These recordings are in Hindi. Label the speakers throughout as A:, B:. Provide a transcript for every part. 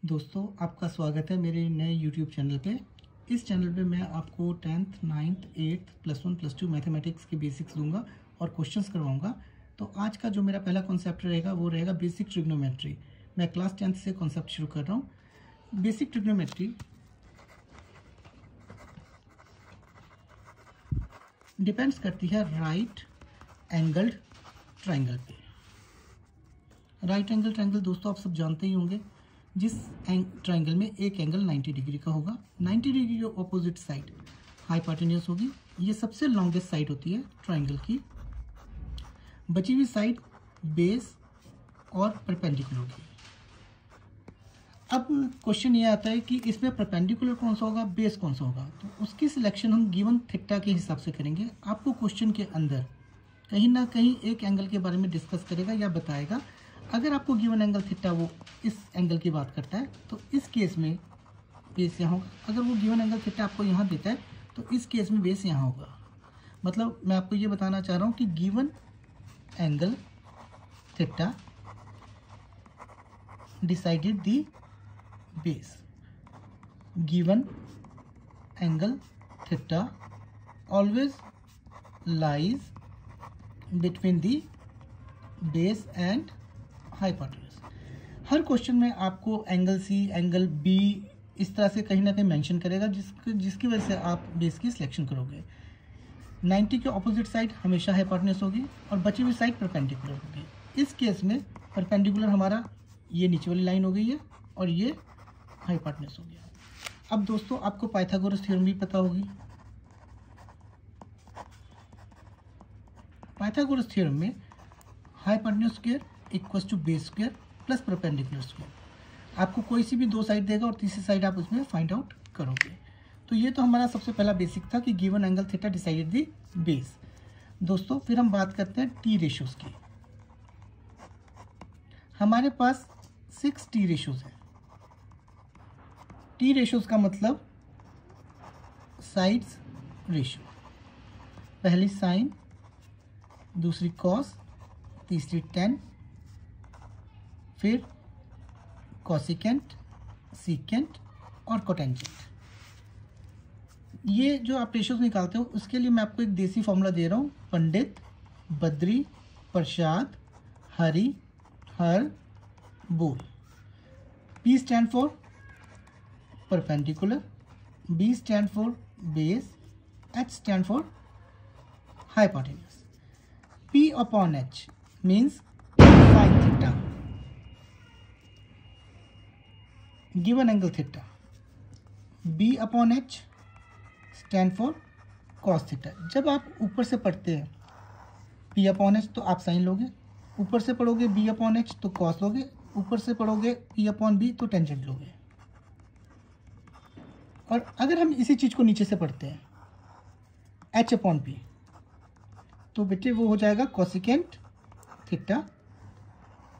A: दोस्तों, आपका स्वागत है मेरे नए YouTube चैनल पे। इस चैनल पे मैं आपको 10th, 9th, 8th, +1, +2 मैथमेटिक्स के बेसिक्स दूंगा और क्वेश्चंस करवाऊंगा। तो आज का जो मेरा पहला कॉन्सेप्ट रहेगा वो रहेगा बेसिक ट्रिग्नोमेट्री। मैं क्लास 10th से कॉन्सेप्ट शुरू कर रहा हूँ। बेसिक ट्रिग्नोमेट्री डिपेंड्स करती है राइट एंगल्ड ट्राइंगल पे। राइट एंगल ट्राइंगल दोस्तों आप सब जानते ही होंगे, जिस ट्राइंगल में एक एंगल 90 डिग्री का होगा। 90 डिग्री की ऑपोजिट साइड हाइपोटेन्यूस होगी। ये सबसे लॉन्गेस्ट साइड होती है ट्राइंगल की। बची हुई साइड बेस और परपेंडिकुलर होगी। अब क्वेश्चन ये आता है कि इसमें परपेंडिकुलर कौन सा होगा, बेस कौन सा होगा। तो उसकी सिलेक्शन हम गिवन थीटा के हिसाब से करेंगे। आपको क्वेश्चन के अंदर कहीं ना कहीं एक एंगल के बारे में डिस्कस करेगा या बताएगा। अगर आपको गिवन एंगल थीटा वो इस एंगल की बात करता है तो इस केस में बेस यहाँ होगा। अगर वो गिवन एंगल थीटा आपको यहाँ देता है तो इस केस में बेस यहाँ होगा। मतलब मैं आपको ये बताना चाह रहा हूँ कि given angle theta decided the base. Given angle theta always lies between the base and hypotenuse. Her question में आपको एंगल सी, एंगल बी इस तरह से कहीं ना कहीं मेंशन करेगा, जिसकी वजह से आप बेस की सिलेक्शन करोगे। 90 के ऑपोजिट साइड हमेशा हाइपोटेन्यूस होगी और बची हुई साइड परपेंडिकुलर होगी। इस केस में परपेंडिकुलर हमारा ये नीचे वाली लाइन हो गई है और ये हाइपोटेन्यूस हो गया। अब दोस्तों आपको पाइथागोरस थ्योरम भी पता होगी। पाइथागोरस थ्योरम में hypotenuse square equals to base square plus perpendicular square. आपको कोई सी भी दो साइड देगा और तीसरी साइड आप उसमें फाइंड आउट करोगे। तो ये तो हमारा सबसे पहला बेसिक था कि given angle theta decided the base. दोस्तों फिर हम बात करते हैं टी रेशियोज की। हमारे पास 6 टी रेशियोज हैं। टी रेशियोज का मतलब साइड्स रेशियो। पहली साइन, दूसरी कॉस, तीसरी टेन, फिर कॉसिकेंट, सीकेंट और कोटेंजेंट। ये जो आप रेशियोज निकालते हो उसके लिए मैं आपको एक देसी फॉर्मूला दे रहा हूँ। पंडित, बद्री, प्रसाद, हरि, हर, बोल। P stand for perpendicular, B stand for base, H stand for hypotenuse. P upon H means sin theta. Given angle theta. B upon H stand for cos theta. जब आप ऊपर से पढ़ते हैं P upon H तो आप साइन लोगे, ऊपर से पढ़ोगे B upon H तो cos लोगे, ऊपर से पढ़ोगे P upon B तो टेंजेंट लोगे। और अगर हम इसी चीज़ को नीचे से पढ़ते हैं H upon P तो बेटे वो हो जाएगा cosecant theta,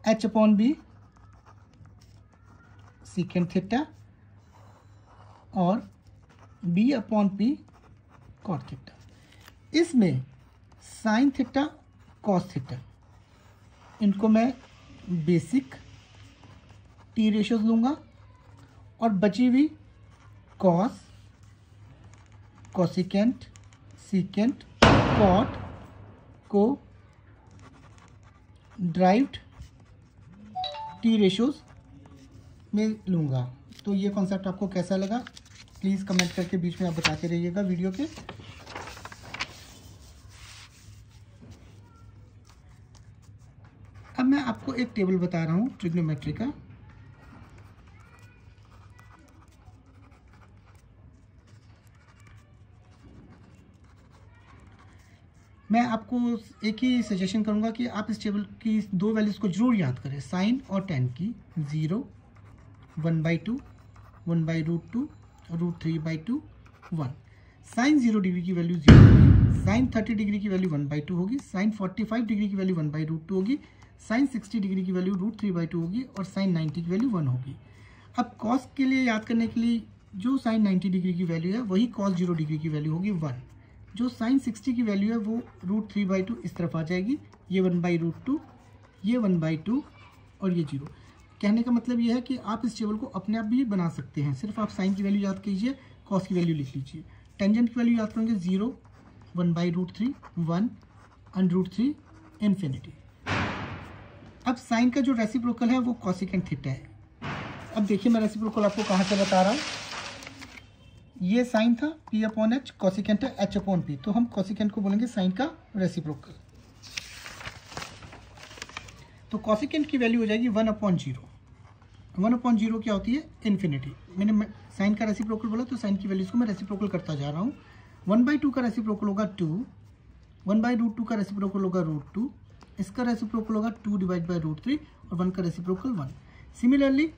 A: H upon B secant theta और B upon P cot theta. इसमें साइन थीटा, कॉस थीटा, इनको मैं बेसिक टी रेशियोज लूँगा और बची हुई कॉस, कोसिकेंट, सीकेंट, कॉट को ड्राइव्ड टी रेशियोज में लूँगा। तो ये कॉन्सेप्ट आपको कैसा लगा प्लीज़ कमेंट करके बीच में आप बताते रहिएगा वीडियो के। अब मैं आपको एक टेबल बता रहा हूँ ट्रिग्नोमेट्री का। मैं आपको एक ही सजेशन करूंगा कि आप इस टेबल की दो वैल्यूज़ को जरूर याद करें, साइन और टेन की। 0, 1/2, 1/√2, √3/2, 1। साइन 0 डिग्री की वैल्यू 0 होगी, साइन 30 डिग्री की वैल्यू 1/2 होगी, साइन 45 डिग्री की वैल्यू 1/√2 होगी, साइन 60 डिग्री की वैल्यू √3/2 होगी और साइन 90 की वैल्यू 1 होगी। अब कॉस के लिए याद करने के लिए जो साइन 90 डिग्री की वैल्यू है वही कॉस 0 डिग्री की वैल्यू होगी 1। जो साइन 60 की वैल्यू है वो √3/2 इस तरफ आ जाएगी, ये 1/√2, ये 1/2 और ये 0। कहने का मतलब ये है कि आप इस टेबल को अपने आप भी बना सकते हैं। सिर्फ आप साइन की वैल्यू याद कीजिए, कॉस की वैल्यू लिख लीजिए। टेंजेंट की वैल्यू याद करेंगे 0, 1/√3, 1 √3 इन्फिनिटी। अब साइन का जो रेसिप्रोकल है वो कॉसिकेंट थीटा है। अब देखिए मैं रेसिप्रोकल आपको कहाँ से बता रहा हूँ। ये साइन था P/H, कॉसिकेंट है H/P, तो हम कॉसिकेंट को बोलेंगे साइन का रेसिप्रोकल। तो कॉसिकेंट की वैल्यू हो जाएगी 1/0। 1/0 क्या होती है? इन्फिनिटी। मैंने साइन का रेसिप्रोकल बोला तो साइन की वैल्यूज को मैं रेसिप्रोकल करता जा रहा हूँ। 1/2 का रेसिप्रोकल होगा 2, 1/√2 का रेसिप्रोकल होगा √2, इसका रेसिप्रोकल होगा 2/√3 और 1 का रेसिप्रोकल 1। सिमिलरली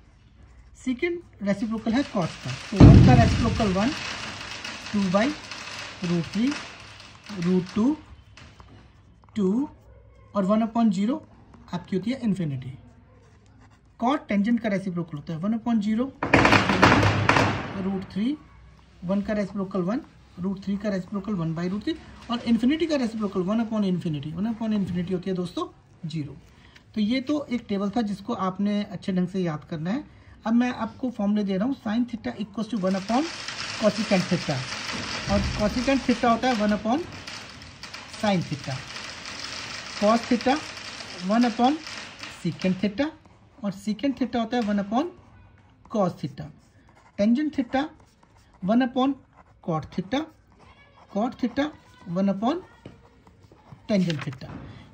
A: सेकेंड रेसिप्रोकल है कॉस का, तो 1 का रेसिप्रोकल 1, 2/√3, √2, 2 और 1/0 आपकी होती है इन्फिनिटी। कॉट टेंजेंट का रेसिप्रोकल होता है 1/0, √3, 1 का रेसिप्रोकल 1, √3 का रेसिप्रोकल 1/√3 और इन्फिनिटी का रेसिप्रोकल 1/∞। 1/∞ होती है दोस्तों 0। तो ये तो एक टेबल था जिसको आपने अच्छे ढंग से याद करना है। अब मैं आपको फॉर्मूले दे रहा हूँ। Sine theta equal to one by cosecant theta, और कॉसिकेंट थीटा होता है one by sine theta. Cos theta one by secant theta और सीकेंट थीटा होता है one by cos theta. Tangent theta one by cot theta, cot theta one by tangent theta.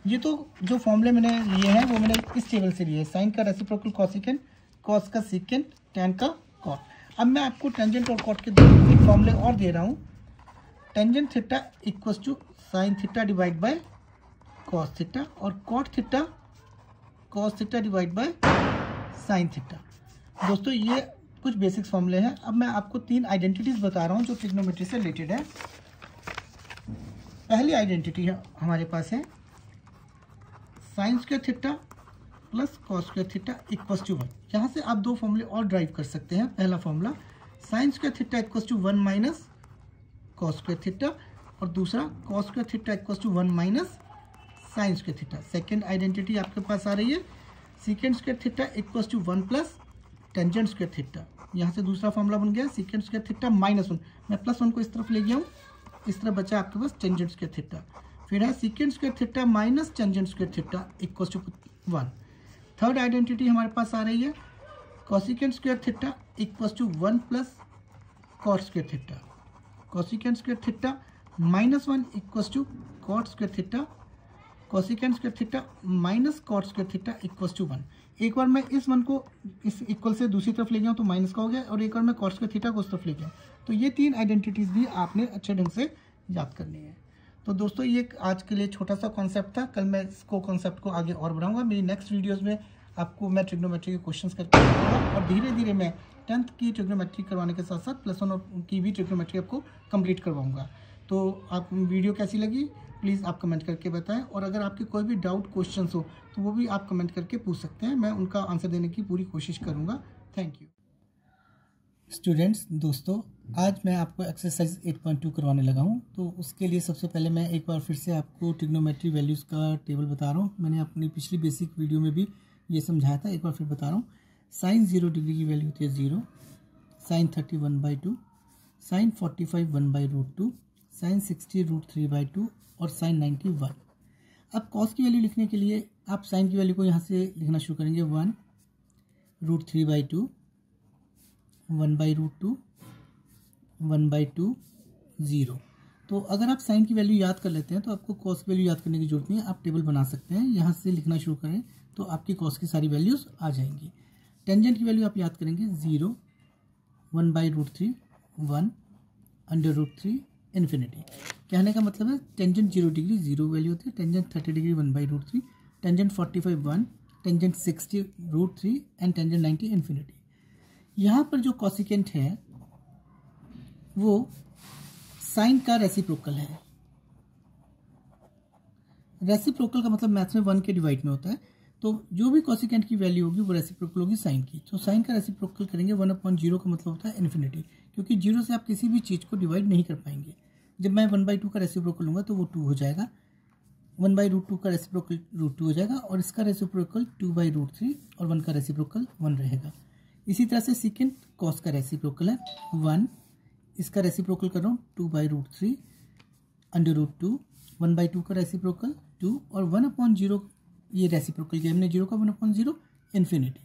A: ये तो जो फॉर्मूले मैंने लिए हैं वो मैंने इस टेबल से लिए। साइन का रेसिप्रोकल कॉसिकेंट, कॉस का सीकेंट, टेन का कॉट। अब मैं आपको टेंजेंट और कॉट के दो फॉर्मूले और दे रहा हूँ। Tangent theta equal to sine theta divide by cos theta और cot theta cos theta divide by sine theta. दोस्तों ये कुछ बेसिक्स फॉर्मूले हैं। अब मैं आपको 3 आइडेंटिटीज बता रहा हूँ जो ट्रिग्नोमेट्री से रिलेटेड है। पहली आइडेंटिटी है हमारे पास है sine square theta plus cos square theta equal to 1। यहाँ से आप 2 फॉर्मूले और ड्राइव कर सकते हैं। पहला formula sine square theta equal to 1 minus cos square theta और दूसरा cos square theta equal to 1 minus sine square theta. Second identity आपके पास आ रही है secant square theta equal to 1 plus tangent square theta. यहाँ से दूसरा फॉर्मूला बन गया सीकेंट स्क्वायर थीटा -1। मैं +1 को इस तरफ ले गया हूँ, इस तरफ बचा आपके पास टेंजेंट स्क्वायर थीटा। फिर है secant square theta minus tangent square theta equal to 1। Third identity हमारे पास आ रही है cosecant square theta equal to 1 plus cot square theta. Cosecant square theta -1 equal to cot square theta. Cosecant square theta minus cot square theta equal to 1। एक बार मैं इस 1 को इस इक्वल से दूसरी तरफ ले गया हूँ तो माइनस का हो गया, और एक बार मैं कॉट स्क्वायर थीटा को उस तरफ ले गया। तो ये 3 आइडेंटिटीज़ भी आपने अच्छे ढंग से याद करनी है। तो दोस्तों ये आज के लिए छोटा सा कॉन्सेप्ट था। कल मैं इसको कॉन्सेप्ट को आगे और बढ़ाऊंगा। मेरी नेक्स्ट वीडियोज़ में आपको मैं ट्रिग्नोमेट्री के क्वेश्चंस करके बताऊंगा और धीरे धीरे मैं 10th की ट्रिग्नोमेट्री करवाने के साथ साथ +1 की भी ट्रिग्नोमेट्री आपको कंप्लीट करवाऊंगा। तो आप वीडियो कैसी लगी प्लीज़ आप कमेंट करके बताएं, और अगर आपके कोई भी डाउट क्वेश्चंस हो तो वो भी आप कमेंट करके पूछ सकते हैं। मैं उनका आंसर देने की पूरी कोशिश करूँगा। Thank you students. दोस्तों आज मैं आपको एक्सरसाइज 8.2 करवाने लगा हूँ। तो उसके लिए सबसे पहले मैं एक बार फिर से आपको ट्रिग्नोमेट्री वैल्यूज़ का टेबल बता रहा हूँ। मैंने अपनी पिछली बेसिक वीडियो में भी ये समझाया था, एक बार फिर बता रहा हूँ। साइन 0 डिग्री की वैल्यू होती है 0, साइन 30 1/2, साइन 45 1/√2, साइन 60 √3/2 और साइन 90 1। अब कॉस की वैल्यू लिखने के लिए आप साइन की वैल्यू को यहाँ से लिखना शुरू करेंगे 1 √3/2, 1/√2, 1/2, 0। तो अगर आप साइन की वैल्यू याद कर लेते हैं तो आपको कॉस की वैल्यू याद करने की जरूरत नहीं है। आप टेबल बना सकते हैं, यहाँ से लिखना शुरू करें तो आपकी कॉस की सारी वैल्यूज़ आ जाएंगी। टेंजेंट की वैल्यू आप याद करेंगे 0, 1/√3, 1, √3, इन्फिनिटी। कहने का मतलब है टेंजेंट 0 डिग्री 0 वैल्यू होती है, tangent 30 degree 1/√3, tangent 45 1, tangent 60 √3 and tangent 90 infinity. यहाँ पर जो कॉसिकेंट है वो साइन का रेसिप्रोकल है। रेसिप्रोकल का मतलब मैथ्स में 1 के डिवाइड में होता है। तो जो भी कॉसिकेंट की वैल्यू होगी वो रेसिप्रोकल होगी साइन की। तो साइन का रेसिप्रोकल करेंगे 1/0 का मतलब होता है इन्फिनिटी, क्योंकि 0 से आप किसी भी चीज़ को डिवाइड नहीं कर पाएंगे। जब मैं 1/2 का रेसिप्रोकल लूँगा तो वो 2 हो जाएगा। 1/√2 का रेसिप्रोकल √2 हो जाएगा और इसका रेसिप्रोकल 2/√3 और 1 का रेसिप्रोकल 1 रहेगा। इसी तरह से सेकेंड कॉस का रेसिप्रोकल है 1, इसका रेसिप्रोकल कर रहा हूँ 2/√3 √2, 1/2 का रेसिप्रोकल 2 और 1/0 ये रेसिप्रोकल किया हमने 0 का 1/0 इन्फिनिटी।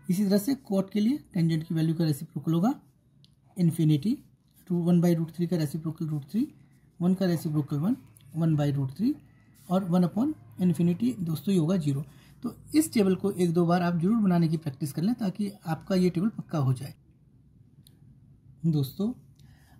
A: इसी तरह से कॉट के लिए टेंजेंट की वैल्यू का रेसिप्रोकल होगा इन्फिनिटी, 1/√3 का रेसिप्रोकल √3, 1 का रेसिप्रोकल 1, 1/√3 और 1/∞ दोस्तों ये होगा 0। तो इस टेबल को 1-2 बार आप जरूर बनाने की प्रैक्टिस कर लें ताकि आपका ये टेबल पक्का हो जाए। दोस्तों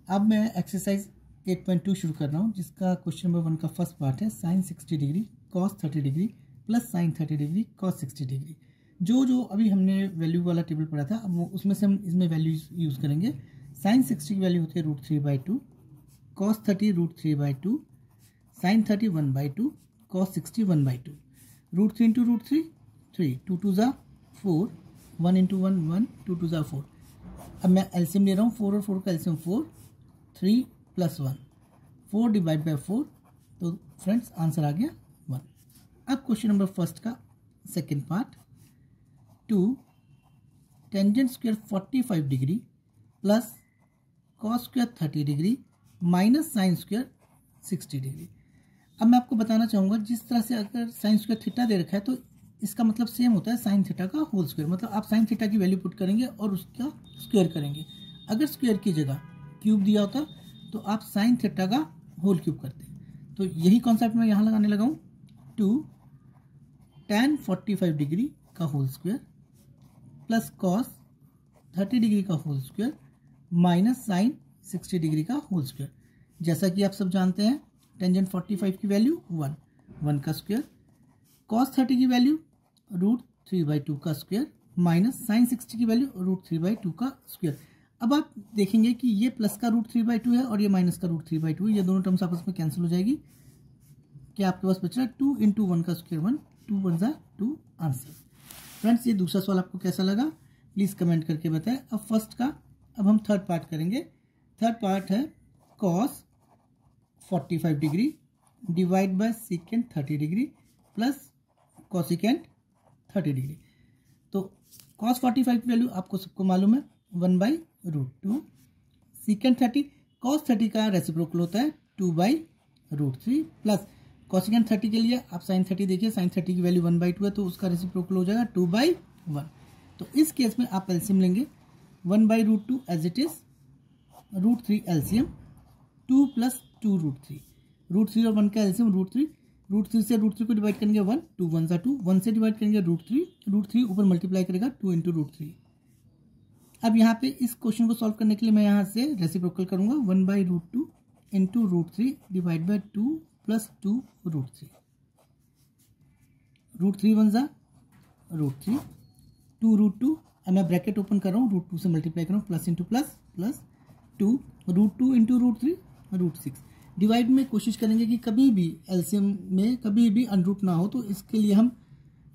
A: अब मैं एक्सरसाइज 8.2 शुरू कर रहा हूँ, जिसका क्वेश्चन नंबर 1 का फर्स्ट पार्ट है sin 60 degree cos 30 degree plus sin 30 degree cos 60 degree. जो अभी हमने वैल्यू वाला टेबल पढ़ा था, अब उसमें से हम इसमें वैल्यू यूज़ करेंगे। sin 60 की वैल्यू होती है √3/2, cos 30 √3/2, sin 30 1/2, cos 60 1/2, √3 इंटू √3 3, 2 2 ज़ा 4, 1 इंटू 1 1, 2 2 ज़ा 4। अब मैं एलसीएम ले रहा हूँ, 4 और 4 का एलसीएम 4, 3 + 1, 4 डिवाइड बाय 4, तो फ्रेंड्स आंसर आ गया 1। अब क्वेश्चन नंबर फर्स्ट का second part, 2 tangent square 45 degree plus cos square 30 degree minus sine square 60 degree. अब मैं आपको बताना चाहूँगा, जिस तरह से अगर साइन स्क्वायर थीटा दे रखा है तो इसका मतलब सेम होता है साइन थीटा का होल स्क्वायर। मतलब आप साइन थीटा की वैल्यू पुट करेंगे और उसका स्क्वायर करेंगे। अगर स्क्वायर की जगह क्यूब दिया होता तो आप साइन थीटा का होल क्यूब करते। तो यही कॉन्सेप्ट मैं यहाँ लगाने लगा हूँ, 2 tan 45 डिग्री का whole square plus cos 30 degree का whole square minus sine 60 degree का होल स्क्वायर। जैसा कि आप सब जानते हैं टेंजेंट 45 की वैल्यू 1, 1 का स्क्वायर, कॉस 30 की वैल्यू √3/2 का स्क्वायर माइनस साइन 60 की वैल्यू √3/2 का स्क्वायर। अब आप देखेंगे कि ये प्लस का √3/2 है और ये माइनस का √3/2 है, ये दोनों टर्म्स आपस में कैंसिल हो जाएगी। क्या आपके पास बच रहा है 2 इंटू 1 का स्क्वायर 1, 2 1 ज़ा 2 आंसर। फ्रेंड्स ये दूसरा सवाल आपको कैसा लगा प्लीज़ कमेंट करके बताएं। अब फर्स्ट का, अब हम थर्ड पार्ट करेंगे। थर्ड पार्ट है cos 45 degree divide by second 30 degree plus cosecant 30 degree. तो कॉस 45 की वैल्यू आपको सबको मालूम है 1/√2, सेकेंड 30, कॉस 30 का रेसिप्रोकल होता है 2/√3 प्लस कोसिकेंट 30 के लिए आप साइन 30 देखिए, साइन 30 की वैल्यू 1/2 है तो उसका रेसिप्रोकल हो जाएगा 2/1। तो इस केस में आप एलसीएम लेंगे 1/√2 एज इट इज, √3 एलसीएम 2 + 2 √3, √3 और 1 का एलसीएम √3, √3 से √3 को डिवाइड करेंगे 1, 2 1 ज़ा 2, 1 से डिवाइड करेंगे √3 ऊपर मल्टीप्लाई करेगा 2 इंटू √3। अब यहाँ पे इस क्वेश्चन को सॉल्व करने के लिए मैं यहाँ से रेसिप्रोकल करूंगा 1/√2 इंटू √3 डिवाइड बाय 2 + 2 √3, √3 1 ज़ा √3, 2 √2, अब मैं ब्रैकेट ओपन कर रहा हूँ, √2 से मल्टीप्लाई कर रहा हूँ, plus into plus plus 2, √2 into √3 √6। Divide में कोशिश करेंगे कि कभी भी एलसीएम में कभी भी अनरूट ना हो, तो इसके लिए हम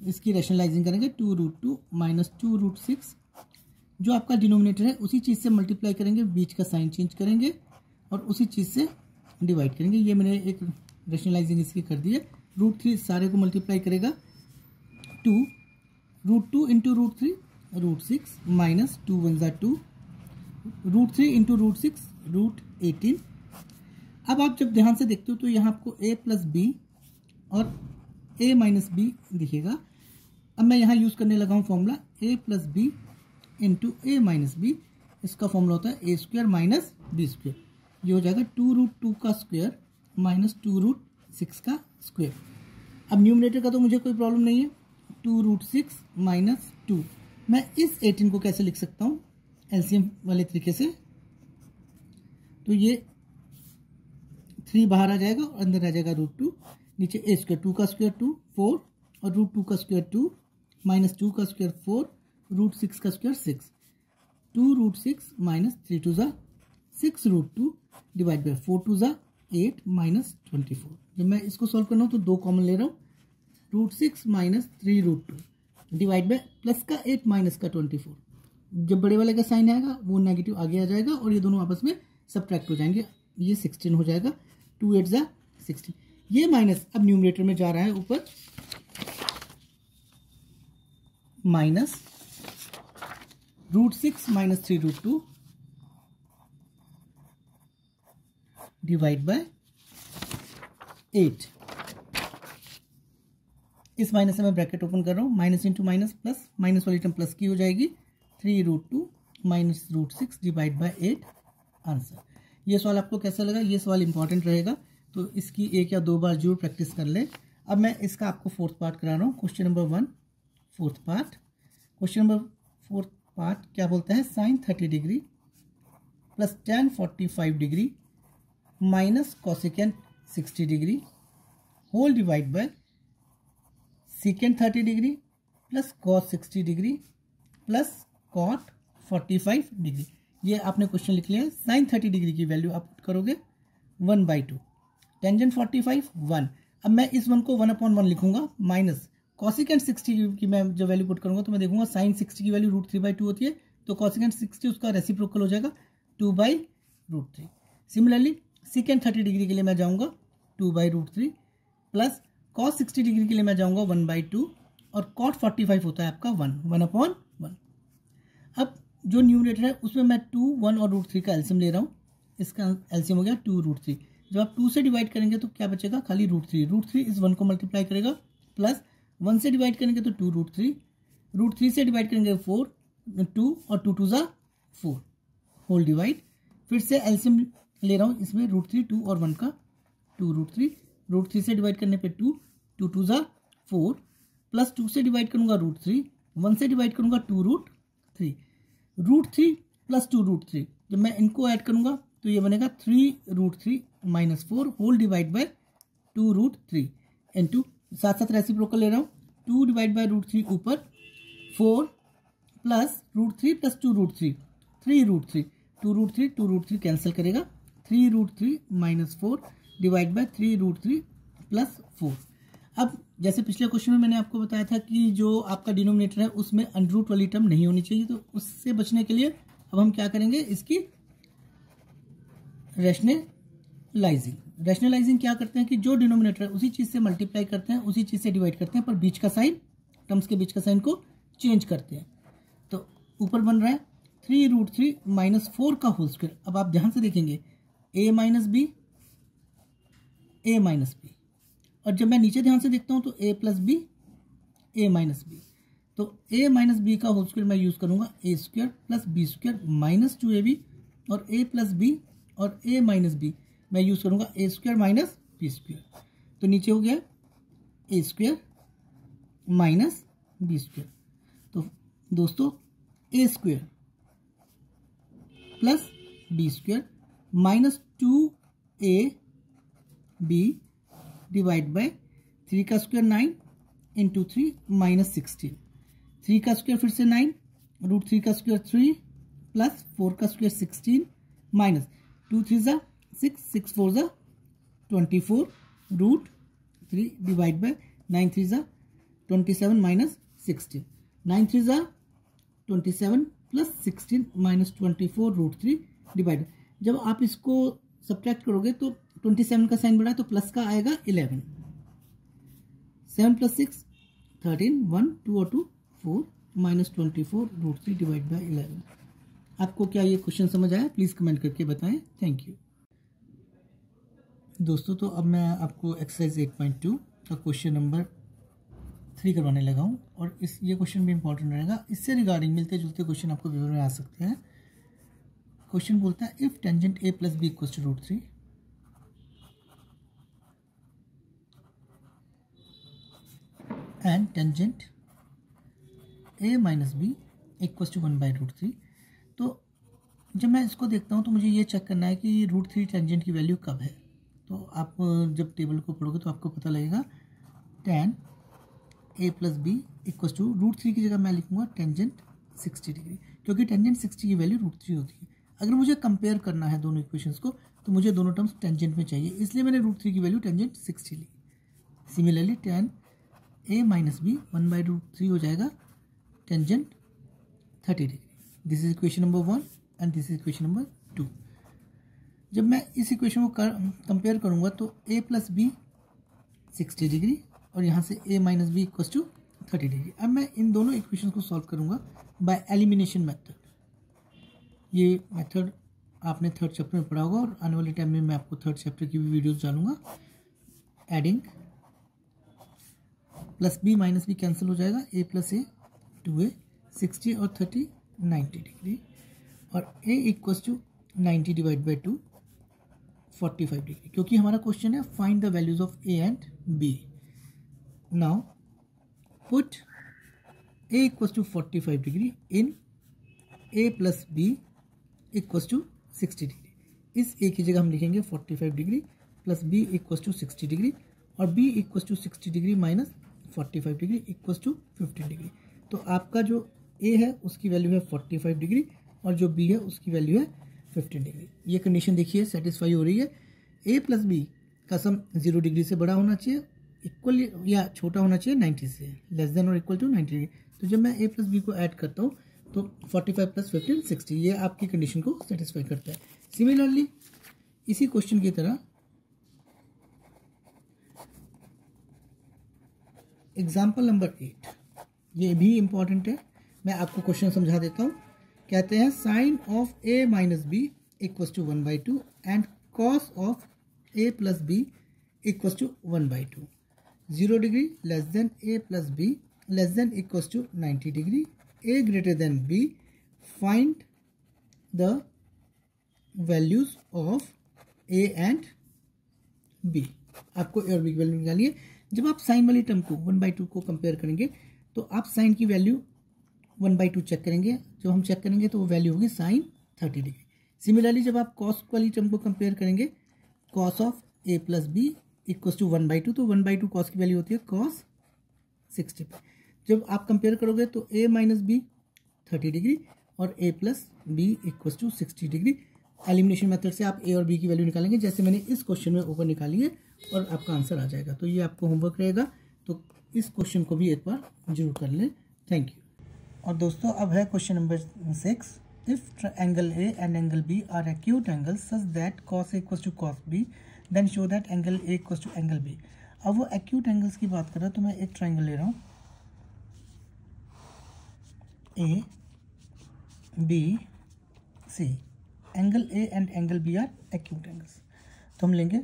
A: इसकी रैशनलाइजिंग करेंगे 2 √2 माइनस 2 √6, जो आपका डिनोमिनेटर है उसी चीज़ से मल्टीप्लाई करेंगे, बीच का साइन चेंज करेंगे और उसी चीज़ से डिवाइड करेंगे। ये मैंने एक रैशनलाइजिंग इसकी कर दी है। √3 सारे को मल्टीप्लाई करेगा 2, √2 इंटू √3 √6 माइनस 2 1 ज़ा 2, √3 इंटू √6 √18। अब आप जब ध्यान से देखते हो तो यहाँ आपको a + b और a - b दिखेगा। अब मैं यहाँ यूज़ करने लगा हूँ formula a + b into a - b, इसका फॉर्मूला होता है a² - b²। ये हो जाएगा 2 √2 का स्क्वायर माइनस 2 √6 का स्क्वायर। अब न्यूमरेटर का तो मुझे कोई प्रॉब्लम नहीं है, 2 √6 माइनस 2। मैं इस 18 को कैसे लिख सकता हूँ एलसीएम वाले तरीके से, तो ये 3 बाहर आ जाएगा और अंदर आ जाएगा √2, नीचे a², 2 का स्क्वायर 2 4 और √2 का स्क्वायर 2 माइनस 2 का स्क्वायर 4, √6 का स्क्वायर 6, 2 √6 माइनस 3 2 ज़ा 6 √2 डिवाइड बाय 4 2 ज़ा 8 माइनस 24। जब मैं इसको सॉल्व कर रहा हूँ तो 2 कॉमन ले रहा हूँ, √6 माइनस 3 √2 डिवाइड बाय प्लस का 8 माइनस का 24। जब बड़े वाले का साइन आएगा वो नेगेटिव आगे आ जाएगा और ये दोनों आपस में सब्ट्रैक्ट हो जाएंगे, ये 16 हो जाएगा, 2 8 ज़ा 16। ये माइनस अब न्यूमरेटर में जा रहा है ऊपर, माइनस √6 माइनस 3√2 डिवाइड बाय 8। इस माइनस से मैं ब्रैकेट ओपन कर रहा हूँ, minus into minus plus, minus वाली टर्म प्लस की हो जाएगी, 3√2 माइनस √6 डिवाइड बाय 8 आंसर। ये सवाल आपको कैसा लगा? ये सवाल इंपॉर्टेंट रहेगा, तो इसकी 1 या 2 बार जरूर प्रैक्टिस कर लें। अब मैं इसका आपको फोर्थ पार्ट करा रहा हूँ। Question number 1 fourth part. Question number fourth part क्या बोलता है? Sine 30 degree plus tan 45 degree minus cosecant 60 degree whole divide by second 30 degree plus cos 60 degree plus cot 45 degree. ये आपने क्वेश्चन लिख लिया है। साइन 30 डिग्री की वैल्यू आप पुट करोगे 1/2, टेंजेंट 45 1। अब मैं इस 1 को 1/1 लिखूंगा, माइनस कॉसिकेंट 60 की मैं जब वैल्यू पुट करूंगा तो मैं देखूंगा साइन 60 की वैल्यू √3/2 होती है, तो कॉसिकेंट 60 उसका रेसिप्रोकल हो जाएगा 2/√3। सिमिलरली सेकेंड 30 डिग्री के लिए मैं जाऊंगा 2/√3 प्लस कॉस 60 डिग्री के लिए मैं जाऊंगा 1/2 और कॉट 45 होता है आपका 1/1। अब जो न्यूमरेटर है उसमें मैं 2, 1 और √3 का एलसीएम ले रहा हूँ। इसका एलसीएम हो गया 2√3। जब आप 2 से डिवाइड करेंगे तो क्या बचेगा? खाली √3। √3 इस 1 को मल्टीप्लाई करेगा, प्लस 1 से डिवाइड करेंगे तो 2√3, √3 से डिवाइड करेंगे 4, 2 और 2 2 4 होल डिवाइड। फिर से एलसीएम ले रहा हूँ इसमें √3, 2 और 1 का, 2√3, √3 से डिवाइड करने पे 2, 2 2 4 प्लस 2 से डिवाइड करूंगा √3, 1 से डिवाइड करूंगा 2√3, √3 प्लस 2√3। जब मैं इनको ऐड करूंगा तो ये बनेगा 3√3 minus 4 whole divide by 2√3 into, साथ साथ रेसिप्रोकल ले रहा हूँ, 2 डिवाइड बाय √3 ऊपर, 4 प्लस √3 प्लस 2√3 3√3, 2√3 कैंसिल करेगा, 3√3 माइनस 4 डिवाइड बाय 3√3 प्लस 4। अब जैसे पिछले क्वेश्चन में मैंने आपको बताया था कि जो आपका डिनोमिनेटर है उसमें अंडर वाली टर्म नहीं होनी चाहिए, तो उससे बचने के लिए अब हम क्या करेंगे? इसकी रैशनलाइजिंग क्या करते हैं कि जो डिनोमिनेटर है उसी चीज से मल्टीप्लाई करते हैं, उसी चीज से डिवाइड करते हैं, पर बीच का साइन, टर्म्स के बीच का साइन को चेंज करते हैं। तो ऊपर बन रहा है 3√3 माइनस 4 का होल स्क्वायर। अब आप ध्यान से देखेंगे a minus B, a minus B, और जब मैं नीचे ध्यान से देखता हूं तो a plus B, a minus B, तो a माइनस बी का होल स्क्वायर मैं यूज करूंगा a square plus B square minus 2ab, और a प्लस बी और a माइनस बी मैं यूज करूंगा a square minus B square. तो नीचे हो गया a square minus B square. तो दोस्तों a square plus B square minus 2ab divide by 3 का स्क्वायर 9 इंटू 3 माइनस 16, 3 का स्क्वायर फिर से 9, √3 का स्क्वायर 3 प्लस 4 का square 16 minus 2 3 6, 6 4 24 √3 divide bye 9 3 27 minus 16, 9 3 27 plus 16 minus 24 √3 divide. जब आप इसको सब्ट्रैक्ट करोगे तो 27 का साइन बढ़ा तो प्लस का आएगा 11, 7 प्लस 6 13, 1 2 और 2 4 माइनस 24 √3 डिवाइड बाय 11। आपको क्या ये क्वेश्चन समझ आया? प्लीज कमेंट करके बताएं। थैंक यू दोस्तों। तो अब मैं आपको एक्सरसाइज 8.2 का क्वेश्चन नंबर 3 करवाने लगा हूँ, और ये क्वेश्चन भी इंपॉर्टेंट रहेगा। इससे रिगार्डिंग मिलते जुलते क्वेश्चन आपको पेपर में आ सकते हैं। क्वेश्चन बोलता है if tangent a plus B equals to √3 and tangent a minus B equals to 1/√3। तो जब मैं इसको देखता हूँ तो मुझे ये चेक करना है कि √3 टेंजेंट की वैल्यू कब है। तो आप जब टेबल को पढ़ोगे तो आपको पता लगेगा tan a plus B equals to √3 की जगह मैं लिखूंगा टेंजेंट 60 डिग्री, क्योंकि टेंजेंट 60 की वैल्यू √3 होती है। अगर मुझे कंपेयर करना है दोनों इक्वेशंस को तो मुझे दोनों टर्म्स टेंजेंट में चाहिए, इसलिए मैंने √3 की वैल्यू टेंजेंट 60 ली। Similarly tan a minus B 1/√3 हो जाएगा tangent 30 degree. This is equation number 1 and this is equation number 2। जब मैं इस इक्वेशन को कंपेयर करूंगा तो a प्लस बी 60 डिग्री और यहाँ से a minus B equal to 30 degree. अब मैं इन दोनों इक्वेशन को सॉल्व करूँगा बाय एलिमिनेशन मेथड। ये मेथड आपने थर्ड चैप्टर में पढ़ा होगा और आने वाले टाइम में मैं आपको थर्ड चैप्टर की भी वीडियोस डालूंगा। Adding plus B minus B cancel हो जाएगा, a प्लस ए 2a 60 और 30 90 डिग्री और a equals to 90 divide by 2 45 degree, क्योंकि हमारा क्वेश्चन है find the values of a and b। Now put a equals to 45 degree in a plus B equals to 60 degree. इस a की जगह हम लिखेंगे 45 degree plus b equals to 60 degree और b equals to 60 degree minus 45 degree equals to 15 degree. तो आपका जो a है उसकी वैल्यू है 45 डिग्री और जो b है उसकी वैल्यू है 15 डिग्री। ये कंडीशन देखिए सेटिस्फाई हो रही है। a प्लस बी का सम 0 डिग्री से बड़ा होना चाहिए, इक्वल या छोटा होना चाहिए 90 से, लेस देन और इक्वल टू 90 डिग्री। तो जब मैं a प्लस बी को ऐड करता हूँ तो 45 प्लस 15 60, ये आपकी कंडीशन को सेटिस्फाई करता है। सिमिलरली इसी क्वेश्चन की तरह एग्जाम्पल नंबर 8, ये भी इंपॉर्टेंट है, मैं आपको क्वेश्चन समझा देता हूँ। कहते हैं sine of a minus B equals to 1/2 and cos of a plus B equals to 1/2। 0 degree less than a plus B less than equals to 90 degree, a greater than b, find the values of a and b। आपको a और b की वैल्यू निकालिए। जब आप साइन वाली टर्म को 1/2 को कंपेयर करेंगे तो आप साइन की वैल्यू 1/2 चेक करेंगे, जब हम चेक करेंगे तो वो वैल्यू होगी साइन 30 डिग्री। सिमिलरली जब आप कॉस वाली टर्म को कंपेयर करेंगे, cos of a plus B equals to 1/2, तो 1/2 कॉस की वैल्यू होती है कॉस 60। जब आप कंपेयर करोगे तो a माइनस बी 30 डिग्री और a plus B equals to 60 degree. Elimination method से आप a और b की वैल्यू निकालेंगे, जैसे मैंने इस क्वेश्चन में ऊपर निकाली है, और आपका आंसर आ जाएगा। तो ये आपको होमवर्क रहेगा, तो इस क्वेश्चन को भी एक बार जरूर कर लें। Thank you. और दोस्तों अब है question number 6। If angle a and angle b are acute angles such that cos a equals to cos b, then show that angle a equals to angle b। अब वो एक्यूट एंगल्स की बात कर रहा है, तो मैं एक ट्राइंगल ले रहा हूँ A, B, C। Angle A and angle B are acute angles. तो हम लेंगे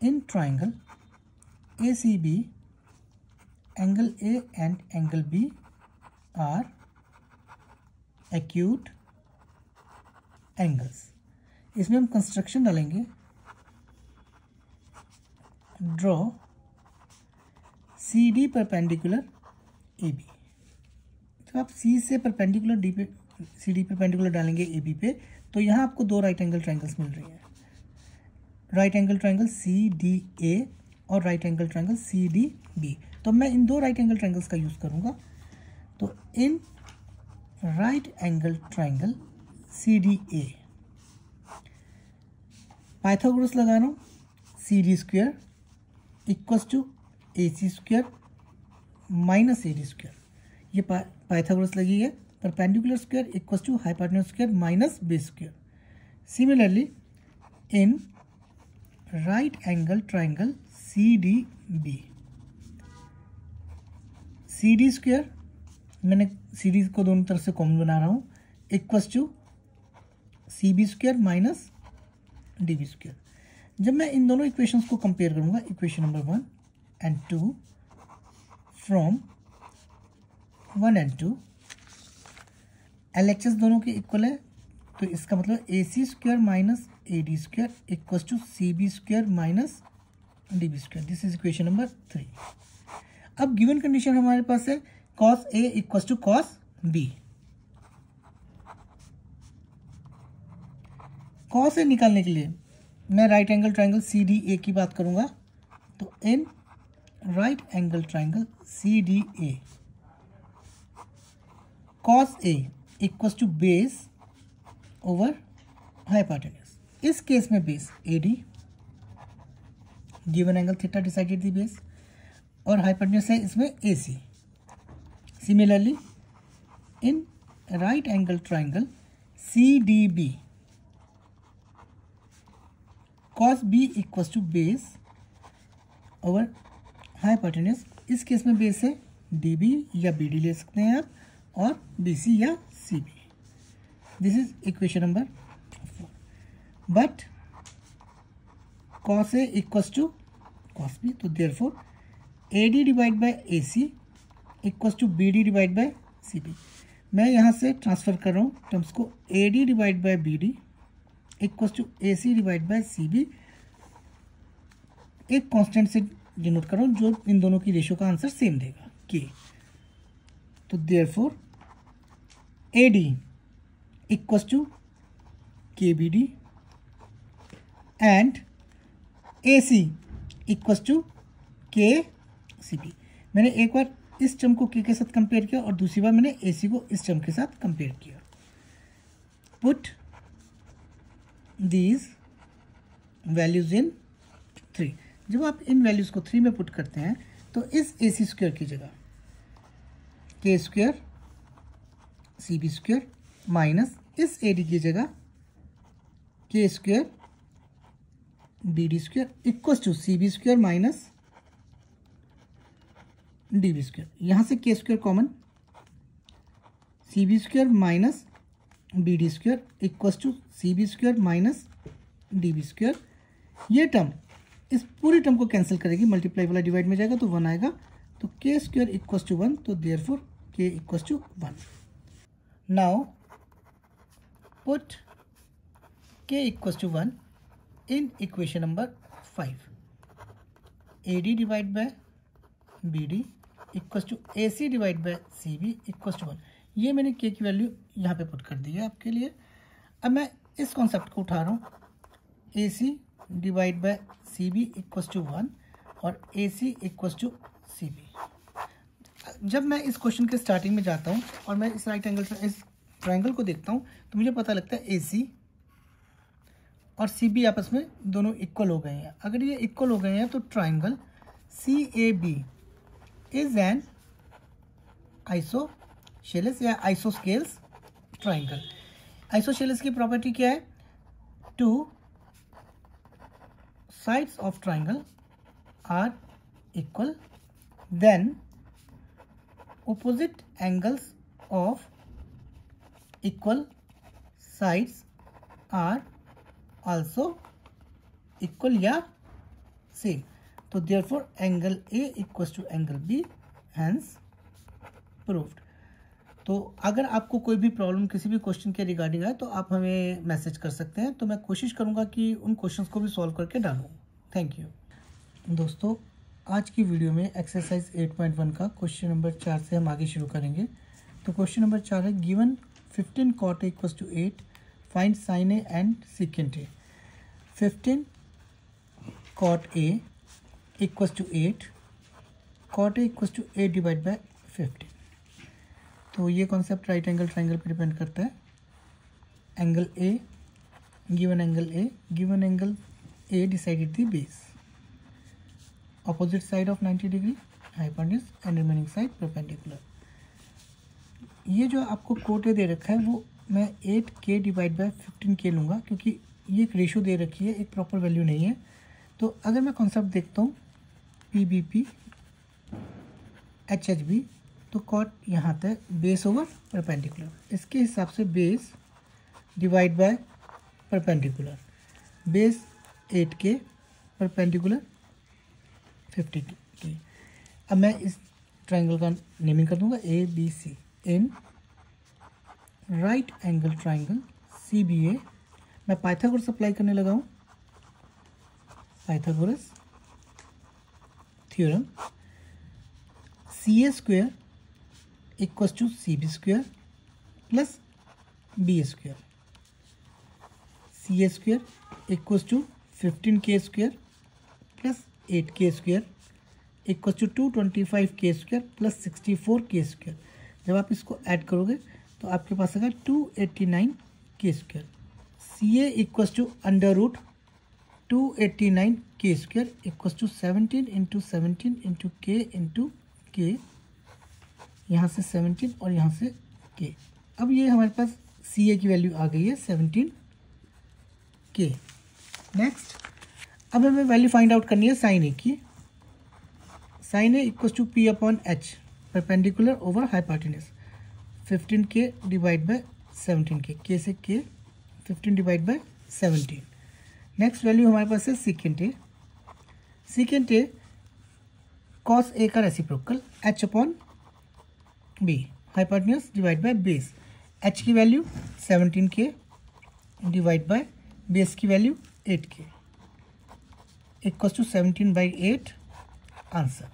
A: in triangle ACB, angle A and angle B are acute angles. इसमें हम कंस्ट्रक्शन डालेंगे, ड्रॉ CD परपेंडिकुलर AB। तो आप C से परपेंडिकुलर D पे CD परपेंडिकुलर डालेंगे AB पे, तो यहाँ आपको दो राइट एंगल ट्राइंगल्स मिल रही हैं, राइट एंगल ट्राइंगल CDA और राइट एंगल ट्राइंगल CDB। तो मैं इन दो राइट एंगल ट्राइंगल्स का यूज़ करूँगा। तो in right angle triangle CDA Pythagoras लगा रहा हूँ, CD square equals to AC square minus AD square. ये पाइथागोरस लगी है। Perpendicular square equals to hypotenuse square minus base square. Similarly in right angle triangle CDB, CD square, मैंने CD को दोनों तरफ से कॉमन बना रहा हूँ, equals to CB square minus DB square. जब मैं इन दोनों इक्वेशंस को कंपेयर करूँगा, equation number 1 and 2 from 1 and 2, LHS दोनों के इक्वल है, तो इसका मतलब AC square minus AD square equals to CB square minus DB square. This is equation number 3। अब गिवन कंडीशन हमारे पास है cos A equals to cos B। cos A निकालने के लिए मैं राइट एंगल ट्राइंगल CDA की बात करूंगा। तो in right angle triangle CDA cos A equals to base over hypotenuse. इस केस में base AD, given angle theta decided the base, और हाइपोटेन्यूज है इसमें AC। Similarly in right angle triangle CDB cos B equals to base over hypotenuse. इस केस में बेस है DB या BD ले सकते हैं आप, और BC या CB। This is equation number 4। But cos A equals to cos B, तो therefore AD divide by AC equals to BD divide by CB। मैं यहाँ से ट्रांसफर कर रहा हूँ टर्म्स को, AD divide by BD equals to AC divide by CB। एक कांस्टेंट से डिनोट कर रहा हूँ जो इन दोनों की रेशियो का आंसर सेम देगा, K। तो therefore AD equals to KBD and AC equals to KCB। मैंने एक बार इस टर्म को K के साथ कंपेयर किया और दूसरी बार मैंने AC को इस टर्म के साथ कंपेयर किया। Put these values in 3। जब आप इन वैल्यूज को 3 में पुट करते हैं तो इस AC स्क्वायर की जगह K square CB square minus इस AD की जगह K square BD square equals to CB square minus DB square. यहाँ से K square common, CB square minus BD square equals to CB square minus DB square. ये टर्म इस पूरी टर्म को कैंसिल करेगी, मल्टीप्लाई वाला डिवाइड में जाएगा तो 1 आएगा, तो K स्क्वायर इक्वल्स टू 1, तो therefore K equals to 1। Now put K equals to 1 in equation number 5। AD divide by BD equals to AC divide by CB equals to 1। ये मैंने K की वैल्यू यहाँ पे पुट कर दी है आपके लिए। अब मैं इस कॉन्सेप्ट को उठा रहा हूँ, AC divide by CB equals to 1 और AC इक्वल्स टू CB। जब मैं इस क्वेश्चन के स्टार्टिंग में जाता हूँ और मैं इस राइट एंगल से इस ट्राइंगल को देखता हूँ तो मुझे पता लगता है AC और CB आपस में दोनों इक्वल हो गए हैं। अगर ये इक्वल हो गए हैं तो triangle CAB is an isosceles या आइसोस्केल्स ट्राइंगल। आइसोसेलेस की प्रॉपर्टी क्या है? 2 sides of triangle are equal, then opposite angles of equal sides are also equal या same। तो therefore angle A equals to angle B, hence proved। तो अगर आपको कोई भी प्रॉब्लम किसी भी क्वेश्चन के रिगार्डिंग है तो आप हमें मैसेज कर सकते हैं, तो मैं कोशिश करूंगा कि उन क्वेश्चंस को भी सॉल्व करके डालूं। Thank you. दोस्तों, आज की वीडियो में एक्सरसाइज 8.1 का क्वेश्चन नंबर 4 से हम आगे शुरू करेंगे। तो क्वेश्चन नंबर 4 है, given 15 cot A equals to 8, find sine A and secant A। 15 cot A equals to 8, cot A equals to 8 divide by 15। तो ये कॉन्सेप्ट राइट एंगल ट्राइंगल पर डिपेंड करता है। Angle A, given angle A decided the base, opposite side of 90 degree, hypotenuse and remaining side perpendicular। ये जो आपको कोट दे रखा है वो मैं 8K डिवाइड बाय 15K लूँगा, क्योंकि ये एक रेशो दे रखी है, एक प्रॉपर वैल्यू नहीं है। तो अगर मैं कॉन्सेप्ट देखता हूँ PBP HHB, तो कॉट यहाँ तक बेस ओवर परपेंडिकुलर, इसके हिसाब से base divide by perpendicular, base 8K perpendicular 50K। अब मैं इस ट्राइंगल का नेमिंग कर दूंगा ABC। In right angle triangle CBA मैं पाइथागोरस अप्लाई करने लगा हूँ, Pythagoras theorem. CA square equals to CB square plus BA square. CA square equals to 15K square plus 8K square equals to 225K square plus 64K square. जब आप इसको ऐड करोगे तो आपके पास आएगा 289K square. CA equals to under root 289K square equals to 17 into 17 into K into K, यहाँ से 17 और यहाँ से K। अब ये हमारे पास CA की वैल्यू आ गई है 17K। नेक्स्ट, अब हमें वैल्यू फाइंड आउट करनी है साइन A की। Sine A equal to P upon H perpendicular over hypotenuse 15k divide by 17k, k से k 15 divide by 17। Next value हमारे पास है secant A. Secant A cos A का reciprocal h upon B hypotenuse divide by base. h की value 17k divide by base की value 8k equal to 17/8 answer.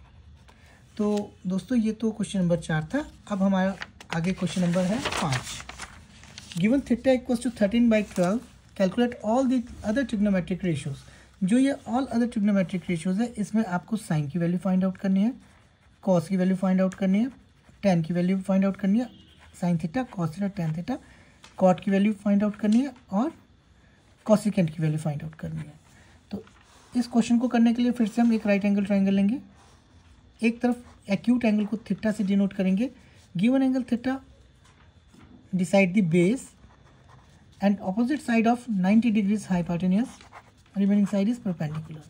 A: तो दोस्तों ये तो क्वेश्चन नंबर 4 था। अब हमारा आगे क्वेश्चन नंबर है 5। Given theta equal to 13/12 calculate all the other trigonometric ratios. जो ये ऑल अदर ट्रिग्नोमेट्रिक रेशियोज है इसमें आपको साइन की वैल्यू फाइंड आउट करनी है, कॉस की वैल्यू फाइंड आउट करनी है, टेन की वैल्यू फाइंड आउट करनी है, sine theta cos theta tan theta, cot की वैल्यू फाइंड आउट करनी है और कॉसिकेंट की वैल्यू फाइंड आउट करनी है। तो इस क्वेश्चन को करने के लिए फिर से हम एक राइट एंगल ट्राइंगल लेंगे। एक तरफ एक्यूट एंगल को थीटा से डिनोट करेंगे। Given angle theta decide the base and opposite side of 90 degrees hypotenuse, remaining side is perpendicular.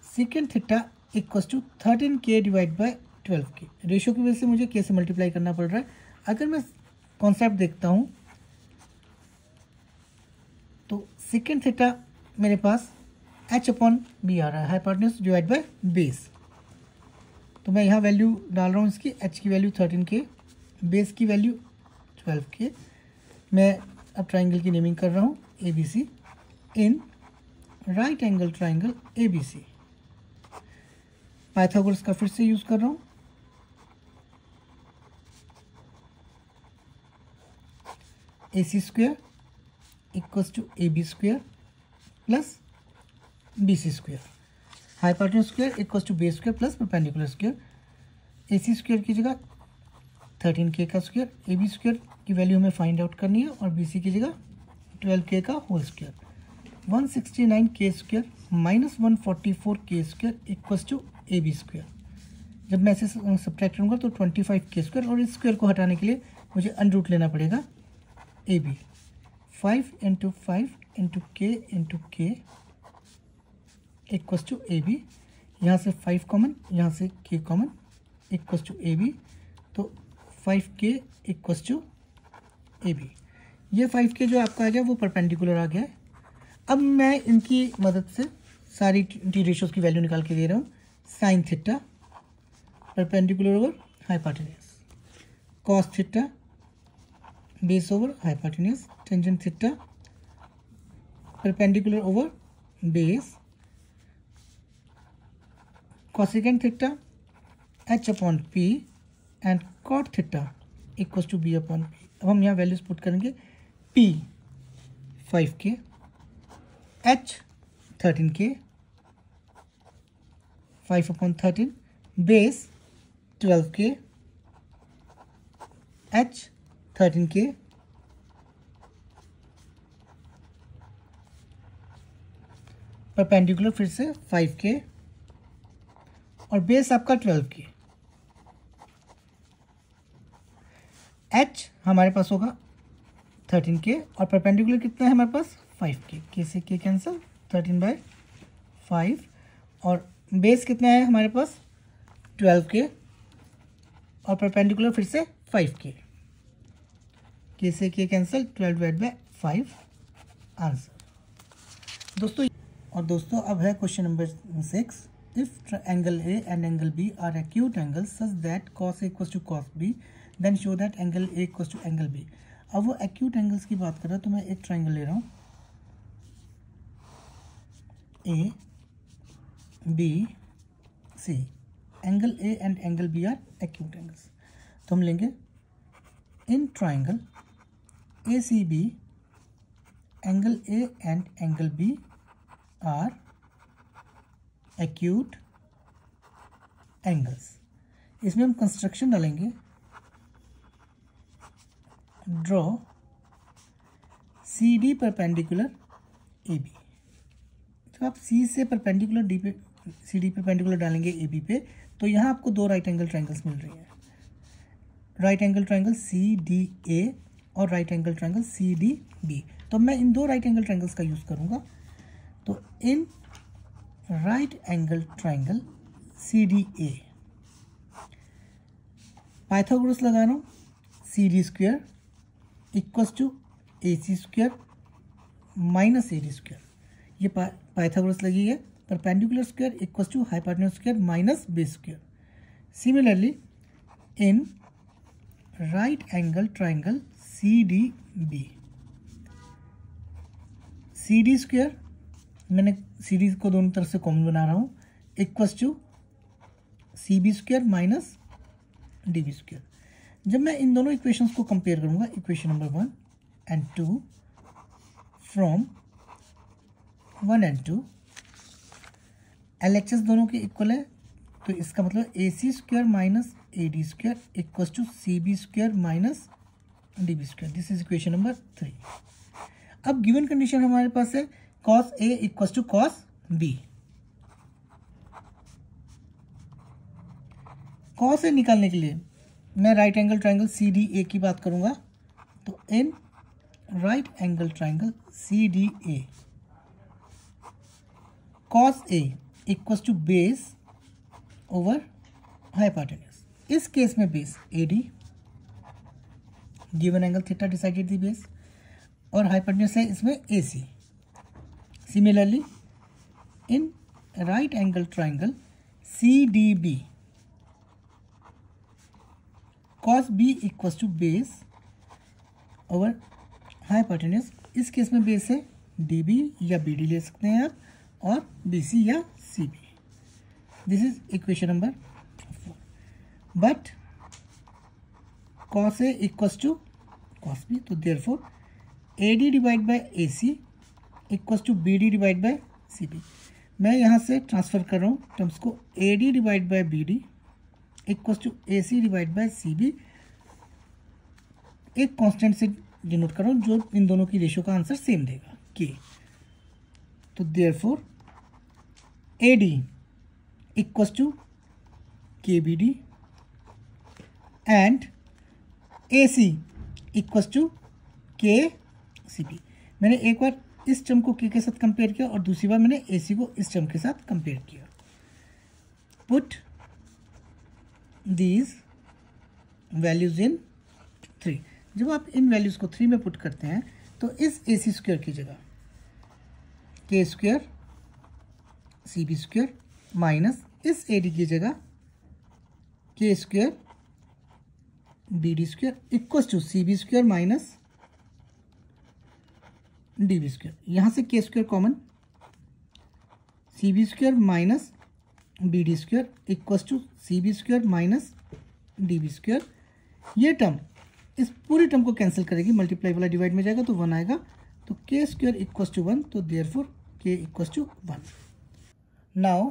A: Secant theta equal to 13k divide by 12k। Ratio की वजह से मुझे k से मल्टीप्लाई करना पड़ रहा है। अगर मैं कॉन्सेप्ट देखता हूँ तो सीकेंट थीटा मेरे पास h अपॉन बी आ रहा है, हाइपोटेन्यूज डिवाइड बाय बेस। तो मैं यहाँ वैल्यू डाल रहा हूँ इसकी, h की वैल्यू 13k, बेस की वैल्यू 12k। मैं अब ट्राइंगल की नेमिंग कर रहा हूँ ABC in right angle triangle ABC। Pythagoras का फिर से यूज कर रहा हूँ। AC square equals to AB square plus BC square, hypotenuse square equals to base square plus perpendicular square. AC square की जगह 13k का स्क्वायर, AB स्क्वायर की वैल्यू हमें फाइंड आउट करनी है और BC की जगह 12k का whole square. 169k square minus 144k square equals to AB square. जब मैं इसे सब्ट्रैक्ट करूँगा तो 25k स्क्वायर, और इस स्क्वायर को हटाने के लिए मुझे अनरूट लेना पड़ेगा AB। 5 × 5 × k × k equals to AB। यहाँ से 5 कॉमन, यहाँ से k common equals to AB। तो 5k इक्वल्स टू AB। ये 5k जो आपका आ गया वो परपेंडिकुलर आ गया है। अब मैं इनकी मदद से सारी टी रेशियोज की वैल्यू निकाल के दे रहा हूँ। Sine theta perpendicular over hypotenuse, cos theta base over hypotenuse, tangent theta perpendicular over base, cosecant theta h upon p and cot theta equals to b upon p। अब हम यहाँ वैल्यूज पुट करेंगे। p 5k, h 13k, 5 अपॉन 13, base 12k, h 13k, perpendicular फिर से 5k और बेस आपका 12k। h हमारे पास होगा 13k और परपेंडिकुलर कितना है हमारे पास 5k, k से k कैंसिल, 13/5, और बेस कितना है हमारे पास 12k और परपेंडिकुलर फिर से 5k, k से k कैंसिल, 12/5 आंसर। दोस्तों अब है question number 6। If angle A and angle B are acute angles such that cos A equals to cos B, then show that angle A equals to angle B। अब वो acute angles की बात कर रहा है तो मैं एक ट्राइंगल ले रहा हूँ A, B, C। Angle A and angle B are acute angles। तो हम लेंगे in triangle ACB, angle A and angle B are acute angles. इसमें हम कंस्ट्रक्शन डालेंगे, draw C D perpendicular A B. तो आप सी से परपेंडिकुलर डी पे, सी डी परपेंडिकुलर डालेंगे ए बी पे, तो यहाँ आपको दो राइट एंगल ट्राइंगल्स मिल रही हैं, right angle triangle C D A और right angle triangle C D B. तो मैं इन दो राइट एंगल ट्राइंगल्स का यूज़ करूँगा। तो in right angle triangle CDA। Pythagoras लगा रहा हूँ, CD square equals to AC square minus AD square. ये पाइथागोरस लगी है। Perpendicular square equals to hypotenuse square minus base square. Similarly in right angle triangle CDB, CD square, मैंने CD को दोनों तरफ से कॉमन बना रहा हूँ, equals to CB square minus DB square. जब मैं इन दोनों इक्वेशंस को कंपेयर करूंगा, equation number 1 and 2 from 1 and 2, LHS दोनों के इक्वल है, तो इसका मतलब AC square minus AD square equals to CB square minus DB square. This is equation number 3। अब गिवन कंडीशन हमारे पास है cos A equals to cos B। cos A निकालने के लिए मैं राइट एंगल ट्राइंगल CDA की बात करूंगा, तो in right angle triangle CDA cos A equals to base over hypotenuse. इस केस में base AD, given angle theta decided the base, और हाइपोटेन्यूज है इसमें AC। Similarly in right angle triangle CDB cos B equals to base over hypotenuse. इस केस में बेस है DB या BD ले सकते हैं आप, और BC या CB। This is equation number 4। But cos A equals to cos B, तो therefore AD divide by AC equals to BD divide by CB। मैं यहाँ से ट्रांसफर कर रहा हूँ टर्म्स को, AD divide by BD equals to AC divide by CB। एक कांस्टेंट से डिनोट कर रहा हूँ जो इन दोनों की रेशियो का आंसर सेम देगा, K। तो therefore AD equals to KBD and AC equals to KCB। मैंने एक बार इस टर्म को K के साथ कंपेयर किया और दूसरी बार मैंने AC को इस टर्म के साथ कंपेयर किया। Put these values in 3। जब आप इन वैल्यूज को 3 में पुट करते हैं तो इस AC स्क्वायर की जगह K square CB square minus इस AD की जगह K square BD square equals to CB square minus DB square. यहाँ से K square common, CB square minus BD square equals to CB square minus DB square. ये टर्म इस पूरी टर्म को कैंसिल करेगी, मल्टीप्लाई वाला डिवाइड में जाएगा तो 1 आएगा, तो K स्क्वायर इक्वल्स टू 1, तो therefore K equals to 1। Now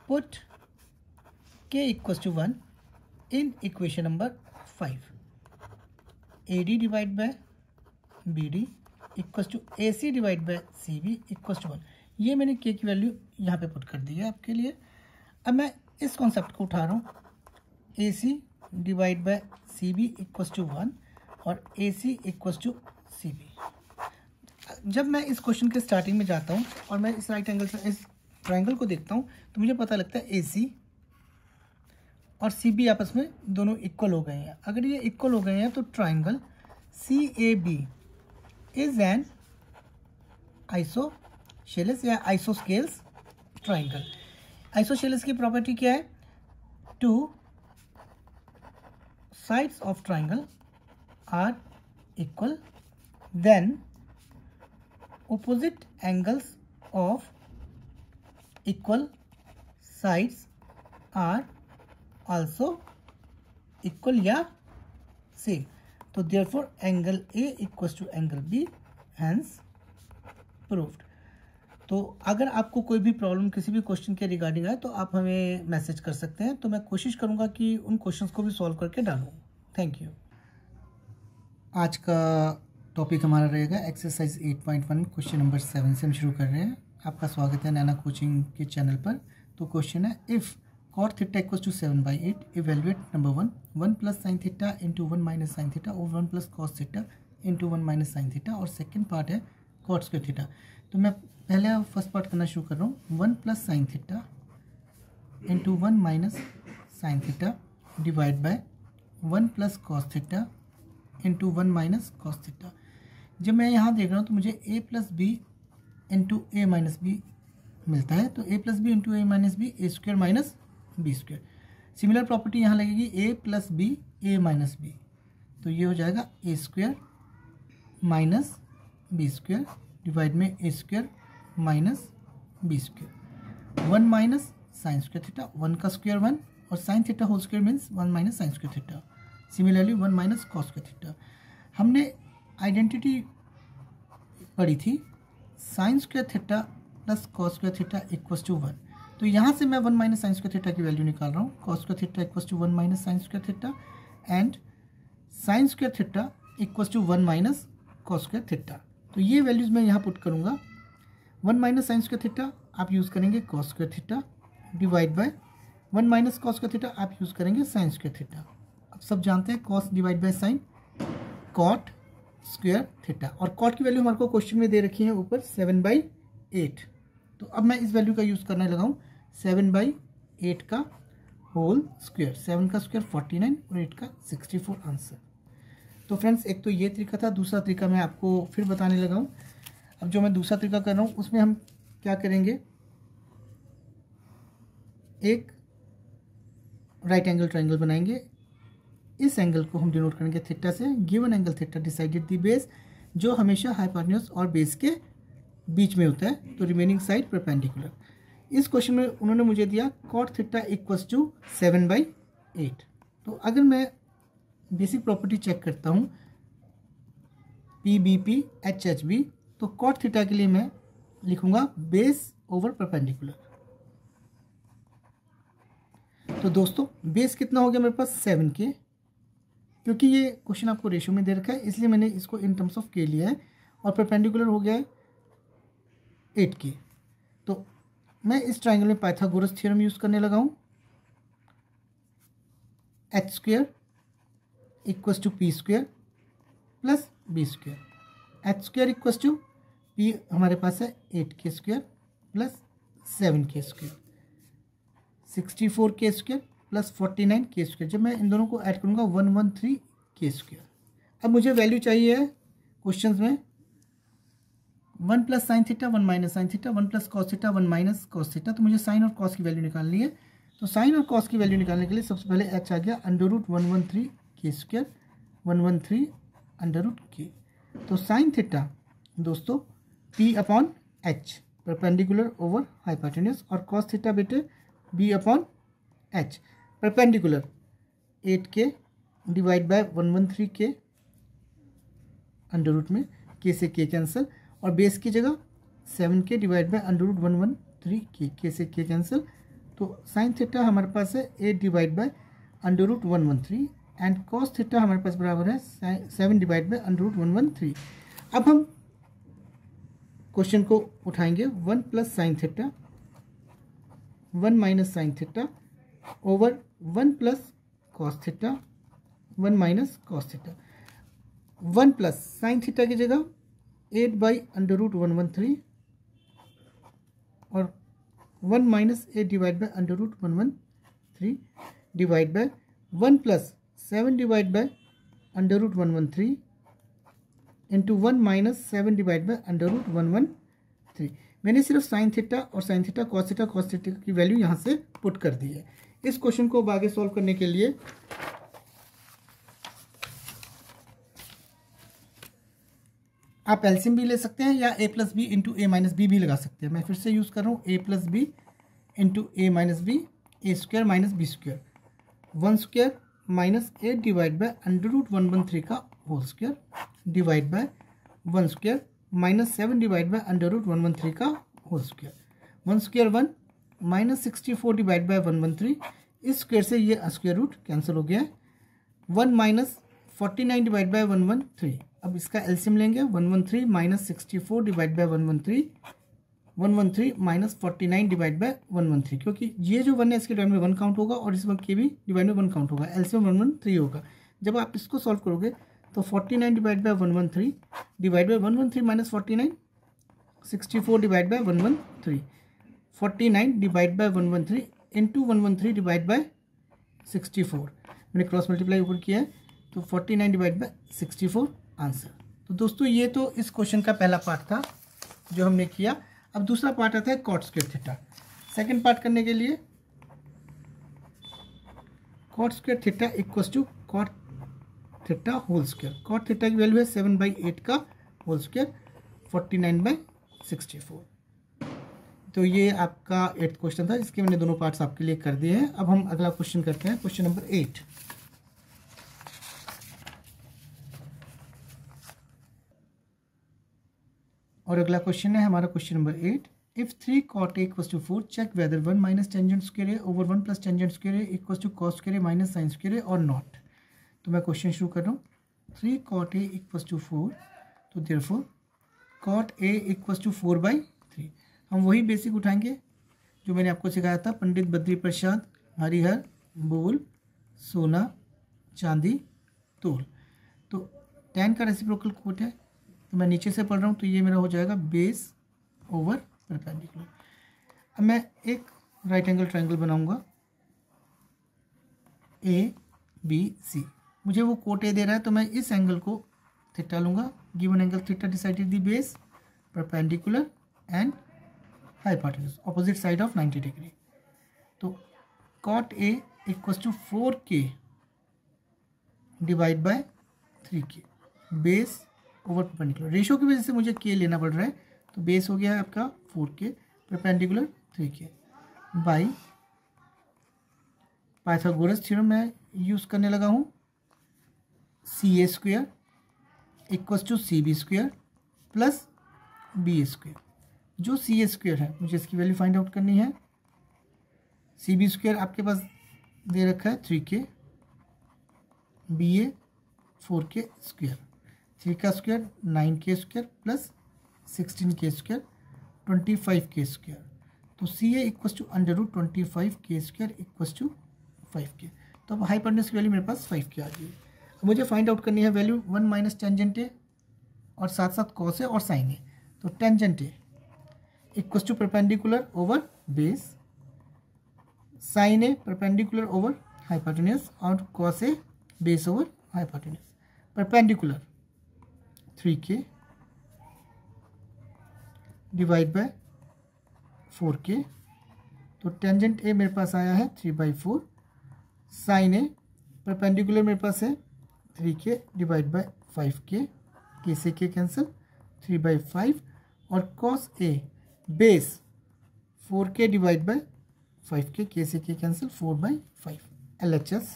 A: put K equals to 1 in equation number 5। AD divide by BD equals to AC divide by CB equals to 1। ये मैंने K की वैल्यू यहाँ पे पुट कर दी है आपके लिए। अब मैं इस कॉन्सेप्ट को उठा रहा हूँ, AC divide by CB equals to 1 और AC इक्वल्स टू CB। जब मैं इस क्वेश्चन के स्टार्टिंग में जाता हूँ और मैं इस राइट एंगल से इस ट्राइंगल को देखता हूँ तो मुझे पता लगता है AC और CB आपस में दोनों इक्वल हो गए हैं। अगर ये इक्वल हो गए हैं तो triangle CAB is an isosceles या आइसोस्केल्स ट्राइंगल। आइसोसेलेस की प्रॉपर्टी क्या है? Two sides of triangle are equal, then opposite angles of equal sides are also equal या same। तो therefore angle A equals to angle B, hence proved। तो अगर आपको कोई भी प्रॉब्लम किसी भी क्वेश्चन के रिगार्डिंग है तो आप हमें मैसेज कर सकते हैं, तो मैं कोशिश करूंगा कि उन क्वेश्चंस को भी सॉल्व करके डालूं। Thank you. आज का टॉपिक हमारा रहेगा एक्सरसाइज 8.1 क्वेश्चन नंबर 7 से हम शुरू कर रहे हैं। आपका स्वागत है नैना कोचिंग के चैनल पर। तो क्वेश्चन है, if cot theta equals to 7/8 evaluate number 1 plus sine theta into 1 minus sine theta और 1 plus cos theta into 1 minus sine theta, और सेकेंड पार्ट है cot स्क्वायर थीटा। तो मैं पहले फर्स्ट पार्ट करना शुरू कर रहा हूँ। 1 plus sine theta into 1 minus sine theta divide by 1 plus cos theta into 1 minus cos theta. जब मैं यहाँ देख रहा हूँ तो मुझे a plus B into A minus B मिलता है, तो a plus B into A minus B A square minus B square. Similar property यहाँ लगेगी a plus B A minus B, तो ये हो जाएगा A square minus B square divide में A square minus B square. 1 minus sine square theta, 1 का स्क्वायर 1 और sine theta whole square means 1 minus sine square theta. Similarly 1 minus cos square theta. हमने आइडेंटिटी पढ़ी थी sine square theta plus cos square theta equals to 1, तो यहाँ से मैं 1 माइनस साइन स्क्वायर थीटा की वैल्यू निकाल रहा हूँ। Cos square theta equals to 1 minus sine square theta and sine square theta equals to 1 minus cos square theta. तो ये वैल्यूज़ मैं यहाँ पुट करूँगा। 1 माइनस साइन स्क्वायर थीटा आप यूज़ करेंगे cos square theta divide by 1 minus cos square theta आप यूज़ करेंगे साइन स्क्वायर थीटा। अब सब जानते हैं cos divide by sine cot square theta, और कॉट की वैल्यू हमारे को क्वेश्चन में दे रखी है ऊपर 7/8। तो अब मैं इस वैल्यू का यूज़ करने लगा हूँ 7/8 का होल स्क्वायर। 7 का स्क्वायर 49 और 8 का 64 आंसर। तो फ्रेंड्स एक तो ये तरीका था, दूसरा तरीका मैं आपको फिर बताने लगा हूँ। अब जो मैं दूसरा तरीका कर रहा हूँ उसमें हम क्या करेंगे, एक राइट एंगल ट्रायंगल बनाएंगे। इस एंगल को हम डिनोट करेंगे थीटा से। Given angle theta decided the base, जो हमेशा हाइपोटेन्यूज और बेस के बीच में होता है, तो रिमेनिंग साइड परपेंडिकुलर। इस क्वेश्चन में उन्होंने मुझे दिया कॉट थीटा इक्वल्स टू 7/8। तो अगर मैं बेसिक प्रॉपर्टी चेक करता हूँ PBP HHB, तो कॉट थीटा के लिए मैं लिखूंगा बेस ओवर परपेंडिकुलर। तो दोस्तों बेस कितना हो गया मेरे पास 7 के, क्योंकि ये क्वेश्चन आपको रेशियो में दे रखा है इसलिए मैंने इसको इन टर्म्स ऑफ के लिया है, और परपेंडिकुलर हो गया है 8 के। तो मैं इस ट्रायंगल में पाइथागोरस थ्योरम यूज़ करने लगा हूँ। h square equals to P square plus B square. h square equals to p हमारे पास है 8k square plus 7k square, 64k square plus 49k square. जब मैं इन दोनों को ऐड करूँगा 113k स्क्वायर। अब मुझे वैल्यू चाहिए है क्वेश्चन में 1 plus sine theta 1 minus sine theta 1 plus cos theta 1 minus cos theta. तो मुझे साइन और कॉस की वैल्यू निकालनी है। तो साइन और कॉस की वैल्यू निकालने के लिए सबसे पहले h आ गया √113k स्क्वायर 113 √k। तो साइन थीटा दोस्तों p/h परपेंडिकुलर ओवर हाइपोटेन्यूज, और कॉस थीटा बेटे b/h perpendicular 8k divide by 113k under root में k से k कैंसिल, और बेस की जगह 7k divide by √113k, k से k कैंसिल। तो साइन थीटा हमारे पास है 8 divide by √113 and cos theta हमारे पास बराबर है 7 डिवाइड बाय √113। अब हम क्वेश्चन को उठाएंगे 1 plus sine theta 1 minus sine theta over 1 plus cos theta 1 minus cos theta. 1 plus sine theta की जगह 8/√113 और 1 minus 8 divide by √113 divide by 1 plus 7 divide by √113 into 1 minus 7 divide by √113। मैंने सिर्फ साइन थीटा और साइन थीटा कॉस थीटा की वैल्यू यहाँ से पुट कर दी है। इस क्वेश्चन को आगे सॉल्व करने के लिए आप एलसीएम भी ले सकते हैं या a plus B into A minus B भी लगा सकते हैं। मैं फिर से यूज़ कर रहा हूँ a plus B into A minus B, A square minus B square, 1 square minus 8 divide by √113 का whole square divide by 1 square minus 7 divide by √113 का whole square. 1 square 1 minus 64 divide by 113, इस स्क्वायर से ये स्क्वायर रूट कैंसिल हो गया है। 1 माइनस 49 डिवाइड बाय 113। अब इसका एलसीएम लेंगे 113 minus 64 divide by 113 minus 49 divide by 113, क्योंकि ये जो 1 है इसके डिवाइड में 1 काउंट होगा और इस 1 के भी डिवाइड में 1 काउंट होगा। एलसीएम 113 होगा। जब आप इसको सॉल्व करोगे तो 49 divide by 113 divide by 113 minus 49, 64 divide by 113, 49 divide by 113 into 113 divide by 64, मैंने क्रॉस मल्टीप्लाई ऊपर किया है, तो 49 डिवाइड बाय 64 आंसर। तो दोस्तों ये तो इस क्वेश्चन का पहला पार्ट था जो हमने किया। अब दूसरा पार्ट आता है cot square theta. Second part करने के लिए cot square theta equals to cot theta whole square. Cot theta की वैल्यू है 7/8 का होल स्क्वायर 49/64। तो ये आपका 8th क्वेश्चन था, इसके मैंने दोनों पार्ट्स आपके लिए कर दिए हैं। अब हम अगला क्वेश्चन करते हैं, क्वेश्चन नंबर 8। और अगला क्वेश्चन है हमारा question number 8। If 3 cot a equals to 4, check whether 1 minus tangent square a over 1 plus tangent square a equals to cos square a minus sin square a or not। तो मैं क्वेश्चन शुरू कर रहा हूँ। 3 cot a equals to 4, तो therefore cot a equals to 4/3। हम वही बेसिक उठाएंगे जो मैंने आपको सिखाया था, पंडित बद्री प्रसाद हरिहर बोल सोना चांदी तोल। तो tan का रेसिप्रोकल कोट है, तो मैं नीचे से पढ़ रहा हूँ, तो ये मेरा हो जाएगा बेस ओवर परपेंडिकुलर। अब मैं एक राइट एंगल ट्रायंगल बनाऊंगा ABC। मुझे वो कोट ए दे रहा है, तो मैं इस एंगल को थीटा लूंगा। Given angle theta decided the base perpendicular and hypotenuse opposite side of 90 degree. तो cot A equals to 4k divide by 3k, base over perpendicular. Ratio की वजह से मुझे k लेना पड़ रहा है, तो बेस हो गया है आपका 4k, perpendicular 3k by Pythagoras theorem मैं यूज़ करने लगा हूँ। CA square equals to CB square plus BA square. जो CA स्क्वायर है मुझे इसकी वैल्यू फाइंड आउट करनी है। CB स्क्वायर आपके पास दे रखा है 3k, BA 4k स्क्वायर, 3 का square 9k square plus 16k square 25k square. तो CA equals to √25k square equals to 5k। तो अब हाइपोटेन्यूज की वैल्यू मेरे पास 5k आ गई। अब मुझे फाइंड आउट करनी है वैल्यू 1 माइनस टेंजेंट ए और साथ साथ कॉस ए और साइन ए। तो tangent A equals to perpendicular over base, sine A perpendicular over hypotenuse और cos A base over hypotenuse. Perpendicular 3k divide by 4k। तो टेंजेंट ए मेरे पास आया है 3/4, साइन ए परपेंडिकुलर मेरे पास है 3k divide by 5k, k से k कैंसिल 3/5, और cos A base 4k divide by 5k, k से k cancel 4/5। LHS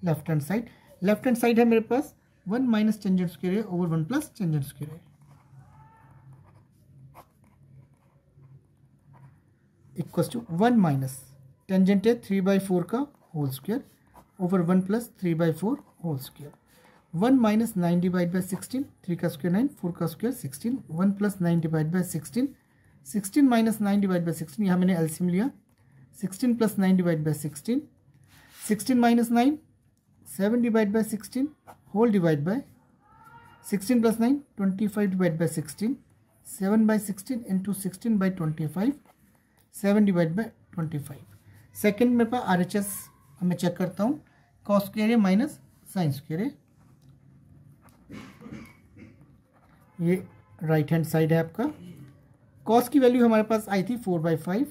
A: left hand side, left hand side है मेरे पास 1 minus tangent square A over 1 plus tangent square A equals to 1 minus tangent है 3/4 का whole square over 1 plus 3/4 whole square. 1 minus 9 divide by 16, 3 का स्क्वायर 9, 4 का square 16, 1 plus 9 divide by 16, 16 minus 9 divide by 16, यहाँ मैंने एलसीएम लिया, 16 plus 9 divide by 16, 16 minus 9 7 divide by 16 whole divide by 16 plus 9 25 divide by 16, 7 by 16 into 16 by 25, 7 divide by 25। Second मेरे पास RHS मैं चेक करता हूँ, cos square A minus sine square A. ये राइट हैंड साइड है आपका। कॉस की वैल्यू हमारे पास आई थी 4/5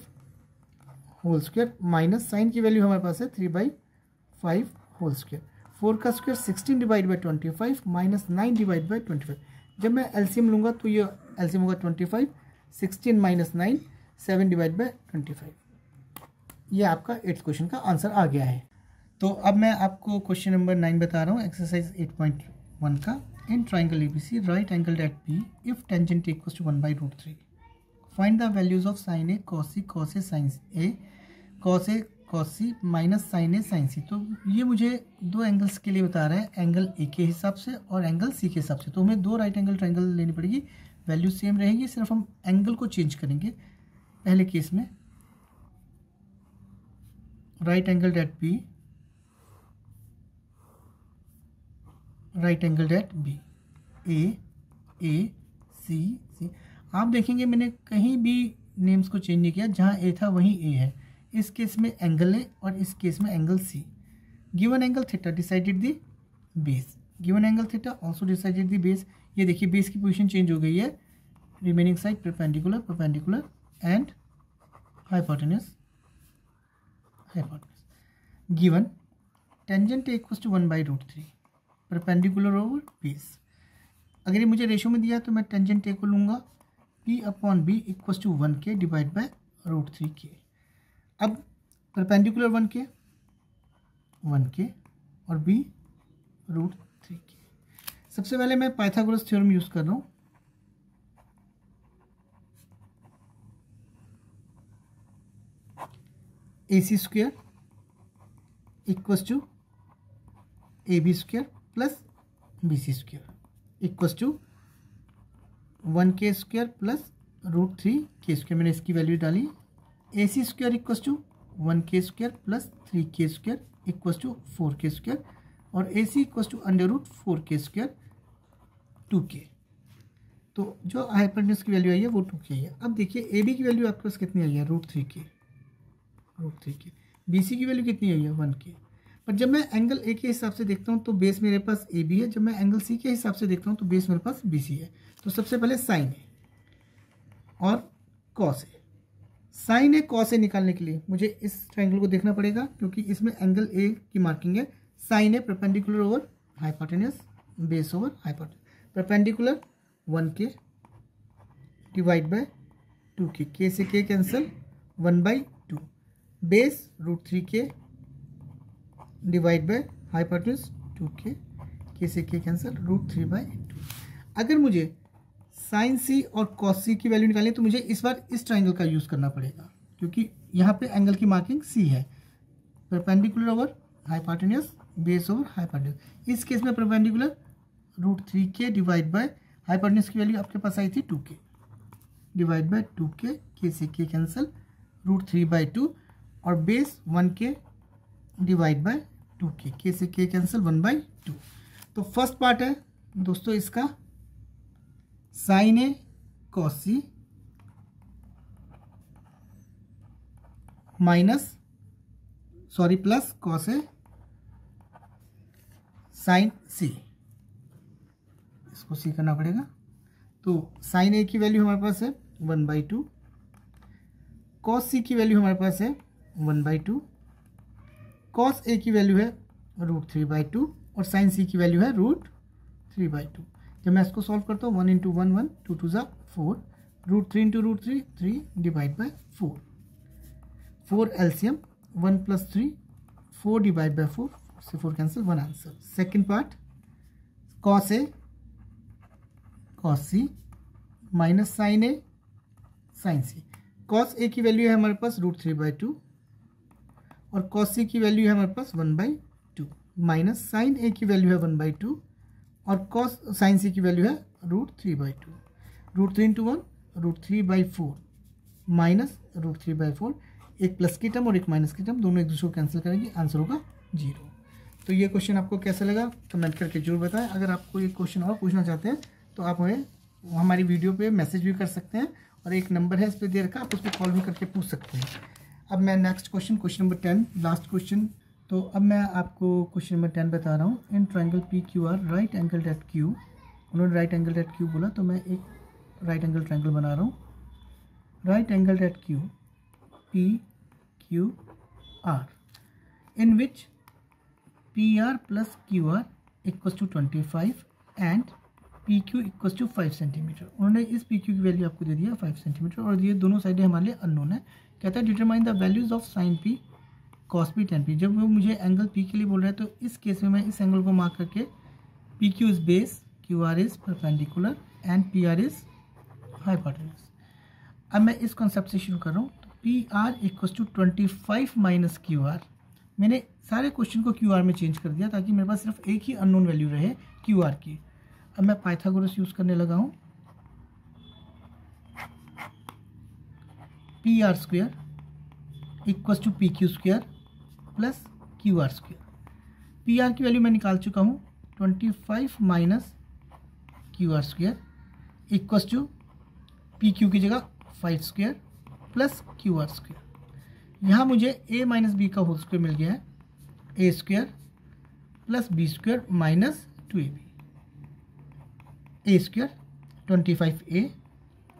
A: होल स्क्वायर, माइनस साइन की वैल्यू हमारे पास है 3/5 होल स्क्वायर। 4 का square 16 divide by 25 minus 9 divide by 25। जब मैं एलसीएम लूँगा तो ये एलसीएम होगा 25, 16 माइनस 9 7 डिवाइड बाई 25। ये आपका 8th क्वेश्चन का आंसर आ गया है। तो अब मैं आपको क्वेश्चन नंबर 9 बता रहा हूँ, एक्सरसाइज 8.1 का। In triangle ABC, right angle at B, if tangent equals to 1/√3, find the values of sine A cos C cos A sine A, cos A cos C minus sine A sine C. तो ये मुझे दो एंगल्स के लिए बता रहा है, एंगल ए के हिसाब से और एंगल सी के हिसाब से। तो हमें दो राइट एंगल ट्राइंगल लेनी पड़ेगी, वैल्यू सेम रहेगी, सिर्फ हम एंगल को चेंज करेंगे। पहले केस में right angle at B, right angle at B, A C. आप देखेंगे मैंने कहीं भी नेम्स को चेंज नहीं किया, जहाँ ए था वहीं ए है। इस केस में एंगल लें और इस केस में angle C. Given angle theta decided the base, given angle theta also decided the base. ये देखिए बेस की पोजीशन चेंज हो गई है, remaining side perpendicular perpendicular and hypotenuse hypotenuse. Given tangent equals to 1/√3 perpendicular over base. अगर ये मुझे रेशो में दिया तो मैं टेंजेंट ए को लूँगा P/B equals to 1K divide by √3K। अब परपेंडिकुलर 1K और B √3K। सबसे पहले मैं पाइथागोरस थ्योरम यूज कर रहा हूँ। AC square equals to AB square plus BC square equals to 1K square plus √3K square. मैंने इसकी वैल्यू डाली। AC square equals to 1K square plus 3K square equals to 4K square और AC equals to √4K square 2K। तो जो हाइपोटेन्यूज की वैल्यू आई है वो 2K है। अब देखिए AB की वैल्यू आपके पास कितनी आई है, √3K। BC की वैल्यू कितनी आई है, 1K। पर जब मैं एंगल ए के हिसाब से देखता हूँ तो बेस मेरे पास AB है, जब मैं एंगल सी के हिसाब से देखता हूँ तो बेस मेरे पास BC है। तो सबसे पहले साइन ए और cos A. Sine A cos ए निकालने के लिए मुझे इस ट्रायंगल को देखना पड़ेगा क्योंकि इसमें एंगल ए की मार्किंग है। Sine A perpendicular over hypotenuse base over hypotenuse. Perpendicular 1K divide by 2K, K से K cancel 1/2। Base √3K divide by hypotenuse 2K, K से K कैंसिल √3/2। अगर मुझे साइन सी और कॉस सी की वैल्यू निकालनी है तो मुझे इस बार इस ट्राइंगल का यूज़ करना पड़ेगा क्योंकि यहाँ पे एंगल की मार्किंग सी है। Perpendicular over hypotenuse base over hypotenuse. इस केस में perpendicular √3K divide by hypotenuse की वैल्यू आपके पास आई थी 2K divide by 2K, K से K कैंसिल √3/2 और base 1K divide by 2K, K से K कैंसिल 1/2। तो फर्स्ट पार्ट है दोस्तों इसका sign A cos C plus cos A sine सी। इसको सी करना पड़ेगा। तो साइन ए की वैल्यू हमारे पास है 1/2, कॉस सी की वैल्यू हमारे पास है 1/2, कॉस ए की वैल्यू है √3/2 और साइन सी की वैल्यू है √3/2। जब मैं इसको सॉल्व करता हूँ 1 × 1 1, 2 2 4, √3 × √3 3 divide by 4, 4 LCM 1 + 3 4 divide by 4, 4 से 4 cancel 1 answer. Second part cos A cos C minus sine A sine C. Cos A की वैल्यू है हमारे पास √3/2 और कॉस सी की वैल्यू है हमारे पास 1/2 माइनस साइन ए की वैल्यू है 1/2 और कॉस साइन सी की वैल्यू है √3/2। √3 × 1 √3/4 माइनस √3/4। एक प्लस की टर्म और एक माइनस की टर्म दोनों एक दूसरे को कैंसिल करेंगे, आंसर होगा 0। तो ये क्वेश्चन आपको कैसा लगा कमेंट करके जरूर बताएं। अगर आपको ये क्वेश्चन और पूछना चाहते हैं तो आप हमें हमारी वीडियो पे मैसेज भी कर सकते हैं और एक नंबर है इस पर दे रखा, आप उस पर कॉल भी करके पूछ सकते हैं। अब मैं next question number 10 last question. तो अब मैं आपको क्वेश्चन नंबर 10 बता रहा हूँ। In triangle PQR right angle at Q, उन्होंने राइट एंगल एट Q बोला तो मैं एक राइट एंगल ट्राइंगल बना रहा हूँ। Right angle at Q PQR in which PR + QR equals to 25 and PQ equals to 5 centimetre. उन्होंने इस PQ की वैल्यू आपको दे दिया 5 सेंटीमीटर और ये दोनों साइडें हमारे लिए अननोन है। कहता है determine the values of sign P cos P tan P। जब वो मुझे एंगल P के लिए बोल रहा है तो इस केस में मैं इस एंगल को मार्क करके PQ is base, QR is perpendicular and PR is hypotenuse. अब मैं इस कॉन्सेप्ट से शुरू कर रहा हूँ। तो PR equals to 25 minus QR। मैंने सारे क्वेश्चन को QR में चेंज कर दिया ताकि मेरे पास सिर्फ एक ही अननोन वैल्यू रहे QR की। अब मैं पाइथागोरस यूज करने लगा हूँ। PR² equals to PQ² plus QR²। PR की वैल्यू मैं निकाल चुका हूँ 25 minus QR² equals to PQ की जगह 5² प्लस QR²। यहाँ मुझे a माइनस बी का होल स्क्वायर मिल गया है, A square plus B square minus 2ab, A square 25a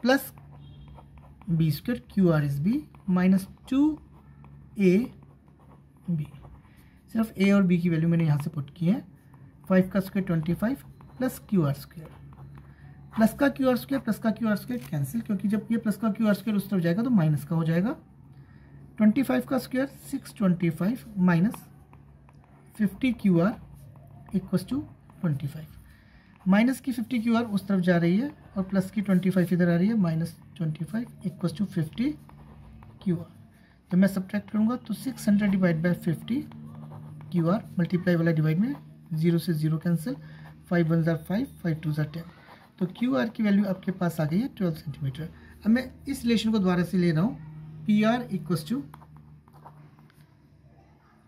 A: plus B square Q R is B minus 2ab। सिर्फ a और b की वैल्यू मैंने यहाँ से पुट की है। 5 का square 25 plus Q R square, plus का क्यू आर स्क्वायर प्लस का क्यू आर स्क्वायर कैंसिल, क्योंकि जब ये प्लस का क्यू आर स्क्वायर उस तरफ जाएगा तो माइनस का हो जाएगा। 25 का square 625 minus 50 Q R equals to 25। Minus की 50 क्यू आर उस तरफ जा रही है और प्लस की 25 इधर आ रही है, minus 25 equals to 50 Q R. जब मैं सब्ट्रैक्ट करूँगा तो 600 divide by 50 Q R, multiply वाला डिवाइड में 0 से 0 कैंसिल, 5 1 ज़ार 5, 5 2 ज़ार 10। तो क्यू आर की वैल्यू आपके पास आ गई है 12 सेंटीमीटर। अब मैं इस रिलेशन को दोबारा से ले रहा हूँ, P R equals to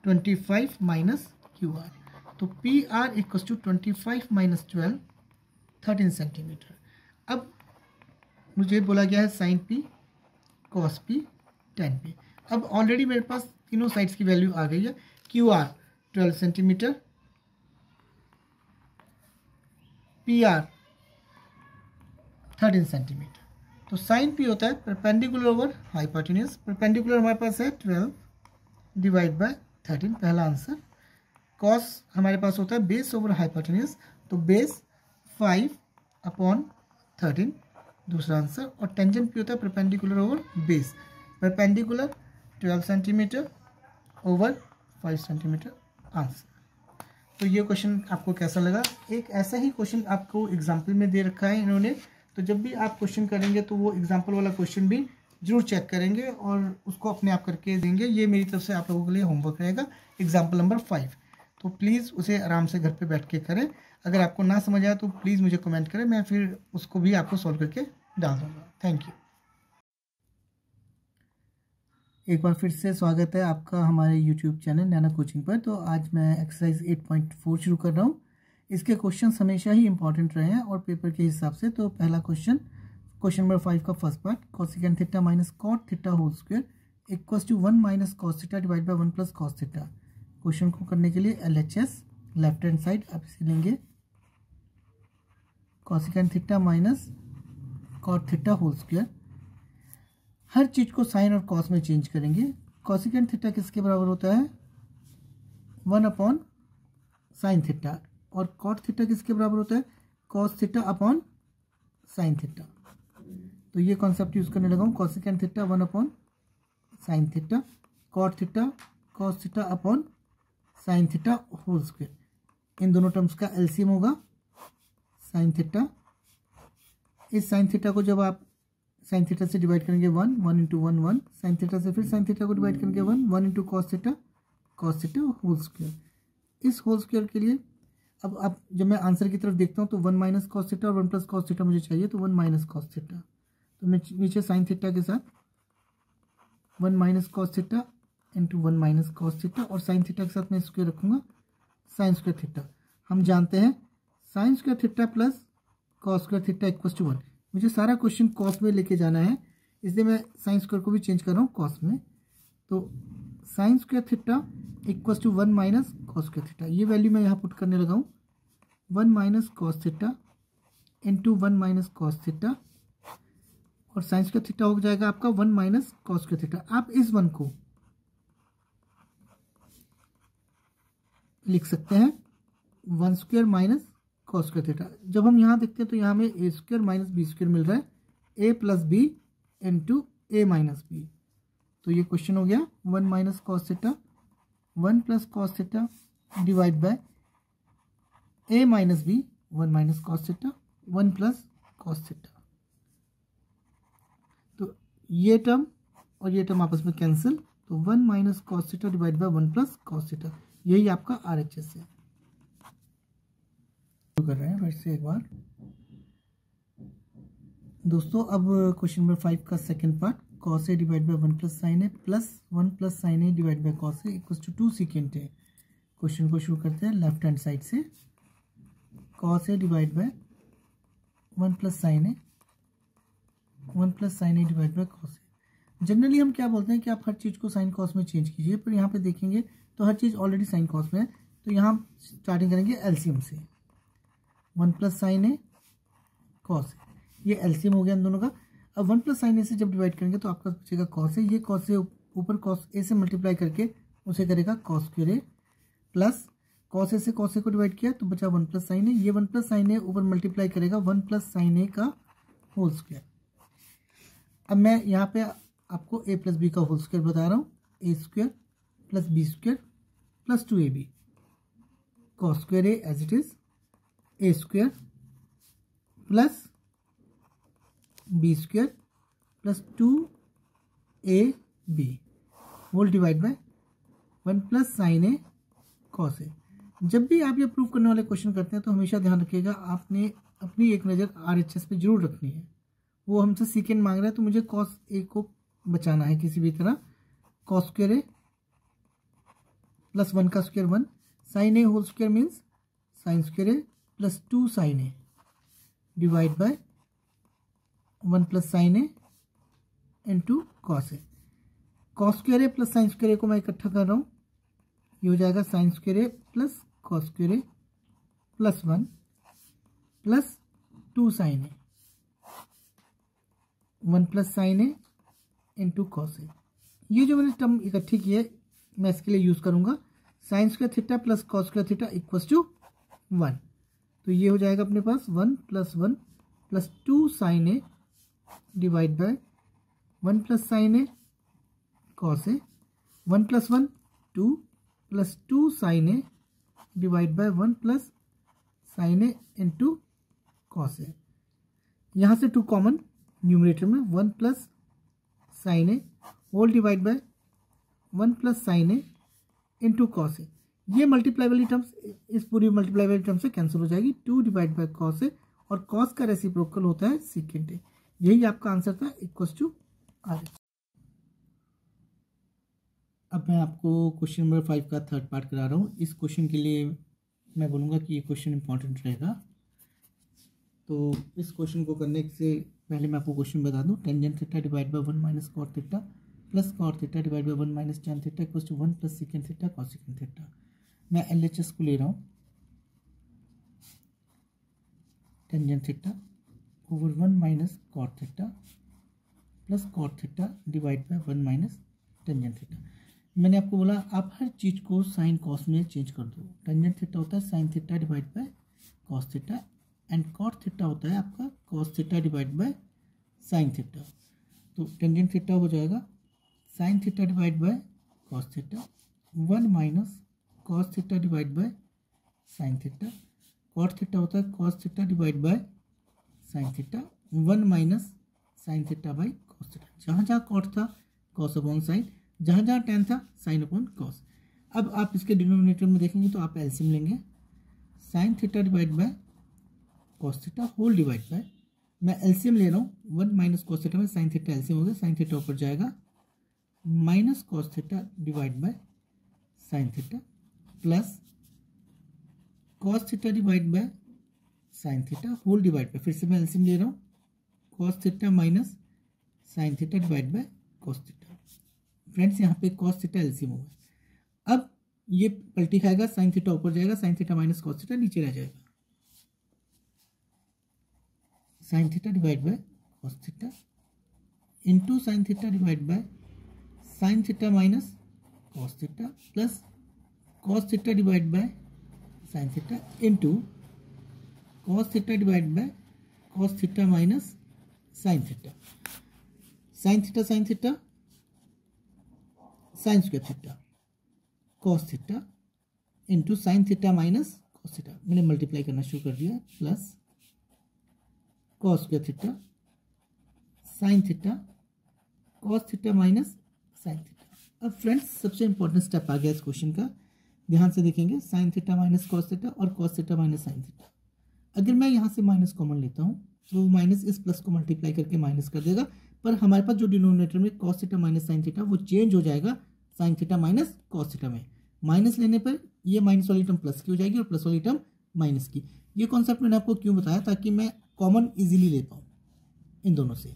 A: 25 minus Q R. तो P R equals to 25 minus 12, 13 centimetre. अब मुझे बोला गया है sine P cos P tan P. अब ऑलरेडी मेरे पास तीनों साइड्स की वैल्यू आ गई है। Q R 12 centimetre, P R 13 centimetre. तो साइन पी होता है परपेंडिकुलर ओवर हाइपोटेन्यूज। परपेंडिकुलर हमारे पास है 12 डिवाइड बाय 13, पहला आंसर। कॉस हमारे पास होता है बेस ओवर हाइपोटेन्यूज, तो बेस 5 अपॉन 13, दूसरा आंसर। और टेंजेंट पी होता है perpendicular over base, perpendicular 12 centimetre over 5 centimetre, answer. तो ये क्वेश्चन आपको कैसा लगा? एक ऐसा ही क्वेश्चन आपको एग्जाम्पल में दे रखा है इन्होंने, तो जब भी आप क्वेश्चन करेंगे तो वो एग्जाम्पल वाला क्वेश्चन भी जरूर चेक करेंगे और उसको अपने आप करके देंगे। ये मेरी तरफ से आप लोगों के लिए होमवर्क रहेगा, एग्जाम्पल नंबर 5। तो प्लीज़ उसे आराम से घर पे बैठ के करें। अगर आपको ना समझ आया तो प्लीज़ मुझे कमेंट करें, मैं फिर उसको भी आपको सॉल्व करके डाल दूँगा। Thank you. एक बार फिर से स्वागत है आपका हमारे YouTube चैनल नैना कोचिंग पर। तो आज मैं एक्सरसाइज 8.4 शुरू कर रहा हूँ। इसके क्वेश्चंस हमेशा ही इंपॉर्टेंट रहे हैं और पेपर के हिसाब से। तो पहला क्वेश्चन नंबर 5 का first part, cosecant theta minus cot theta whole square equals to 1 minus cos theta divide by 1 plus cos theta. Question को करने के लिए LHS लेफ्ट हैंड साइड आप इसे लेंगे, cosecant theta minus cot theta whole square. हर चीज़ को साइन और कॉस में चेंज करेंगे। कोसेकेंट थीटा किसके बराबर होता है? 1 अपॉन साइन थीटा। और कॉट थीटा किसके बराबर होता है? Cos theta upon sine theta. तो ये कॉन्सेप्ट यूज करने लगा हूँ। Cosecant theta 1 upon sine theta, cot theta cos theta upon sine theta whole square. इन दोनों टर्म्स का एलसीएम होगा साइन थीटा। इस साइन थीटा को जब आप साइन थीटा से डिवाइड करेंगे 1, 1 इंटू 1 1, साइन थीटा से फिर साइन थीटा को डिवाइड करेंगे 1, 1 into cos theta whole square. इस होल स्क्वायर के लिए अब जब मैं आंसर की तरफ देखता हूँ तो 1 माइनस कॉस थीटा और 1 प्लस कॉस थीटा मुझे चाहिए, तो 1 माइनस कॉस थीटा। तो मैं नीचे साइन थीटा के साथ 1 minus cos theta into 1 minus cos theta, और साइन थीटा के साथ मैं स्क्वायर रखूँगा साइन स्क्वायर थीटा। हम जानते हैं sine square theta plus cos square theta equal to 1। मुझे सारा क्वेश्चन कॉस में लेके जाना है, इसलिए मैं साइन स्क्वायर को भी चेंज कर रहा हूँ कॉस में। तो sine square theta equal to 1 minus cos square theta. ये वैल्यू मैं यहाँ पुट करने लगा हूँ, 1 minus cos theta into 1 minus cos theta, और साइन स्क्वायर थीटा हो जाएगा आपका 1 माइनस कॉस स्क्वायर थीटा। आप इस 1 को लिख सकते हैं 1 square minus cos square theta. जब हम यहाँ देखते हैं तो यहाँ में A square minus B square मिल रहा है, A plus B into A minus B. तो ये क्वेश्चन हो गया 1 minus cos theta 1 plus cos theta divide by A minus B 1 minus cos theta 1 plus cos theta. तो ये टर्म और ये टर्म आपस में कैंसिल, तो 1 minus cos theta divide by 1 plus cos theta. यही आपका RHS है। कर रहे हैं फिर से एक बार दोस्तों। अब क्वेश्चन नंबर 5 का second part, cos A divide by 1 plus sine A plus 1 plus sine A divide by cos A equals to 2 secant A. Question को शुरू करते हैं लेफ्ट हैंड साइड से। Cos A divide by 1 plus sine A, 1 plus sine A divide by cos A. Generally हम क्या बोलते हैं कि आप हर चीज़ को साइन कॉस में चेंज कीजिए, पर यहाँ पे देखेंगे तो हर चीज़ ऑलरेडी साइन कॉस में है। तो यहाँ हम स्टार्टिंग करेंगे एलसीएम से, 1 plus sine A cos A, ये एलसीएम हो गया इन दोनों का। अब 1 प्लस साइन ए से जब डिवाइड करेंगे तो आपका बचेगा कॉस ए, ये कॉस ए ऊपर कॉस ए से मल्टीप्लाई करके उसे करेगा cos square A, plus cos A से कॉस ए को डिवाइड किया तो बचा 1 प्लस साइन ए, ये 1 प्लस साइन ए ऊपर मल्टीप्लाई करेगा 1 प्लस साइन ए का होल स्क्वायर। अब मैं यहाँ पे आपको a प्लस बी का होल स्क्वायर बता रहा हूँ, A square plus B square plus 2ab cos square A as it is, A square plus B square plus 2ab whole divide by 1 plus sine A cos A. जब भी आप ये प्रूव करने वाले क्वेश्चन करते हैं तो हमेशा ध्यान रखिएगा आपने अपनी एक नज़र RHS पे जरूर रखनी है। वो हमसे सीकेंड मांग रहा है तो मुझे कॉस ए को बचाना है किसी भी तरह, कॉस स्क्वायर ए प्लस 1 का square 1, sine A whole square means sine square A plus 2 sine A divide by 1 plus sine A into cos A. Cos square A plus sine square A को मैं इकट्ठा कर रहा हूँ, ये हो जाएगा sine square A plus cos square A plus 1 plus 2 sine A, 1 plus sine A into cos A. ये जो मैंने टर्म इकट्ठी की है मैं इसके लिए यूज़ करूँगा sine square theta plus cos square theta equals to 1। तो ये हो जाएगा अपने पास 1 plus 2 sine A divide by 1 plus sine A cos A, 1 plus 1 2 plus 2 sine A divide by 1 plus sine A into cos A. यहाँ से 2 कॉमन न्यूमरेटर में, 1 plus sine A whole divide by 1 plus sine A into cos A. ये मल्टीप्लाई वाली टर्म्स इस पूरी मल्टीप्लाई वाली टर्म से कैंसिल हो जाएगी, 2 डिवाइड बाय कॉस ए, और कॉस का रेसिप्रोकल होता है सीकेंट ए। यही आपका आंसर था इक्वल्स टू आर। अब मैं आपको क्वेश्चन नंबर 5 का थर्ड पार्ट करा रहा हूँ। इस क्वेश्चन के लिए मैं बोलूँगा कि ये क्वेश्चन इंपॉर्टेंट रहेगा। तो इस क्वेश्चन को करने से पहले मैं आपको क्वेश्चन बता दूं, tangent theta divide by 1 minus cot theta plus cot theta divide by 1 minus tan theta equals to 1 plus second theta cos second theta. मैं LHS को ले रहा हूँ, tangent theta over 1 minus cot theta plus cot theta divide by 1 minus tangent theta. मैंने आपको बोला आप हर चीज़ को साइन कॉस में चेंज कर दो। टेंजेंट थीटा होता है sine theta divide by cos theta and cot theta होता है आपका cos theta divide by sine theta. तो टेंजेंट थीटा हो जाएगा sine theta divide by cos theta, 1 minus cos theta divide by sine theta. Cot theta होता है cos theta divide by sine theta, 1 minus sine theta by cos theta. जहाँ जहाँ कॉट था कॉस अपॉन साइन, जहाँ जहाँ टेन था साइन अपॉन कॉस। अब आप इसके डिनोमिनेटर में देखेंगे तो आप एलसीएम लेंगे, sine theta divide by cos theta whole divide by, मैं एलसीएम ले रहा हूँ 1 माइनस कॉस थीटा में साइन थीटा एलसीएम हो गया, साइन थीटा ऊपर जाएगा minus cos theta divide by sine theta plus cos theta divide by sine theta whole divide by, फिर से मैं एलसीएम ले रहा हूँ cos theta minus sine theta divide by cos theta. Friends यहाँ पे कॉस थीटा एलसीएम हो गया। अब ये पलटी खाएगा, साइन थीटा ऊपर जाएगा, sine theta minus cos theta नीचे रह जाएगा, sine theta divide by cos theta into sine theta divide by sine theta minus cos theta plus cos theta divide by sine theta into cos theta divide by cos theta minus sine theta. Sine theta sine theta sine square theta cos theta into sine theta minus cos theta, मैंने मल्टीप्लाई करना शुरू कर दिया, plus cos square theta sine theta cos theta minus sine theta. अब फ्रेंड्स सबसे इंपॉर्टेंट स्टेप आ गया इस क्वेश्चन का, ध्यान से देखेंगे, sine theta minus cos theta और cos theta minus sine theta. अगर मैं यहाँ से माइनस कॉमन लेता हूँ तो माइनस इस प्लस को मल्टीप्लाई करके माइनस कर देगा, पर हमारे पास जो डिनोमिनेटर में cos theta minus sine theta वो चेंज हो जाएगा sine theta minus cos theta में। माइनस लेने पर ये माइनस वाली टर्म प्लस की हो जाएगी और प्लस वाली टर्म माइनस की। ये कॉन्सेप्ट मैंने आपको क्यों बताया, ताकि मैं कॉमन इजीली ले पाऊँ इन दोनों से।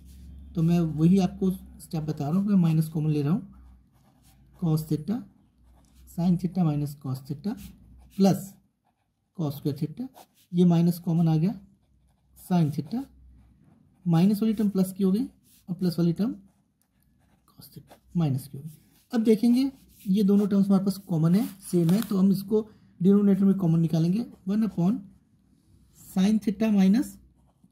A: तो मैं वही आपको स्टेप बता रहा हूँ, मैं माइनस कॉमन ले रहा हूँ, cos theta sine theta minus cos theta plus cos square theta, ये माइनस कॉमन आ गया, साइन थीटा, माइनस वाली टर्म प्लस की हो गई और प्लस वाली टर्म कॉस थीटा माइनस की हो गई। अब देखेंगे ये दोनों टर्म्स हमारे पास कॉमन है, सेम है, तो हम इसको डिनोमिनेटर में कॉमन निकालेंगे, 1 upon sine theta minus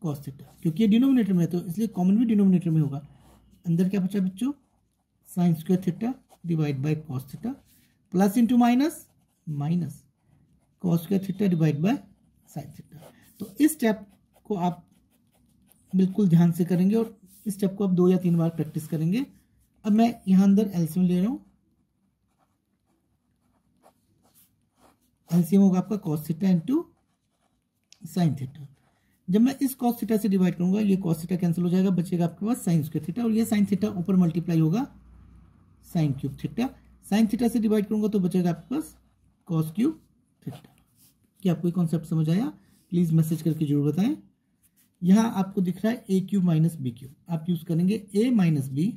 A: cos theta, क्योंकि ये डिनोमिनेटर में है तो इसलिए कॉमन भी डिनोमिनेटर में होगा। अंदर क्या बचा बच्चों, sine square theta divide by cos theta plus into minus minus cos square theta divide by sine theta. तो इस स्टेप को आप बिल्कुल ध्यान से करेंगे और इस स्टेप को आप 2 या 3 बार प्रैक्टिस करेंगे। अब मैं यहां अंदर एलसीएम ले रहा हूं, एलसीएम होगा आपका cos theta into sine theta. जब मैं इस कॉस थीटा से डिवाइड करूंगा, ये कॉस थीटा कैंसिल हो जाएगा, बचेगा आपके पास साइन स्क्वायर थीटा, और ये साइन थीटा ऊपर मल्टीप्लाई होगा sign cube theta. Sine theta से डिवाइड करूंगा तो बचेगा आपके पास कॉस क्यूब थीटा। क्या आपको ये कॉन्सेप्ट समझ आया? प्लीज मैसेज करके जरूर बताएं। यहां आपको दिख रहा है A cube minus B cube, आप यूज करेंगे A minus B,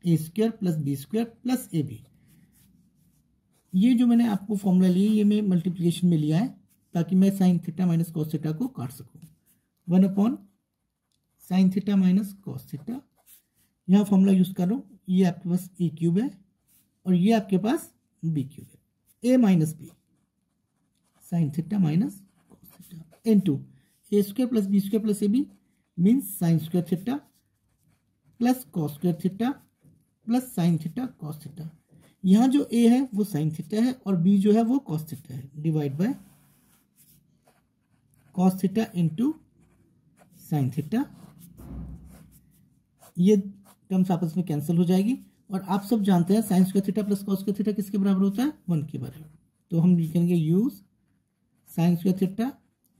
A: A square plus B square plus A B. ये जो मैंने आपको फॉर्मूला लिया ये मैं मल्टीप्लिकेशन में लिया है ताकि मैं sign theta minus cos theta को काट सकूं। 1 upon sine theta minus cos theta, यहाँ फॉर्मूला यूज कर रहा हूँ, ये आपके पास ए क्यूब है और ये आपके पास बी क्यूब है, A minus B sine theta minus cos theta into A square plus B square plus A B means sine square theta plus cos square theta plus sine theta cos theta. यहाँ जो ए है वो साइन थीटा है और बी जो है वो कॉस थीटा है, divide by cos theta into sine theta. ये टर्म्स आपस में कैंसिल हो जाएगी और आप सब जानते हैं sine square theta plus cos square theta किसके बराबर होता है? 1 के बराबर। तो हम लिखेंगे use sine square theta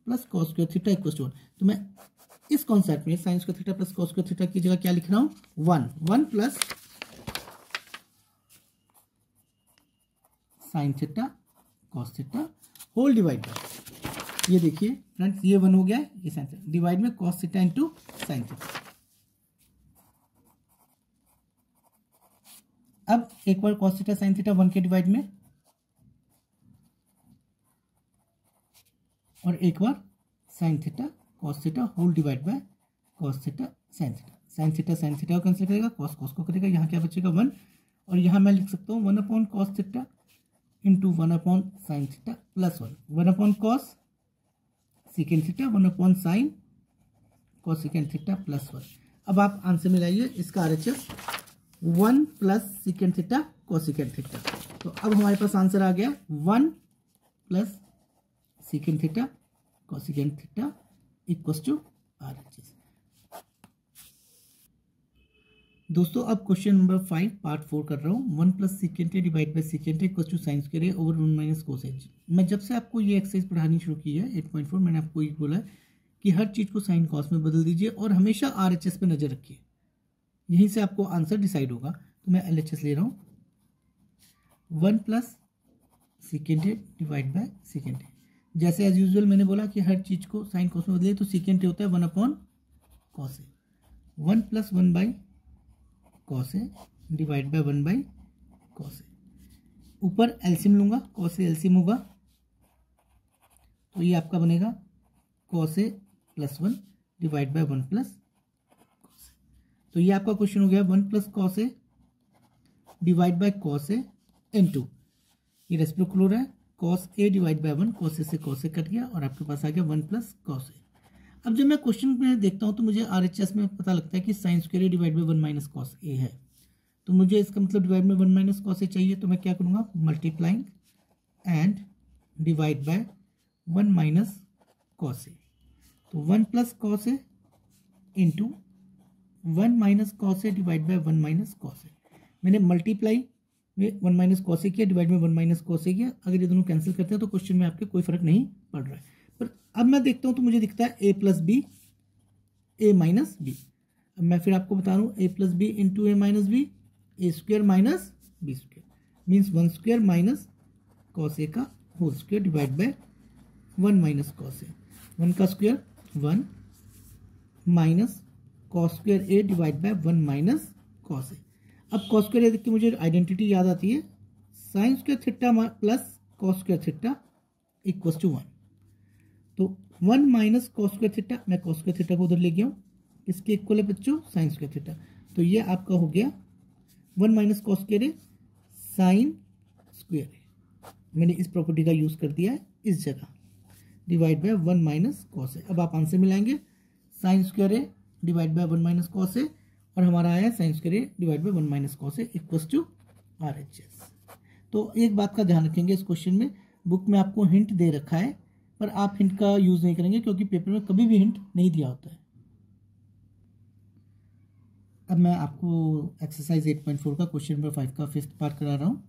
A: plus cos square theta equal to 1। तो मैं इस कॉन्सेप्ट में sine square theta plus cos square theta की जगह क्या लिख रहा हूं? 1 plus sine theta cos theta whole divide by, ये देखिए फ्रेंड्स ये 1 हो गया है, ये साइन थीटा डिवाइड में cos theta into sine theta. अब एक बार कॉस थीटा साइन थीटा 1 के डिवाइड में और एक बार sine theta cos theta whole divide by cos theta sine theta. Sine theta को कैंसिल करेगा, कॉस को करेगा, यहाँ क्या बचेगा 1 और यहाँ मैं लिख सकता हूँ 1 upon cos theta into 1 upon sine theta plus 1 upon cos second theta 1 upon sine cos second theta plus 1। अब आप आंसर में लाइए इसका RHS 1 plus second theta cos second theta. तो अब हमारे पास आंसर आ गया 1 plus second theta cos second theta equal to RHS. दोस्तों अब क्वेश्चन नंबर 5 पार्ट 4 कर रहा हूँ। 1 plus second A divide by second A equal to sine square A over 1 minus cos A. मैं जब से आपको ये एक्सरसाइज पढ़ानी शुरू की है 8.4 मैंने आपको ये बोला है कि हर चीज़ को साइन कॉस में बदल दीजिए और हमेशा आरएचएस पे नजर रखिए, यहीं से आपको आंसर डिसाइड होगा। तो मैं एलएचएस ले रहा हूँ 1 plus second A divide by second A. जैसे एज यूजुअल मैंने बोला कि हर चीज़ को साइन कॉस में बदलिए, तो सेकेंड ए होता है 1 upon cos A, 1 plus 1 by cos A divide by 1 by cos A. ऊपर एलसीएम लूंगा, कॉस ए एलसीएम होगा तो ये आपका बनेगा cos A plus 1 divide by 1 plus cos A. तो ये आपका क्वेश्चन हो गया 1 plus cos A divide by cos A into ये रेसिप्रोकल है cos A divide by 1, cos A से कॉस ए कट गया और आपके पास आ गया 1 प्लस कॉस ए। अब जब मैं क्वेश्चन में देखता हूँ तो मुझे आरएचएस में पता लगता है कि sine square A divide by 1 minus cos A है, तो मुझे इसका मतलब डिवाइड में 1 माइनस कॉस ए चाहिए। तो मैं क्या करूँगा, multiplying and divide by 1 minus cos A. तो 1 plus cos A into 1 minus cos A divide by 1 minus cos A. मैंने मल्टीप्लाई में 1 माइनस कॉस ए किया, डिवाइड में 1 माइनस कॉस ए किया। अगर ये दोनों कैंसिल करते हैं तो क्वेश्चन में आपके कोई फर्क नहीं पड़ रहा है। पर अब मैं देखता हूँ तो मुझे दिखता है A plus B A minus B. अब मैं फिर आपको बता रहा हूँ A plus B into A minus B, A square minus B square means 1 square minus cos A का whole square divide by 1 minus cos A. 1 का square 1 minus cos square A divide by 1 minus cos A. अब कॉस स्क्वायर देख के मुझे आइडेंटिटी याद आती है, sine square theta plus cos square theta equals to 1। तो 1 माइनस कॉस स्क्वायर थीटा, मैं कॉस स्क्वायर थीटा को उधर ले गया हूँ, इसके इक्वल है बच्चों साइन स्क्वायर थीटा। तो ये आपका हो गया 1 minus cos square A sine square A. मैंने इस प्रॉपर्टी का यूज कर दिया है इस जगह, divide by 1 minus cos A. अब आप आंसर मिलाएंगे sine square A divide by 1 minus cos A, और हमारा आया sine square A divide by 1 minus cos A equals to RHS। तो एक बात का ध्यान रखेंगे, इस क्वेश्चन में बुक में आपको हिंट दे रखा है, पर आप हिंट का यूज नहीं करेंगे क्योंकि पेपर में कभी भी हिंट नहीं दिया होता है। अब मैं आपको एक्सरसाइज 8.4 का क्वेश्चन नंबर 5 का 5th पार्ट करा रहा हूँ।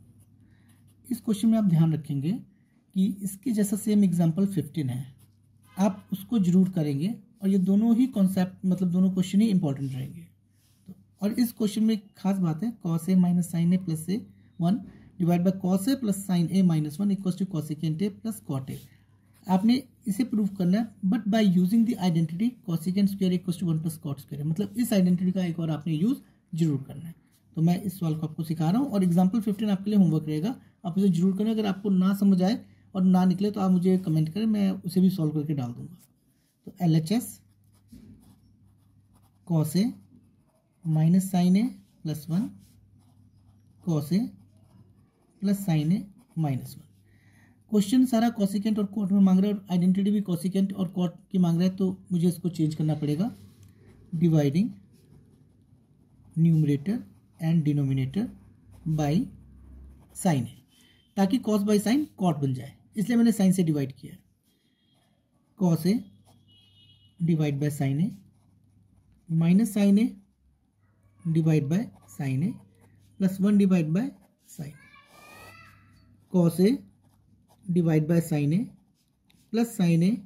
A: इस क्वेश्चन में आप ध्यान रखेंगे कि इसके जैसा सेम एग्जाम्पल 15 है, आप उसको जरूर करेंगे, और ये दोनों ही कॉन्सेप्ट मतलब दोनों क्वेश्चन ही इंपॉर्टेंट रहेंगे। और इस क्वेश्चन में खास बात है, cos A minus sine A plus A 1 divide by cos A plus sine A minus 1 equals to cosecant A plus cot A. आपने इसे प्रूव करना है, but by using the identity cosecant square equals to 1 plus cot square, मतलब इस आइडेंटिटी का एक और आपने यूज जरूर करना है। तो मैं इस सवाल को आपको सिखा रहा हूँ, और एग्जाम्पल 15 आपके लिए होमवर्क रहेगा, आप उसे जरूर करें। अगर आपको ना समझ आए और ना निकले तो आप मुझे कमेंट करें, मैं उसे भी सॉल्व करके डाल दूंगा। तो LHS cos A minus sine A plus 1 cos A plus sine A minus 1। Question सारा कॉसिकेंट और कॉट में मांग रहा है, और आइडेंटिटी भी कॉसिकेंट और कॉट की मांग रहा है, तो मुझे इसको चेंज करना पड़ेगा, dividing numerator and denominator by sine A, ताकि कॉस बाय साइन कॉट बन जाए, इसलिए मैंने साइन से डिवाइड किया है। Cos A divide by sine A minus sine A divide by sine A plus 1 divide by sine. Cos A divide by sine A plus sine A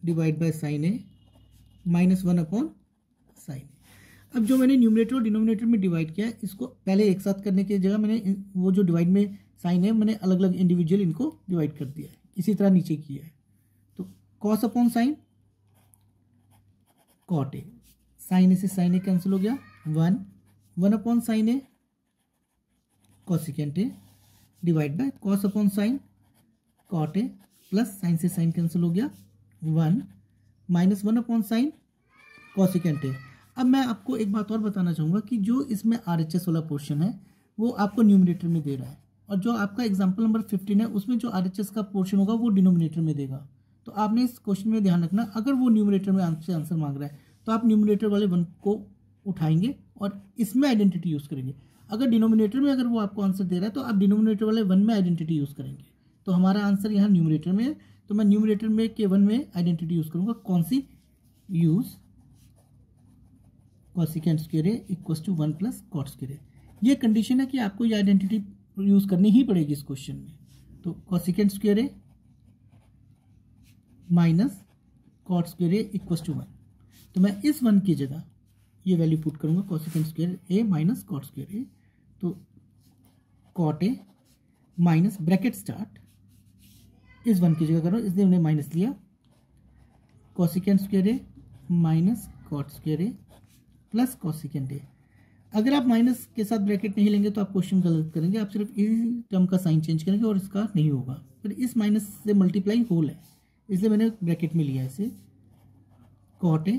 A: divide by sine A minus 1 upon sine A. अब जो मैंने न्यूमरेटर और डिनोमिनेटर में डिवाइड किया है, इसको पहले एक साथ करने की जगह मैंने वो जो डिवाइड में साइन है, मैंने अलग अलग इंडिविजुअल इनको डिवाइड कर दिया है, इसी तरह नीचे किया है। तो cos upon sine cot A, sine A से साइन ए कैंसिल हो गया, 1 upon sine A cosecant A divide by cos upon sine cot A plus sine से साइन कैंसिल हो गया, 1 minus 1 upon sine cosecant A. अब मैं आपको एक बात और बताना चाहूँगा कि जो इसमें RHS वाला पोर्शन है वो आपको न्यूमरेटर में दे रहा है, और जो आपका एग्जाम्पल नंबर 15 है उसमें जो RHS का पोर्शन होगा वो डिनोमिनेटर में देगा। तो आपने इस क्वेश्चन में ध्यान रखना, अगर वो न्यूमरेटर में आंसर मांग रहा है तो आप न्यूमरेटर वाले 1 को उठाएंगे और इसमें आइडेंटिटी यूज़ करेंगे। अगर डिनोमिनेटर में अगर वो आपको आंसर दे रहा है तो आप डिनोमिनेटर वाले 1 में आइडेंटिटी यूज़ करेंगे। तो हमारा आंसर यहाँ न्यूमरेटर में है, तो मैं न्यूमरेटर में के 1 में आइडेंटिटी यूज़ करूँगा। कौन सी? Use cosecant square A equals to 1 plus cot square A. ये कंडीशन है कि आपको ये आइडेंटिटी यूज़ करनी ही पड़ेगी इस क्वेश्चन में। तो cosecant square A minus cot square A equals to 1, तो मैं इस 1 की जगह ये वैल्यू पुट करूंगा, cosecant square A minus cot square A. तो cot A minus bracket start, इस 1 की जगह करो, इसलिए हमने माइनस लिया, cosecant square A minus cot square A plus cosecant A. अगर आप माइनस के साथ ब्रैकेट नहीं लेंगे तो आप क्वेश्चन गलत करेंगे, आप सिर्फ इस टर्म का साइन चेंज करेंगे और इसका नहीं होगा, फिर इस माइनस से मल्टीप्लाई होल है, इसलिए मैंने ब्रैकेट में लिया इसे, cot A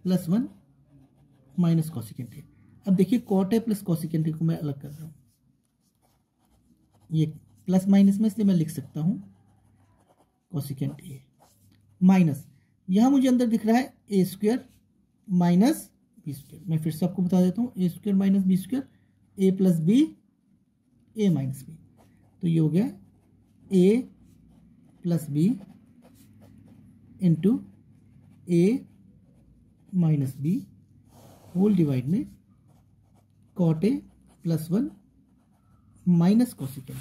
A: plus 1 minus cosecant A. अब देखिए cot A plus cosecant A को मैं अलग कर रहा हूँ, ये प्लस माइनस में, इसलिए मैं लिख सकता हूँ कॉसिकेंट ए माइनस, यहाँ मुझे अंदर दिख रहा है A square minus B square. मैं फिर से आपको बता देता हूँ, A square minus B square, A plus B A minus B, तो ये हो गया A plus B into A minus B whole divide में cot A plus 1 minus cosecant.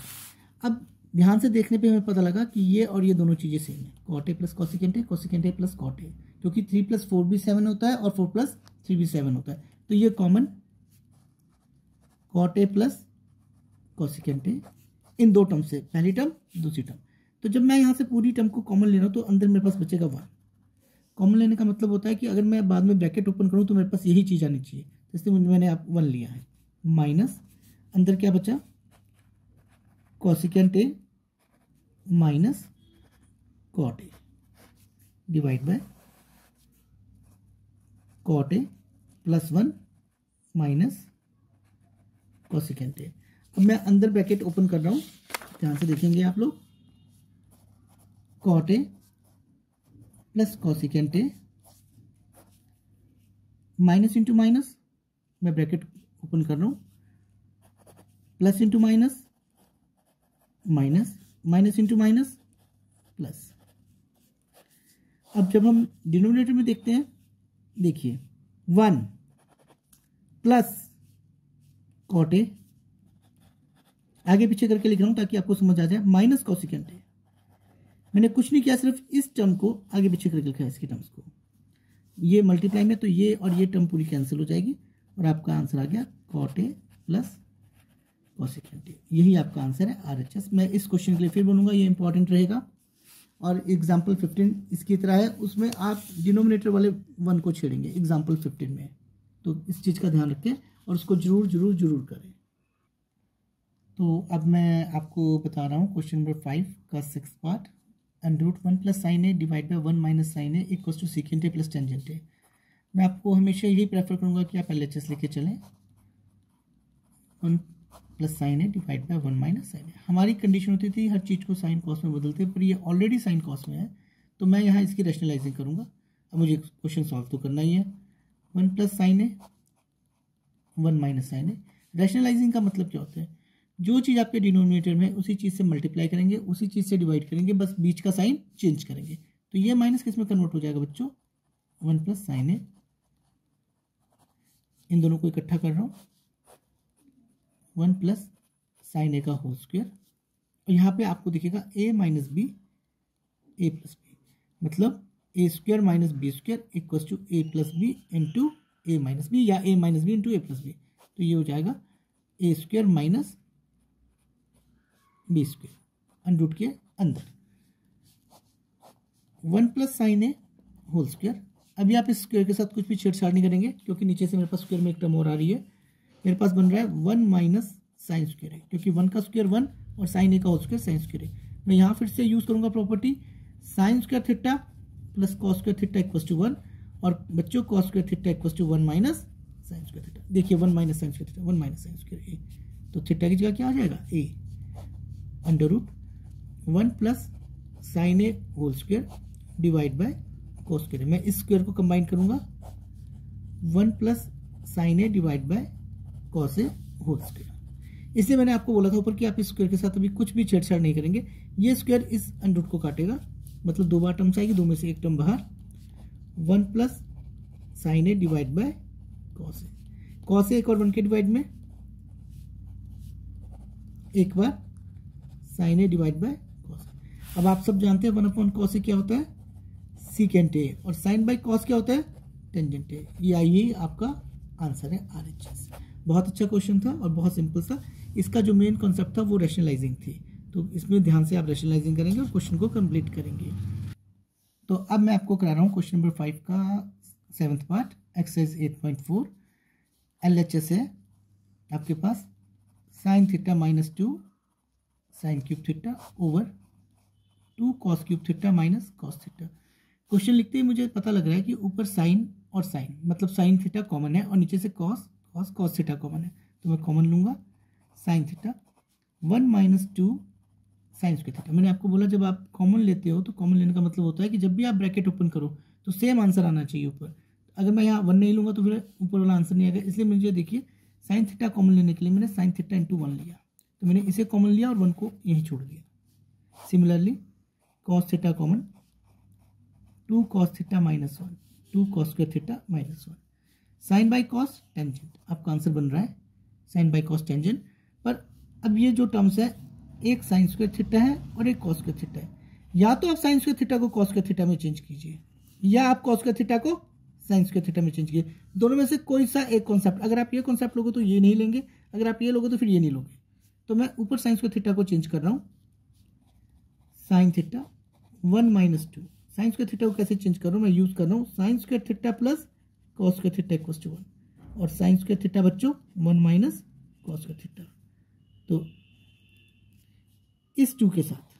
A: अब ध्यान से देखने पे हमें पता लगा कि ये और ये दोनों चीज़ें सेम है, कॉट ए प्लस कॉसिकेंट है, cosecant A plus cot A, क्योंकि 3 + 4 भी 7 होता है और 4 + 3 भी 7 होता है, तो ये common cot A plus cosecant A इन दो टर्म से, पहली टर्म दूसरी टर्म। तो जब मैं यहाँ से पूरी टर्म को कॉमन ले रहा हूँ तो अंदर मेरे पास बचेगा 1। कॉमन लेने का मतलब होता है कि अगर मैं बाद में ब्रैकेट ओपन करूँ तो मेरे पास यही चीज़ आनी चाहिए, तो इसलिए मैंने आप 1 लिया है। माइनस अंदर क्या बचा, cosecant A minus cot A divide by cot A plus 1 minus cosecant A. अब मैं अंदर ब्रैकेट ओपन कर रहा हूं, ध्यान से देखेंगे आप लोग, cot A plus cosecant A minus into minus, मैं ब्रैकेट ओपन कर रहा हूं, plus into minus minus, minus into minus plus. अब जब हम डिनोमिनेटर में देखते हैं, देखिए 1 प्लस कॉट ए, आगे पीछे करके लिख रहा हूं ताकि आपको समझ आ जाए, माइनस कोसिकेंट ए। मैंने कुछ नहीं किया, सिर्फ इस टर्म को आगे पीछे करके लिखा है, इसकी टर्म्स को, ये मल्टीप्लाई में तो ये और ये टर्म पूरी कैंसिल हो जाएगी और आपका आंसर आ गया cot A plus cosecant A. यही आपका आंसर है RHS। मैं इस क्वेश्चन के लिए फिर बोलूँगा, ये इंपॉर्टेंट रहेगा। और एग्जाम्पल 15 इसकी तरह है, उसमें आप डिनोमिनेटर वाले 1 को छेड़ेंगे एग्जाम्पल 15 में, तो इस चीज़ का ध्यान रखें और उसको जरूर जरूर जरूर करें। तो अब मैं आपको बता रहा हूँ क्वेश्चन नंबर 5 का 6th part. √1 plus sine A divide by 1 minus sine A equals to secant A plus tangent A. मैं आपको हमेशा यही प्रेफर करूँगा कि आप LHS लेके चलें, 1 plus sine A divide by 1 minus sine A. हमारी कंडीशन होती थी हर चीज़ को साइन कॉस में बदलते, पर ये ऑलरेडी साइन कॉस में है, तो मैं यहाँ इसकी रैशनलाइजिंग करूँगा। अब मुझे क्वेश्चन सॉल्व तो करना ही है। 1 plus sine A 1 minus sine A. Rationalising का मतलब क्या होता है, जो चीज़ आपके डिनोमिनेटर में उसी चीज़ से मल्टीप्लाई करेंगे, उसी चीज़ से डिवाइड करेंगे, बस बीच का साइन चेंज करेंगे। तो ये माइनस किस में कन्वर्ट हो जाएगा बच्चों, 1 प्लस साइन ए, इन दोनों को इकट्ठा कर रहा हूँ, 1 प्लस साइन ए का होल स्क्वायर, और यहाँ पे आपको दिखेगा a minus B A plus B, मतलब A square minus B square equals to A plus B into A minus B, या a minus B into A plus B. तो ये हो जाएगा A square minus B square under के अंदर 1 plus sine A whole square. अभी आप इस स्क्वायर के साथ कुछ भी छेड़छाड़ नहीं करेंगे, क्योंकि नीचे से मेरे पास स्क्वायर में एक टर्म और आ रही है। मेरे पास बन रहा है 1 माइनस साइन स्क्वायर है, क्योंकि 1 का स्क्वायर 1 और साइन ए का होल स्क्वायर साइन स्क्वायर है। मैं यहाँ फिर से यूज करूंगा property sine square theta plus cos square theta equals to 1, और बच्चों cos square theta equals to 1 minus sine square theta. देखिए 1 minus sine square theta 1 minus sine square A, तो थीटा की जगह क्या आ जाएगा A under root 1 plus sine A whole square divide by cos square. मैं इस स्क्वायर को कंबाइन करूंगा, 1 plus sine A divide by cos A whole square. इसलिए मैंने आपको बोला था ऊपर कि आप इस स्क्वायर के साथ अभी कुछ भी छेड़छाड़ नहीं करेंगे। ये स्क्वायर इस अंडर रूट को काटेगा, मतलब 2 बार टर्म्स आएगी, 2 में से एक टर्म बाहर, 1 plus sine A divide by cos A. Cos A एक और 1 के डिवाइड में, एक बार sine A divide by cos A. अब आप सब जानते हैं 1 अपॉन कॉस ए क्या होता है, सीकेंट ए, और साइन बाय कॉस क्या होता है, टेंजेंट ए। ये आपका आंसर है RHS। बहुत अच्छा क्वेश्चन था और बहुत सिंपल था। इसका जो मेन कॉन्सेप्ट था वो रैशनलाइजिंग थी, तो इसमें ध्यान से आप रैशनलाइजिंग करेंगे और क्वेश्चन को कंप्लीट करेंगे। तो अब मैं आपको करा रहा हूँ क्वेश्चन नंबर 5 का 7th पार्ट, एक्सरसाइज 8.4। LHS है आपके पास sine theta minus 2 sine cube theta over 2 cos cube theta minus cos theta. Question लिखते ही मुझे पता लग रहा है कि ऊपर साइन और साइन, मतलब साइन थीटा कॉमन है और नीचे से cos cos cos theta common है, तो मैं कॉमन लूंगा sign theta 1 minus 2 sine square theta. मैंने आपको बोला जब आप कॉमन लेते हो तो कॉमन लेने का मतलब होता है कि जब भी आप ब्रैकेट ओपन करो तो सेम आंसर आना चाहिए ऊपर। अगर मैं यहाँ 1 नहीं लूंगा तो फिर ऊपर वाला आंसर नहीं आएगा, इसलिए मुझे देखिए साइन थीटा कॉमन लेने के लिए मैंने साइन थीटा इंटू 1 लिया, तो मैंने इसे कॉमन लिया और 1 को यहीं छोड़ दिया। Similarly cos theta common, 2 cos theta minus 1 2 cos square theta minus 1। Sine by cos tangent, आपका आंसर बन रहा है साइन बाई कॉस टेंजेंट। पर अब ये जो टर्म्स है, एक साइन स्क्वायर थीटा है और एक कॉस स्क्वायर थीटा है। या तो आप साइन स्क्वायर थीटा को कॉस स्क्वायर थीटा में चेंज कीजिए, या आप कॉस स्क्वायर थीटा को साइन स्क्वायर थीटा में चेंज कीजिए। दोनों में से कोई सा एक कॉन्सेप्ट, अगर आप ये कॉन्सेप्ट लोगे तो ये नहीं लेंगे, अगर आप ये लोगे तो फिर ये नहीं लोगे। तो मैं ऊपर साइन स्क्वायर थीटा को चेंज कर रहा हूँ, sine theta 1 minus 2। Sine square theta को कैसे चेंज कर रहा हूँ, मैं यूज कर रहा हूँ sine square theta plus cos square theta equals to 1, और साइन स्क्वायर थीटा बच्चों 1 माइनस कॉस स्क्वायर थीटा। तो इस 2 के साथ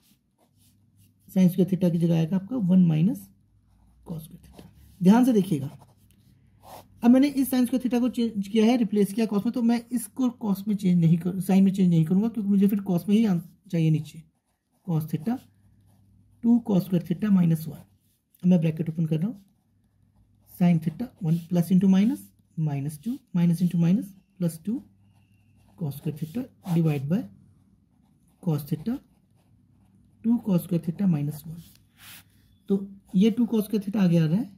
A: साइन स्क्वायर थीटा की जगह आएगा आपका 1 माइनस कॉस स्क्वायर थीटा। ध्यान से देखिएगा, अब मैंने इस साइन स्क्वायर थीटा को चेंज किया है, रिप्लेस किया कॉस में, तो मैं इसको कॉस में चेंज नहीं कर, साइन में चेंज नहीं करूंगा, क्योंकि मुझे फिर कॉस में ही चाहिए नीचे। Cos theta 2 cos square theta minus 1। अब मैं ब्रैकेट ओपन कर रहा हूँ, sine theta 1 plus into minus minus 2 minus into minus plus 2 cos square theta divide by cos theta 2 cos square theta minus 1। तो ये 2 कॉस स्क्वायर थीटा आगे आ रहा है,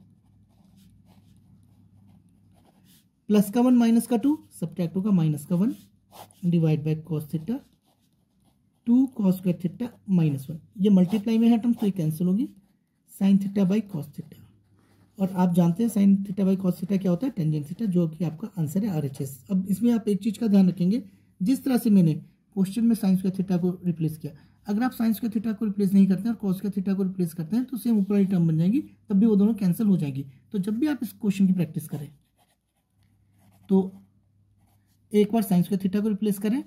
A: प्लस का 1 माइनस का 2 सब्ट्रैक्ट होगा माइनस का 1 divide by cos theta 2 cos square theta minus 1। ये मल्टीप्लाई में है टर्म, तो ये कैंसिल होगी, sign theta by cos theta. और आप जानते हैं sign theta by cos theta क्या होता है, टेंजेंट थीटा, जो कि आपका आंसर है RHS। अब इसमें आप एक चीज़ का ध्यान रखेंगे, जिस तरह से मैंने क्वेश्चन में साइन स्क्वायर थीटा को रिप्लेस किया, अगर आप साइन स्क्वायर थीटा को रिप्लेस नहीं करते हैं और कॉस स्क्वायर थीटा को रिप्लेस करते हैं तो सेम ऊपर वाली टर्म बन जाएगी, तब भी वो दोनों कैंसिल हो जाएगी। तो जब भी आप इस क्वेश्चन की प्रैक्टिस करें तो एक बार साइन स्क्वायर थीटा को रिप्लेस करें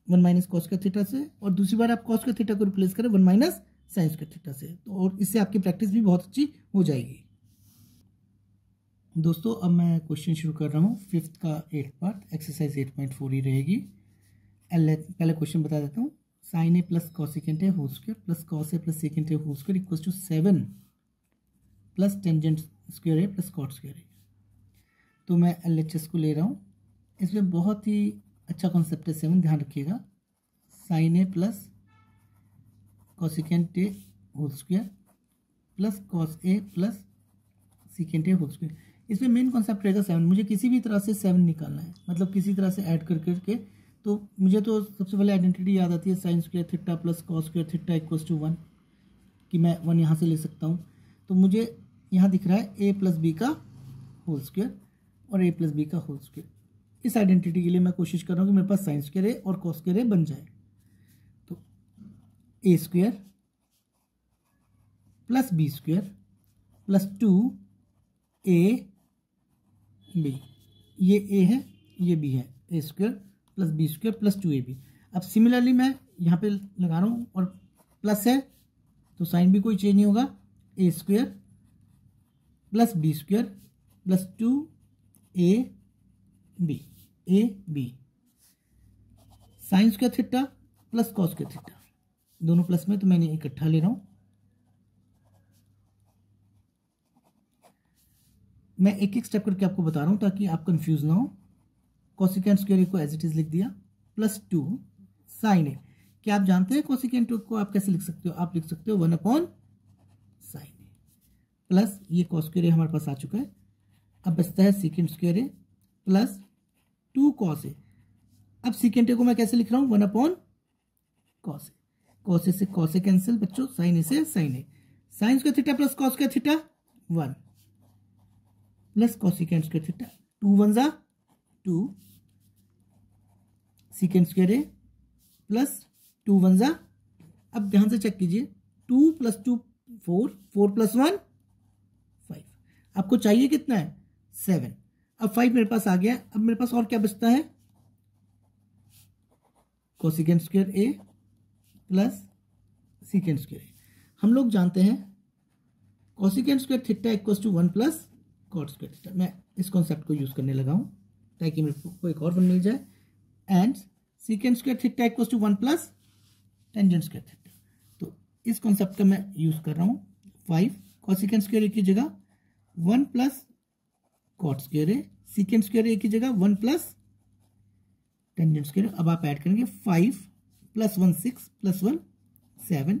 A: 1 माइनस कॉस स्क्वायर थीटा से, और दूसरी बार आप कॉस स्क्वायर थीटा को रिप्लेस करें 1 माइनस साइन स्क्वायर थीटा से, तो और इससे आपकी प्रैक्टिस भी बहुत अच्छी हो जाएगी। दोस्तों अब मैं क्वेश्चन शुरू कर रहा हूँ, 5th का 8th पार्ट, एक्सरसाइज 8.4 ही रहेगी। पहले क्वेश्चन बता देता हूँ, sine A plus cosecant A whole square plus cos A plus secant A whole square equals to 7 plus tangent square A plus cot square A. तो मैं LHS को ले रहा हूँ, इसमें बहुत ही अच्छा कॉन्सेप्ट है 7, ध्यान रखिएगा। Sine A plus cosecant A whole square plus cos A plus secant A whole square. इसमें मेन कॉन्सेप्ट रहेगा 7। मुझे किसी भी तरह से 7 निकालना है, मतलब किसी तरह से ऐड कर करके। तो मुझे तो सबसे पहले आइडेंटिटी याद आती है sine square theta plus cos square theta equals to 1, कि मैं 1 यहाँ से ले सकता हूँ। तो मुझे यहाँ दिख रहा है a प्लस बी का होल स्क्वायर और a प्लस बी का होल स्क्वायर। इस आइडेंटिटी के लिए मैं कोशिश कर रहा हूँ कि मेरे पास साइन स्क्वायर ए और कॉस स्क्वायर ए बन जाए। तो a square plus B square plus 2a B, ये a है ये b है, a square plus B square plus 2ab। अब सिमिलरली मैं यहाँ पे लगा रहा हूँ और प्लस है तो साइन भी कोई चेंज नहीं होगा, a square plus B square plus 2ab sine square theta plus cos square theta, दोनों प्लस में, तो मैंने इकट्ठा ले रहा हूँ। मैं एक एक स्टेप करके आपको बता रहा हूँ ताकि आप कंफ्यूज ना हो। कोसिकेंट स्क्वायर को एज इट इज लिख दिया, प्लस 2 साइन ए। क्या आप जानते हैं कोसिकेंट को आप कैसे लिख सकते हो? आप लिख सकते हो 1 अपॉन साइन ए, प्लस ये कॉस स्क्वायर ए हमारे पास आ चुका है। अब बचता है secant square A plus 2 cos A. अब सीकेंट ए को मैं कैसे लिख रहा हूँ? 1 upon cos A. Cos A से कॉस ए कैंसिल बच्चों, साइन ए से sine A. Sine square theta plus cos square theta 1 plus cosecant square theta, 2 1 जा 2 सीकेंट स्क्वायर ए प्लस 2 1 जा। अब ध्यान से चेक कीजिए, 2 प्लस 2 4, 4 प्लस 1 5। आपको चाहिए कितना है? 7। अब 5 मेरे पास आ गया। अब मेरे पास और क्या बचता है? Cosecant square A plus secant square A. हम लोग जानते हैं cosecant square theta equals to 1 plus cot square theta. मैं इस कॉन्सेप्ट को यूज करने लगा हूं ताकि मेरे को एक और वन मिल जाए। And secant square theta equals to 1 plus tangent square theta. तो इस कॉन्सेप्ट का मैं यूज कर रहा हूं। 5 कोसिकेंट स्क्वायर ए की जगह 1 प्लस कॉट स्क्वायर ए, सीकेंट स्क्वायर ए की जगह 1 प्लस टेंजेंट स्क्वायर। अब आप ऐड करेंगे 5 प्लस 1 6 प्लस 1 7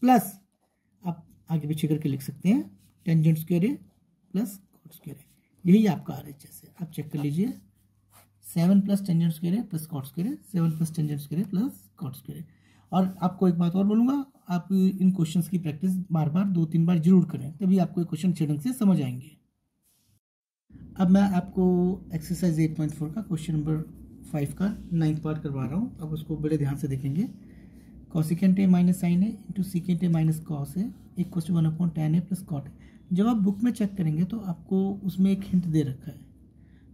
A: प्लस आप आगे पीछे करके लिख सकते हैं tangent square A plus cot square ए। यही आपका RHS है, आप चेक कर लीजिए। 7 plus tangent square A plus cot square A, 7 plus tangent square A plus cot square A. और आपको एक बात और बोलूँगा, आप इन क्वेश्चंस की प्रैक्टिस बार बार 2-3 बार जरूर करें, तभी आपको ये क्वेश्चन अच्छे ढंग से समझ आएंगे। अब मैं आपको एक्सरसाइज 8.4 का क्वेश्चन नंबर 5 का 9th पार्ट करवा रहा हूँ। अब उसको बड़े ध्यान से देखेंगे। Cosecant A minus sine A into secant A minus cos A equal to 1 upon tan A plus cot A. जब आप बुक में चेक करेंगे तो आपको उसमें एक हिंट दे रखा है,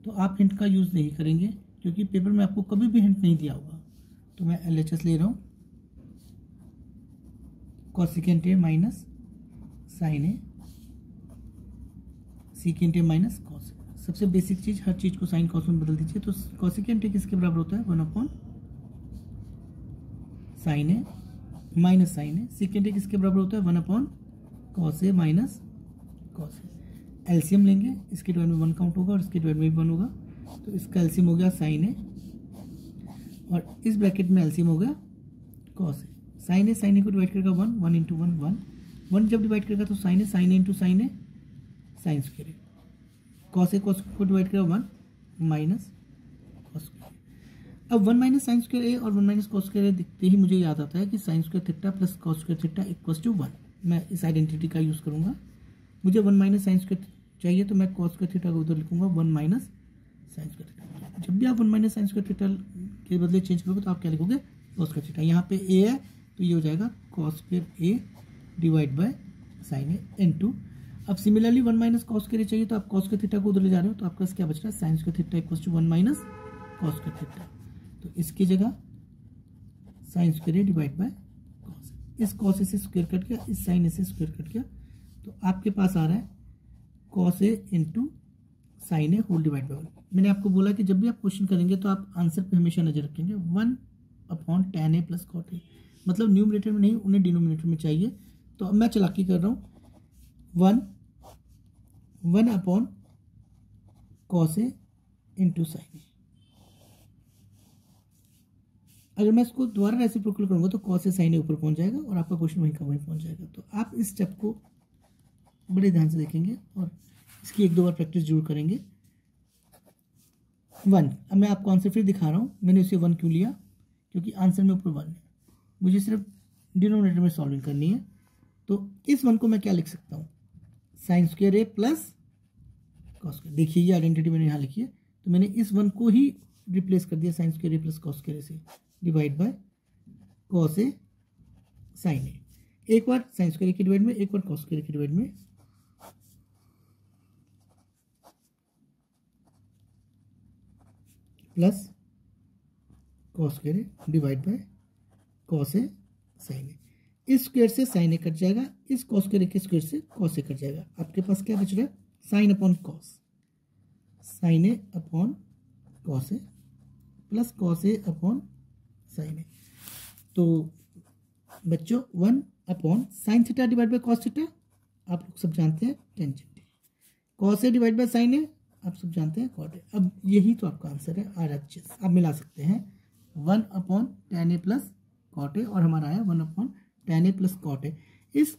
A: तो आप हिंट का यूज़ नहीं करेंगे, क्योंकि पेपर में आपको कभी भी हिंट नहीं दिया होगा। तो मैं LHS ले रहा हूँ, cosecant A minus sine A, secant A minus cos. सबसे बेसिक चीज, हर चीज को साइन कॉस में बदल दीजिए। तो कॉसेकेंट ए किसके बराबर होता है, 1 upon sine A minus sine A. Secant A किसके बराबर होता है, 1 upon cos A minus cos A. LCM लेंगे, इसके डिवाइड में 1 काउंट होगा और इसके डिवाइड में 1 होगा, तो इसका एलसीएम हो गया साइन ए, और इस ब्रैकेट में एलसीएम हो गया कॉस ए। साइन ए को डिवाइड करेगा 1, 1 इंटू 1 1, 1 जब डिवाइड करेगा तो sign A into sine A sine square A. Cos ए को डिवाइड करेगा 1 माइनस कॉस स्क्वायर। अब 1 माइनस साइन स्क्वायर ए और 1 माइनस कॉस स्क्वायर ए दिखते ही मुझे याद आता है कि sine square theta plus cos square theta equals to 1। मैं इस आइडेंटिटी का यूज़ करूँगा। मुझे 1 माइनस साइन स्क्वायर चाहिए तो मैं कॉस स्क्वायर थीटा को उधर लिखूंगा 1 माइनस साइन स्क्वायर थीटा। जब भी आप 1 माइनस साइन स्क्वायर थीटा के बदले चेंज करोगे तो आप क्या लिखोगे, कॉस स्क्वायर थीटा। यहाँ पे ए है तो ये हो जाएगा cos square A divide by sine A into. अब सिमिलरली 1 माइनस कॉस स्क्वायर ए चाहिए तो आप कॉस स्क्वायर थीटा को उधर ले जा रहे हो, तो आपका क्या बच रहा है, sine square theta equals to 1 minus cos square theta. तो इसकी जगह sine square A divide by cos. इस कॉस ए से स्क्वायर कट गया, इस साइन ए से स्क्वायर कट गया, तो आपके पास आ रहा है cos A into sine A whole divide by 1। मैंने आपको बोला कि जब भी आप क्वेश्चन करेंगे तो आप आंसर पे हमेशा नजर रखेंगे 1 upon tan A plus cot A, मतलब न्यूमरेटर में नहीं, उन्हें डिनोमिनेटर में चाहिए। तो अब मैं चालाकी कर रहा हूँ 1 upon cos A into sine A. अगर मैं इसको दोबारा रेसिप्रोकल करूंगा तो कॉस ए साइन ए ऊपर पहुंच जाएगा और आपका क्वेश्चन वहीं का वहीं पहुंच जाएगा। तो आप इस स्टेप को बड़े ध्यान से देखेंगे और इसकी 1-2 बार प्रैक्टिस जरूर करेंगे। 1, अब मैं आपको आंसर फिर दिखा रहा हूँ। मैंने उसे 1 क्यों लिया, क्योंकि आंसर में ऊपर 1 है, मुझे सिर्फ डिनोमिनेटर में सॉल्विंग करनी है। तो इस 1 को मैं क्या लिख सकता हूँ, sine square A plus cos square. देखिए ये आइडेंटिटी मैंने यहाँ लिखी है, तो मैंने इस 1 को ही रिप्लेस कर दिया sine square A plus cos square से divide by cos A sine A. एक बार साइन स्क्वायर ए के डिवाइड में, एक बार कॉस स्क्वायर ए के डिवाइड में, plus cos square A divide by cos A sine A. इस स्क्वायर से साइन ए कट जाएगा, इस कॉस स्क्वायर ए के स्क्वायर से कॉस ए कट जाएगा। आपके पास क्या बच रहा है, sine upon cos, sine A upon cos A plus cos A upon sine A. तो बच्चों 1 upon sine theta divide by cos theta आप लोग सब जानते हैं tangent, cos A divide by sine A आप सब जानते हैं कॉट ए। अब यही तो आपका आंसर है RHS। आप मिला सकते हैं 1 upon tan A plus cot A और हमारा आया 1 upon tan A plus cot A. इस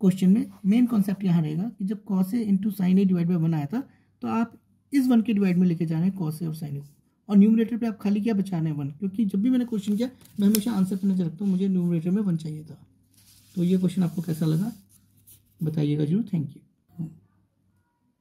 A: क्वेश्चन में मेन कॉन्सेप्ट यहाँ रहेगा कि जब cos A into sine A divide by 1 आया था तो आप इस 1 के डिवाइड में लेके जा रहे हैं कॉस ए और साइन ए को, और न्यूमरेटर पे आप खाली क्या बचा रहे हैं 1, क्योंकि जब भी मैंने क्वेश्चन किया मैं हमेशा आंसर पे नजर रखता हूँ, मुझे न्यूमरेटर में 1 चाहिए था। तो ये क्वेश्चन आपको कैसा लगा बताइएगा जरूर। थैंक यू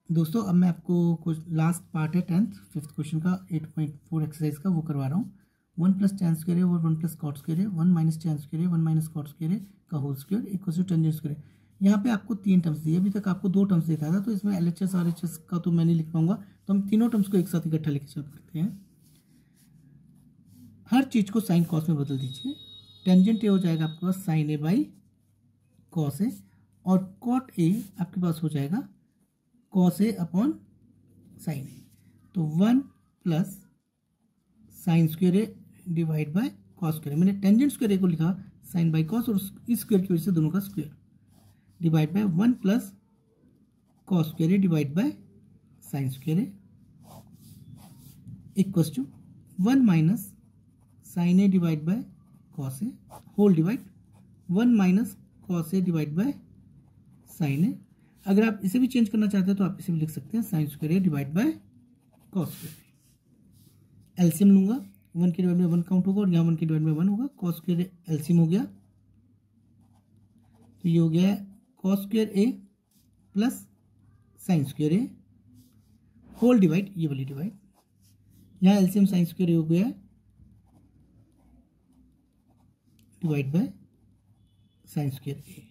A: दोस्तों। अब मैं आपको लास्ट पार्ट है 10th 5th क्वेश्चन का 8.4 एक्सरसाइज का वो करवा रहा हूँ। 1 प्लस tan स्क्वायर है और 1 प्लस कॉट स्क्वायर है, 1 माइनस tan स्क्वायर है 1 माइनस कॉट स्क्वायर है का whole square equal to tangent square है। यहाँ पे आपको 3 टर्म्स दिए, अभी तक आपको 2 टर्म्स देखा था, तो इसमें LHS RHS का तो मैं नहीं लिख पाऊंगा, तो हम तीनों टर्म्स को एक साथ इकट्ठा लिख चल सकते हैं। हर चीज को साइन कॉस में बदल दीजिए। टेंजेंट ए हो जाएगा आपके पास sine A by cos A, और कॉट ए आपके पास हो जाएगा cos A upon sine A. तो 1 plus sine square A divide by cos square A. मैंने टेंजेंट स्क्वायर ए को लिखा साइन बाई कॉस, और इस स्क्वायर की वजह से दोनों का square divide by 1 plus cos square A divide by sine square A equals to 1 minus sine A divide by cos A whole divide 1 minus cos A divide by sine A. अगर आप इसे भी चेंज करना चाहते हैं तो आप इसे भी लिख सकते हैं sine square A divide by cos square A. LCM लूंगा, 1 के डिवाइड में 1 काउंट होगा और यहाँ 1 के डिवाइड में 1 होगा, कॉस स्क्वायर ए एलसीएम हो गया, तो ये हो गया cos square A plus sine square A whole divide, ये वाली डिवाइड, यहाँ एलसीएम साइन स्क्वायर ए हो गया divide by sine square A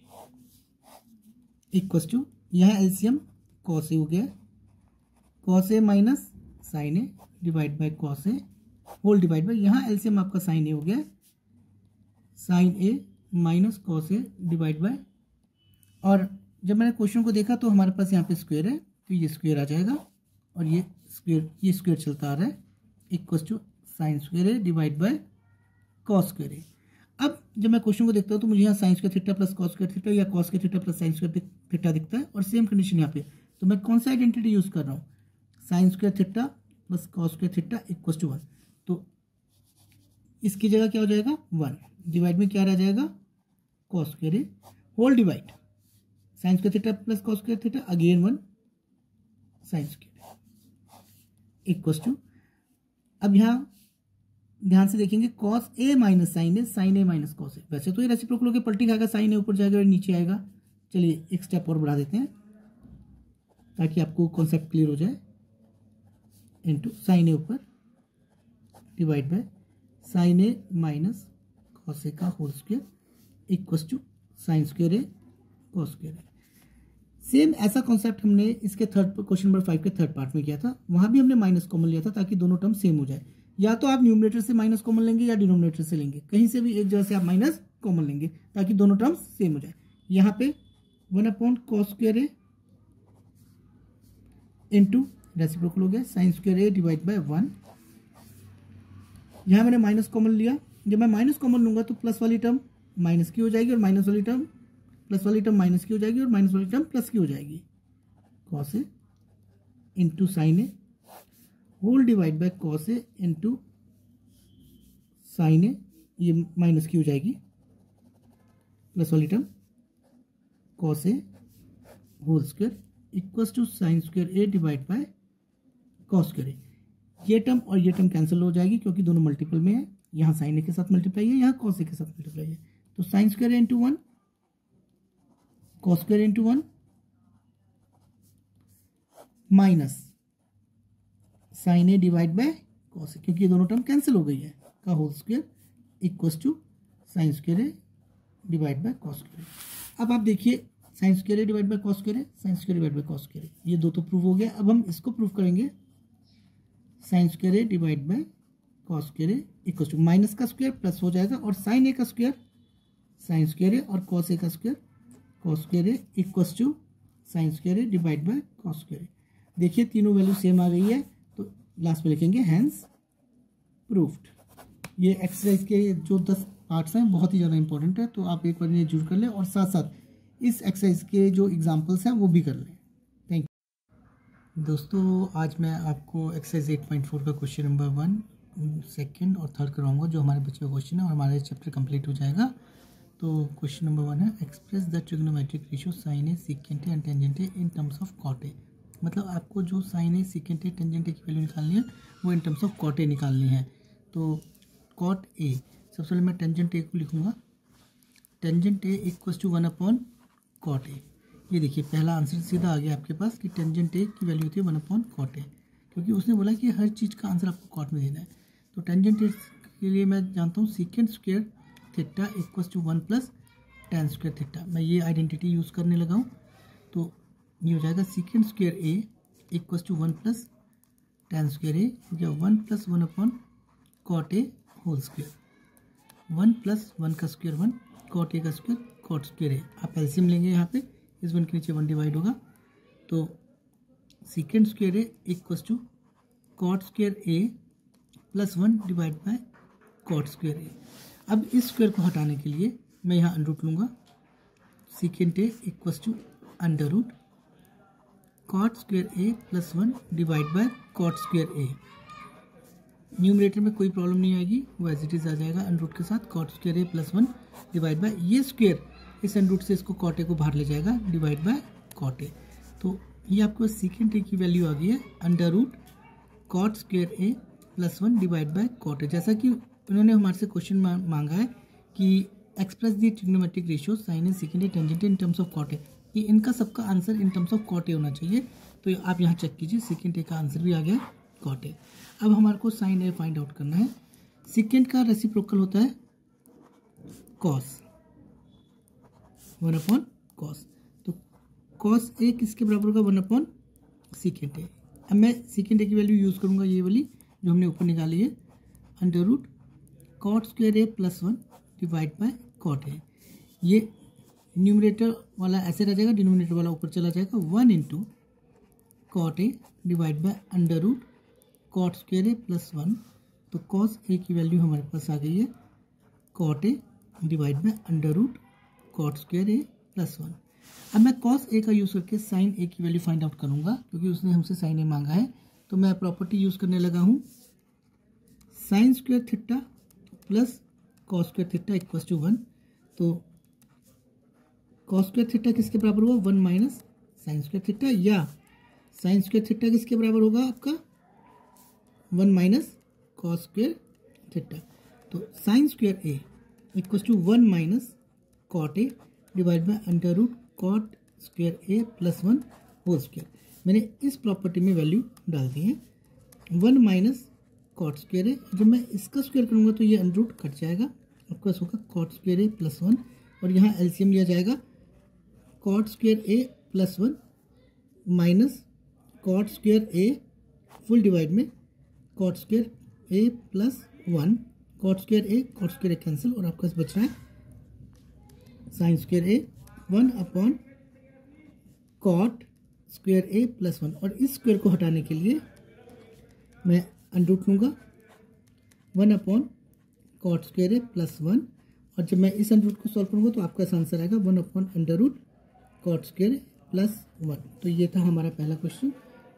A: equals to, यहाँ एलसीएम कॉस ए हो गया, cos A minus sine A divide by cos A whole divide by, यहाँ एलसीएम आपका साइन ए हो गया, sine A minus cos A divide by, और जब मैंने क्वेश्चन को देखा तो हमारे पास यहाँ पे स्क्वायर है तो ये स्क्वायर आ जाएगा और ये स्क्वायर चलता आ रहा है, equal to sine square A divide by cos square A. अब जब मैं क्वेश्चन को देखता हूँ तो मुझे यहाँ sine square theta plus cos square theta या cos square theta plus sine square theta दिखता है, और सेम कंडीशन यहाँ पे, तो मैं कौन सा आइडेंटिटी यूज कर रहा हूँ, sine square theta plus cos square theta equal to 1, तो इसकी जगह क्या हो जाएगा 1 डिवाइड में क्या रह जाएगा cos square A whole divide sine square theta plus cos square theta again 1 sine square equal to, अब यहाँ ध्यान से देखेंगे cos A minus sine A, sine A minus cos A, वैसे तो ये रेसिप्रोकल होकर पलटी खाएगा, साइन ए ऊपर जाएगा और नीचे आएगा। चलिए एक स्टेप और बढ़ा देते हैं ताकि आपको कॉन्सेप्ट क्लियर हो जाए, इनटू साइन ए ऊपर divide by sine A minus cos A का whole square equal to sine square A cos square A. Same ऐसा कॉन्सेप्ट हमने इसके क्वेश्चन नंबर 5 के थर्ड पार्ट में किया था, वहां भी हमने माइनस कॉमन लिया था ताकि दोनों टर्म सेम हो जाए, या तो आप न्यूमरेटर से माइनस कॉमन लेंगे या डिनोमिनेटर से लेंगे, कहीं से भी एक जगह से आप माइनस कॉमन लेंगे ताकि दोनों टर्म्स सेम हो जाए। यहाँ पे 1/cos square A into reciprocal हो गया sign square A divide by 1, यहाँ मैंने माइनस कॉमन लिया, जब मैं माइनस कॉमन लूंगा तो प्लस वाली टर्म माइनस की हो जाएगी और माइनस वाली टर्म प्लस वाली टर्म माइनस की हो जाएगी और माइनस वाली टर्म प्लस की हो जाएगी, cos A into sine A whole divide by cos A into sine A, ये माइनस की हो जाएगी प्लस वाली term cos A whole square equals to sine square A divide by cos square A. ये टर्म और ये टर्म कैंसिल हो जाएगी क्योंकि दोनों मल्टीपल में है, यहाँ साइन ए के साथ मल्टीप्लाई है, यहाँ कॉस ए के साथ मल्टीप्लाई है, तो sine square A into 1 cos square into 1 minus sine A divide by cos A, क्योंकि ये दोनों टर्म कैंसिल हो गई है, का whole square equals to sine square A divide by cos square A. अब आप देखिए sine square A divide by cos square A, sine square divide by cos square A, ये दो तो प्रूव हो गया। अब हम इसको प्रूव करेंगे, sine square A divide by cos square A equals to minus का स्क्वायर प्लस हो जाएगा और साइन ए का स्क्वायर साइन स्क्वायर ए और कॉस ए का square cos square A equals to sine square A divide by cos square A. देखिए तीनों वैल्यू सेम आ गई है, तो लास्ट में लिखेंगे हैंस प्रूव्ड। ये एक्सरसाइज के जो 10 पार्ट्स हैं बहुत ही ज़्यादा इंपॉर्टेंट है, तो आप एक बार इन्हें जरूर कर लें और साथ साथ इस एक्सरसाइज के जो एग्जांपल्स हैं वो भी कर लें। थैंक यू दोस्तों, आज मैं आपको एक्सरसाइज 8.4 का क्वेश्चन नंबर 1, सेकंड और थर्ड कराऊंगा, जो हमारे बच्चे का क्वेश्चन है और हमारा चैप्टर कंप्लीट हो जाएगा। तो क्वेश्चन नंबर 1 है, express the trigonometric ratio sine A secant A and tangent A in terms of cot A. मतलब आपको जो sine A secant A tangent A की वैल्यू निकालनी है वो in terms of cot A निकालनी है। तो कॉट ए, सबसे पहले मैं टेंजेंट ए को लिखूंगा, टेंजेंट ए इक्वल्स टू 1/कॉट ए। ये देखिए पहला आंसर सीधा आ गया आपके पास कि टेंजेंट ए की वैल्यू होती है 1/कॉट ए, क्योंकि उसने बोला कि हर चीज़ का आंसर आपको कॉट में देना है। तो टेंजेंट ए के लिए मैं जानता हूँ secant square theta equals to 1 plus tan square theta. मैं ये आइडेंटिटी यूज़ करने लगा हूँ, तो ये हो जाएगा secant square A equals to 1 plus tan square A हो गया 1 प्लस 1/कॉट ए होल स्क्वायर, 1 प्लस 1 का स्क्वायर 1 कॉट ए का स्क्वायर कॉट स्क्वायर ए। आप एलसीएम लेंगे यहाँ पे, इस 1 के नीचे 1 डिवाइड होगा, तो secant square A equals to cot square A plus 1 divide by cot square A. अब इस स्क्वायर को हटाने के लिए मैं यहाँ अंडर रूट लूँगा, secant A equals to under root cot square A plus 1 divide by cot square A. Numerator में कोई प्रॉब्लम नहीं आएगी, वो एज इट इज आ जाएगा अंडर रूट के साथ, cot square A plus 1 divide by ये स्क्वायर इस अंडर रूट से इसको कॉट ए को बाहर ले जाएगा डिवाइड बाय कॉट ए। तो ये आपको सीकेंट ए की वैल्यू आ गई है under root cot square A plus 1 divide by cot A. जैसा कि उन्होंने हमारे से क्वेश्चन मांगा है कि express the trigonometric ratio sine A secant A tangent in terms of cot A, ये इनका सबका answer in terms of cot A होना चाहिए। तो आप यहाँ चेक कीजिए, सेकेंड ए का आंसर भी आ गया कॉट ए। अब हमारे को साइन ए फाइंड आउट करना है। सेकेंड का रेसिप्रोकल होता है कॉस, 1/कॉस, तो कॉस ए किसके बराबर होगा 1/सेकेंड ए। अब मैं सेकेंड ए की वैल्यू यूज़ करूँगा ये वाली जो हमने ऊपर निकाली है, under root cot square A plus 1 divide by cot A. ये न्यूमरेटर वाला ऐसे रह जाएगा, डिनोमिनेटर वाला ऊपर चला जाएगा, 1 into cot A divide by under root cot square A plus 1। तो कॉस ए की वैल्यू हमारे पास आ गई है cot A divide by under root cot square A plus 1। अब मैं कॉस ए का यूज़ करके साइन ए की वैल्यू फाइंड आउट करूंगा, क्योंकि उसने हमसे साइन ए मांगा है। तो मैं प्रॉपर्टी यूज़ करने लगा हूँ, sine square theta plus cos square theta equals to 1। तो कॉस स्क्वायर थीटा किसके बराबर हुआ, 1 माइनस साइन स्क्वायर थीटा, या साइन स्क्वायर थीटा किसके बराबर होगा आपका, 1 माइनस कॉस स्क्वायर थीटा। तो sine square A equals to 1 minus cot A divide by under root cot square A plus 1 whole square. मैंने इस प्रॉपर्टी में वैल्यू डाल दी है, 1 माइनस कॉट स्क्वायर ए। जब मैं इसका स्क्वायर करूँगा तो ये अंडर रूट कट जाएगा, आपके पास होगा कॉट स्क्वायर ए प्लस 1, और यहाँ एलसीएम लिया जाएगा, cot square A plus 1 minus cot square a full divide में cot square A plus 1, cot square A cancel, और आपके पास बच रहा है sine square A 1 upon cot square A plus 1। और इस स्क्वायर को हटाने के लिए मैं अंडर रूट लूँगा, 1 upon cot square A plus 1, और जब मैं इस अंडर रूट को सॉल्व करूँगा तो आपका आंसर आएगा 1 upon under root cot square A plus 1। तो ये था हमारा पहला क्वेश्चन,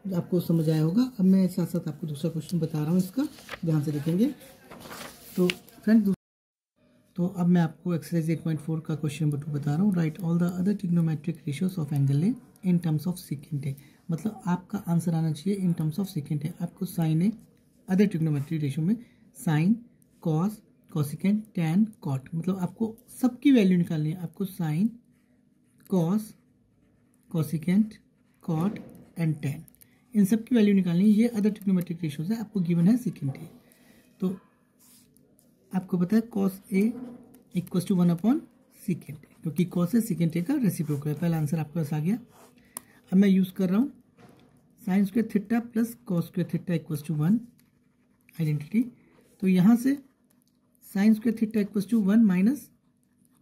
A: जो आपको समझ आया होगा। अब मैं साथ साथ आपको दूसरा क्वेश्चन बता रहा हूँ, इसका ध्यान से देखेंगे। तो फ्रेंड्स, तो अब मैं आपको एक्सरसाइज 8.4 का क्वेश्चन नंबर 2 बता रहा हूँ। Write all the other trigonometric ratios of angle A in terms of secant A. मतलब आपका आंसर आना चाहिए इन टर्म्स ऑफ सेकेंड ए। आपको sine A other trigonometric ratio में sine, cos, cosecant, tan, cot, मतलब आपको सबकी वैल्यू निकालनी है। आपको sine, cos, cosecant, cot and tan, इन सब की वैल्यू निकालनी है। ये अदर ट्रिग्नोमेट्रिक रेशियोज है, आपको गिवन है सेकेंड ए। तो आपको पता है cos A equals to 1 upon secant A, क्योंकि कॉस ए सेकेंड ए का रेसिप्रोकल है। पहला आंसर आपके पास आ गया। अब मैं यूज़ कर रहा हूँ sine square theta plus cos square theta equals to 1 identity. तो यहाँ से sine square theta equals to 1 minus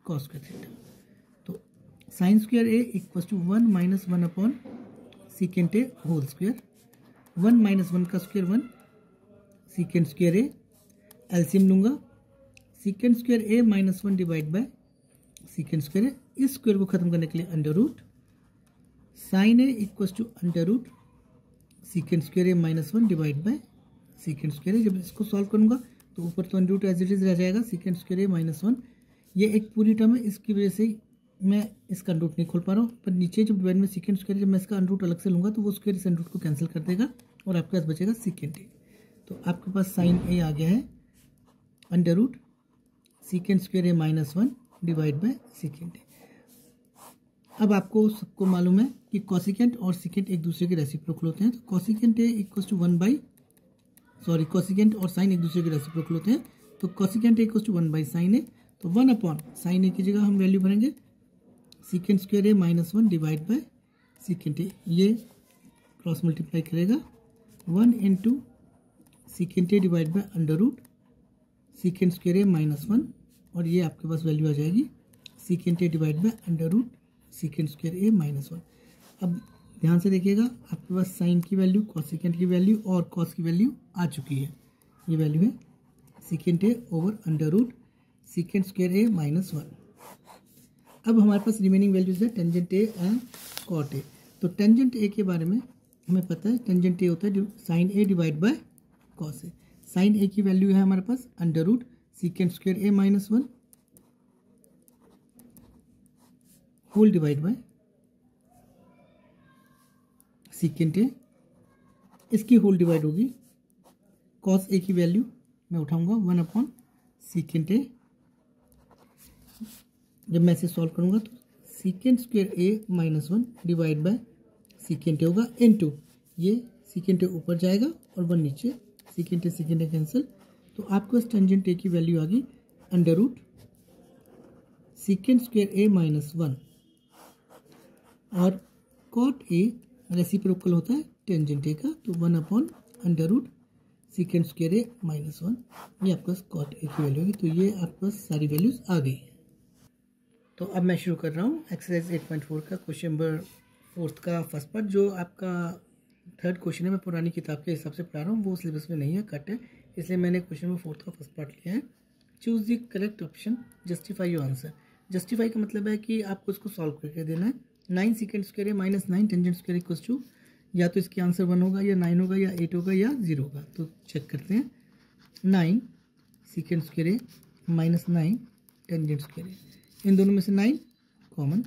A: cos square theta. तो sine square A equals to 1 minus 1 upon secant A whole square, 1 minus 1 का square 1, secant square A, LCM लूँगा, secant square A minus 1 divide by secant square A. इस स्क्वायर को खत्म करने के लिए under root sine A equals to under root second square A minus 1 divide by secant square A. जब इसको सॉल्व करूँगा तो ऊपर तो under root as it is रह जाएगा, सेकेंड स्क्वायर ए माइनस 1, ये एक पूरी टर्म है, इसकी वजह से मैं इसका अंडर रूट नहीं खोल पा रहा हूँ। पर नीचे जब डिवाइड में सेकेंड स्क्वायर, जब मैं इसका अंडर रूट अलग से लूँगा तो वो स्क्वायर इस अंडर रूट को कैंसिल कर देगा और आपके पास बचेगा सेकेंड ए। तो आपके पास साइन ए आ गया है under root second square A minus 1 divide by second A. अब आपको सबको मालूम है कि कॉसिकेंट और सेकेंट एक दूसरे के रेसिप्रोकल होते हैं। तो cosecant A equals to 1 by cosecant और साइन एक दूसरे के रेसिप्रोकल होते हैं। तो cosecant A equals to 1 by sine A. तो 1 अपॉन साइन ए की जगह हम वैल्यू भरेंगे second square A minus 1 divide by second A. ये क्रॉस मल्टीप्लाई करेगा 1 into second A divide by under root second square A minus 1, और ये आपके पास वैल्यू आ जाएगी second A divide by under root second square A minus 1। अब ध्यान से देखिएगा, आपके पास साइन की वैल्यू, कॉसिकेंट की वैल्यू और कॉस की वैल्यू आ चुकी है। ये वैल्यू है second A over under root second square A minus 1। अब हमारे पास रिमेनिंग वैल्यूज है tangent A and cot A. तो टेंजेंट ए के बारे में हमें पता है, टेंजेंट ए होता है sine A divide by cos A. Sine A की वैल्यू है हमारे पास under root second square A minus 1 whole divide by second A, इसकी होल डिवाइड होगी। कॉस ए की वैल्यू मैं उठाऊंगा 1 अपॉन सेकेंड ए। जब मैं इसे सॉल्व करूंगा तो second square A minus 1 divide by second A होगा इनटू ये सेकेंड ए ऊपर जाएगा और 1 नीचे, सेकेंड ए कैंसिल। तो आपको इस टेंजेंट ए की वैल्यू आ गई under root second square A minus 1, और कॉट ए रेसिप्रोकल होता है टेंजेंट ए का, तो 1 upon under root second square A -1, ये आपका कॉट ए की वैल्यू होगी। तो ये आपका सारी वैल्यूज आ गई। तो अब मैं शुरू कर रहा हूँ एक्सरसाइज 8.4 का क्वेश्चन नंबर 4 का फर्स्ट पार्ट। जो आपका थर्ड क्वेश्चन है मैं पुरानी किताब के हिसाब से पढ़ा रहा हूँ, वो सिलेबस में नहीं है, कट है, इसलिए मैंने क्वेश्चन नंबर 4 का फर्स्ट पार्ट लिया है। Choose the correct option, justify your answer. Justify का मतलब है कि आपको इसको सॉल्व करके देना है। 9 सीकेंड स्क्वायर है -9 टेंजेंट स्क्वायर इक्वल्स टू, या तो इसकी आंसर 1 होगा या 9 होगा या 8 होगा या 0 होगा। तो चेक करते हैं। 9 सीकेंड स्क्वायर है -9 टेंजेंट स्क्वायर है, इन दोनों में से 9 कॉमन,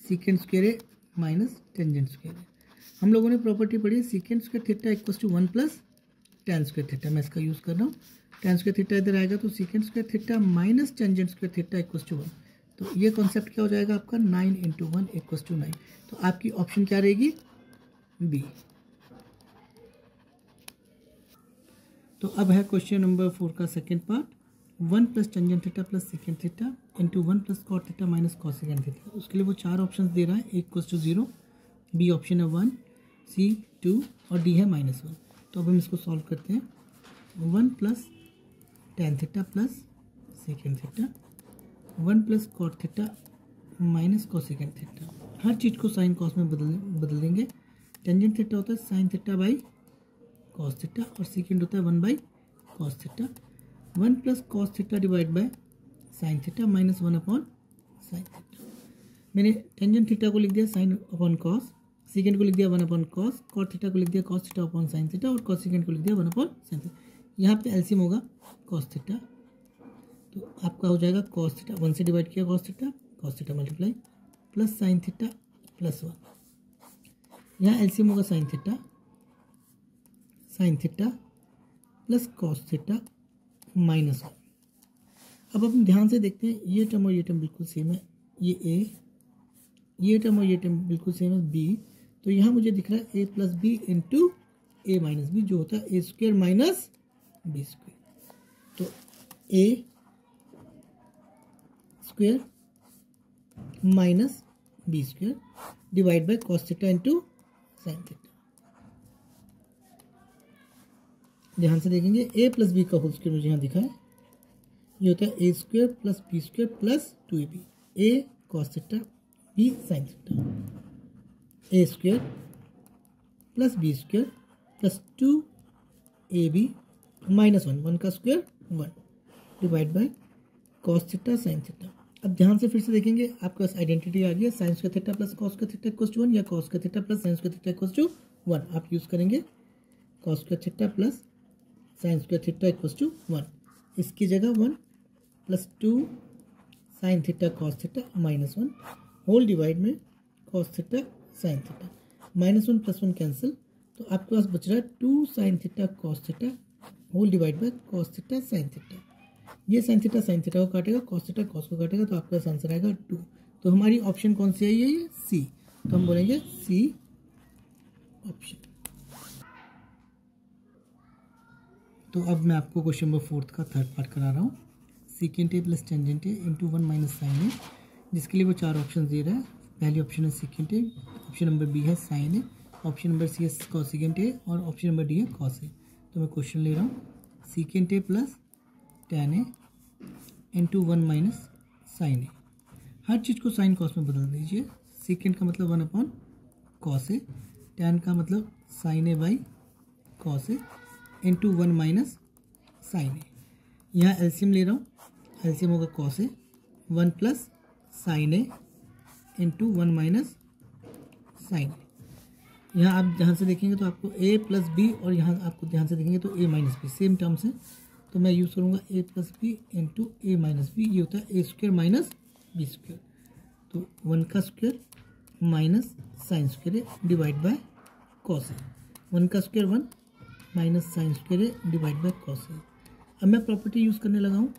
A: सीकेंड स्क्वायर है माइनस टेंजेंट स्क्वायर है। हम लोगों ने प्रॉपर्टी पढ़ी है secant square theta equals to 1 plus tan square theta. मैं इसका यूज़ कर रहा हूँ। tan स्क्वायर थीटा इधर आएगा तो secant square theta minus tangent square theta equals to 1। तो ये कॉन्सेप्ट क्या हो जाएगा आपका 9 × 1 इक्वल्स टू 9। तो आपकी ऑप्शन क्या रहेगी? बी। तो अब है क्वेश्चन नंबर 4 का second part. 1 plus tangent theta plus second theta into 1 plus cot theta minus cos second theta. उसके लिए वो 4 ऑप्शन दे रहा है। A equals to 0, B option है 1, सी 2 और डी है -1। तो अब हम इसको सॉल्व करते हैं। 1 plus tan theta plus second theta, 1 plus cot theta minus cos second theta. हर चीज़ को साइन कॉस में बदल देंगे। टेंजेंट थीटा होता है sine theta by cos theta और सेकेंड होता है 1 by cos theta. 1 plus cos theta divide by sine theta minus 1 upon sine theta. मैंने टेंजेंट थीटा को लिख दिया साइन अपॉन कॉस, सेकेंड को लिख दिया 1 अपॉन कॉस, कॉट थीटा को लिख दिया cos theta upon sine theta और कॉस सेकेंड को लिख दिया 1 अपॉन साइन थीटा। यहाँ पे एलसीएम होगा कॉस थीटा, तो आपका हो जाएगा कॉस थीटा 1 से डिवाइड किया cos theta multiply plus sine theta plus 1। यहाँ एलसीएम होगा sine theta plus cos theta minus 1। अब हम ध्यान से देखते हैं, ये टर्म और ये टर्म बिल्कुल सेम है, ये ए, ये टर्म और ये टर्म बिल्कुल सेम है बी। तो यहाँ मुझे दिख रहा है A plus B into A minus B, जो होता है A square minus B square. तो A square minus B square divide by cos theta into sine theta. ध्यान से देखेंगे ए प्लस बी का होल स्क्वायर मुझे यहाँ दिखा है, ये होता है A square plus B square plus 2ab, A cos theta B sine theta, A square plus B square plus 2ab minus 1 का square 1 divide by cos theta sine theta. अब ध्यान से फिर से देखेंगे, आपके पास आइडेंटिटी आ गई है sine square theta plus cos square theta equals to 1 या cos square theta plus sine square theta equals to 1। आप यूज़ करेंगे cos square theta plus sine square theta equals to 1। इसकी जगह 1 plus 2 sine theta cos theta minus 1 whole divide में cos theta sine theta, -1 + 1 cancel, तो आपके पास बच रहा है 2 sine theta cos theta whole divide by cos theta sine theta. ये साइन थीटा को काटेगा, कॉस थीटा कॉस को काटेगा, तो आपका आंसर आएगा 2। तो हमारी ऑप्शन कौन सी है? ये सी। तो हम बोलेंगे सी ऑप्शन। तो अब मैं आपको क्वेश्चन नंबर 4 का थर्ड पार्ट करा रहा हूँ। Secant A plus tangent A into 1 minus sine A, जिसके लिए वो 4 ऑप्शन दे रहा है। पहली ऑप्शन है secant A, option number B है sine A, option number C है कॉसेकेंट ए और ऑप्शन नंबर डी है कॉस ए। तो मैं क्वेश्चन ले रहा हूँ secant A plus tan A into 1 minus sine A. हर चीज़ को साइन कॉस में बदल दीजिए। सीकेंट का मतलब 1 अपॉन कॉस ए, टेन का मतलब sine A by cos A into 1 minus sine A. यहाँ एलसीएम ले रहा हूँ, एलसीएम होगा cos A 1 plus sine A into 1 minus sine A. यहाँ आप ध्यान से देखेंगे तो आपको a प्लस बी और यहाँ आपको ध्यान से देखेंगे तो a minus B same terms है। तो मैं यूज़ करूँगा a plus B into A minus B, ये होता है a square minus B square. तो 1 का स्क्वायर माइनस साइन स्क्वायर है डिवाइड बाय कॉस ए, 1 का स्क्वायर 1 माइनस साइन स्क्वायर है डिवाइड बाय कॉस ए। अब मैं प्रॉपर्टी यूज़ करने लगा हूँ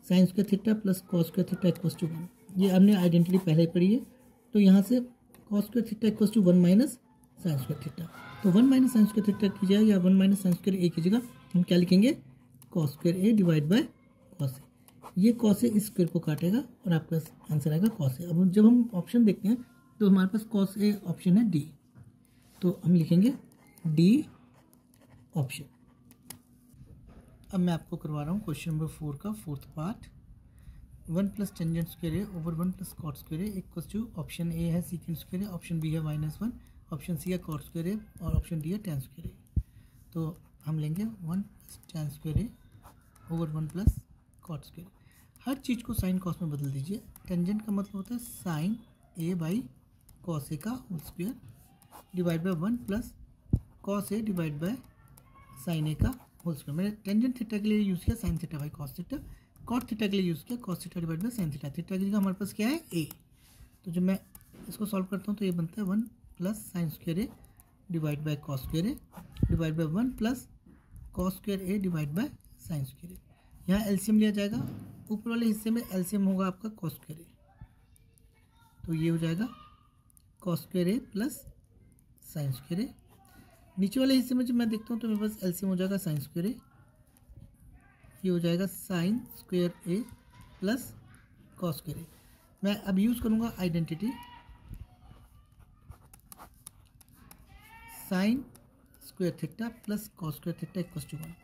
A: sine square theta plus cos square theta equals to 1। ये हमने आइडेंटिटी पहले ही पढ़ी है। तो यहाँ से cos square theta equals to 1 minus sine square theta, तो 1 माइनस साइन स्क्वायर थीटा की जाए या 1 माइनस साइन स्क्वायर ए की जगह हम क्या लिखेंगे cos square A divide by cos A. ये कॉस ए इस स्क्वायर को काटेगा और आपका आंसर आएगा कॉस ए। अब जब हम ऑप्शन देखते हैं तो हमारे पास कॉस ए ऑप्शन है डी, तो हम लिखेंगे डी ऑप्शन। अब मैं आपको करवा रहा हूँ क्वेश्चन नंबर 4 का fourth part. 1 plus tangent square A over 1 plus cot square A equals to option A है secant square A, option B है -1, ऑप्शन सी है कॉट स्क्वायर ए और ऑप्शन डी है टेन स्क्वायर ए। तो हम लेंगे 1 plus tan square A over 1 plus cot square. हर चीज़ को साइन कॉस में बदल दीजिए। टेंजेंट का मतलब होता है sine A by cos A का whole square divide by 1 plus cos A divide by sine A का होल स्क्वायर। मैंने टेंजेंट थीटा के लिए यूज़ किया sine theta by cos theta, cot theta के लिए यूज़ किया cos theta divide by sine theta. Theta की जगह हमारे पास क्या है ए। तो जब मैं इसको सॉल्व करता हूँ तो ये बनता है 1 plus sine square A divide by cos square A divide by 1 plus cos square A divide by sine square A. यहाँ एलसीएम लिया जाएगा, ऊपर वाले हिस्से में एलसीएम होगा आपका कॉस स्क्वायर ए, तो ये हो जाएगा cos square A plus sine square ए। नीचे वाले हिस्से में जब मैं देखता हूँ तो मेरे पास एलसीएम हो जाएगा साइन स्क्वायर ए, ये हो जाएगा sine square A plus cos square A. मैं अब यूज़ करूँगा identity sine square theta plus cos square theta equals to 1।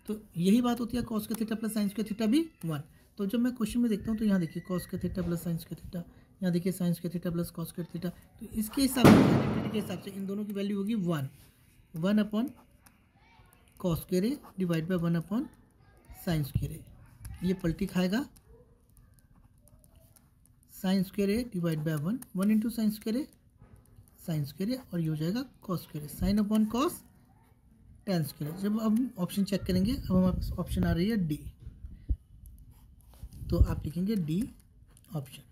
A: तो यही बात होती है cos square theta plus sine square theta भी 1। तो जब मैं क्वेश्चन में देखता हूँ तो यहाँ देखिए cos square theta plus sine square theta, यहाँ देखिए sine square theta plus cos square theta. तो इसके हिसाब से आइडेंटिटी के हिसाब से इन दोनों की वैल्यू होगी 1 upon cos square A divide by 1 upon sine square A. ये पलटी खाएगा sine square A divide by 1 into sine square A और ये हो जाएगा cos square A sine upon cos tan square. जब अब ऑप्शन चेक करेंगे, अब हमारे पास ऑप्शन आ रही है डी, तो आप लिखेंगे डी ऑप्शन।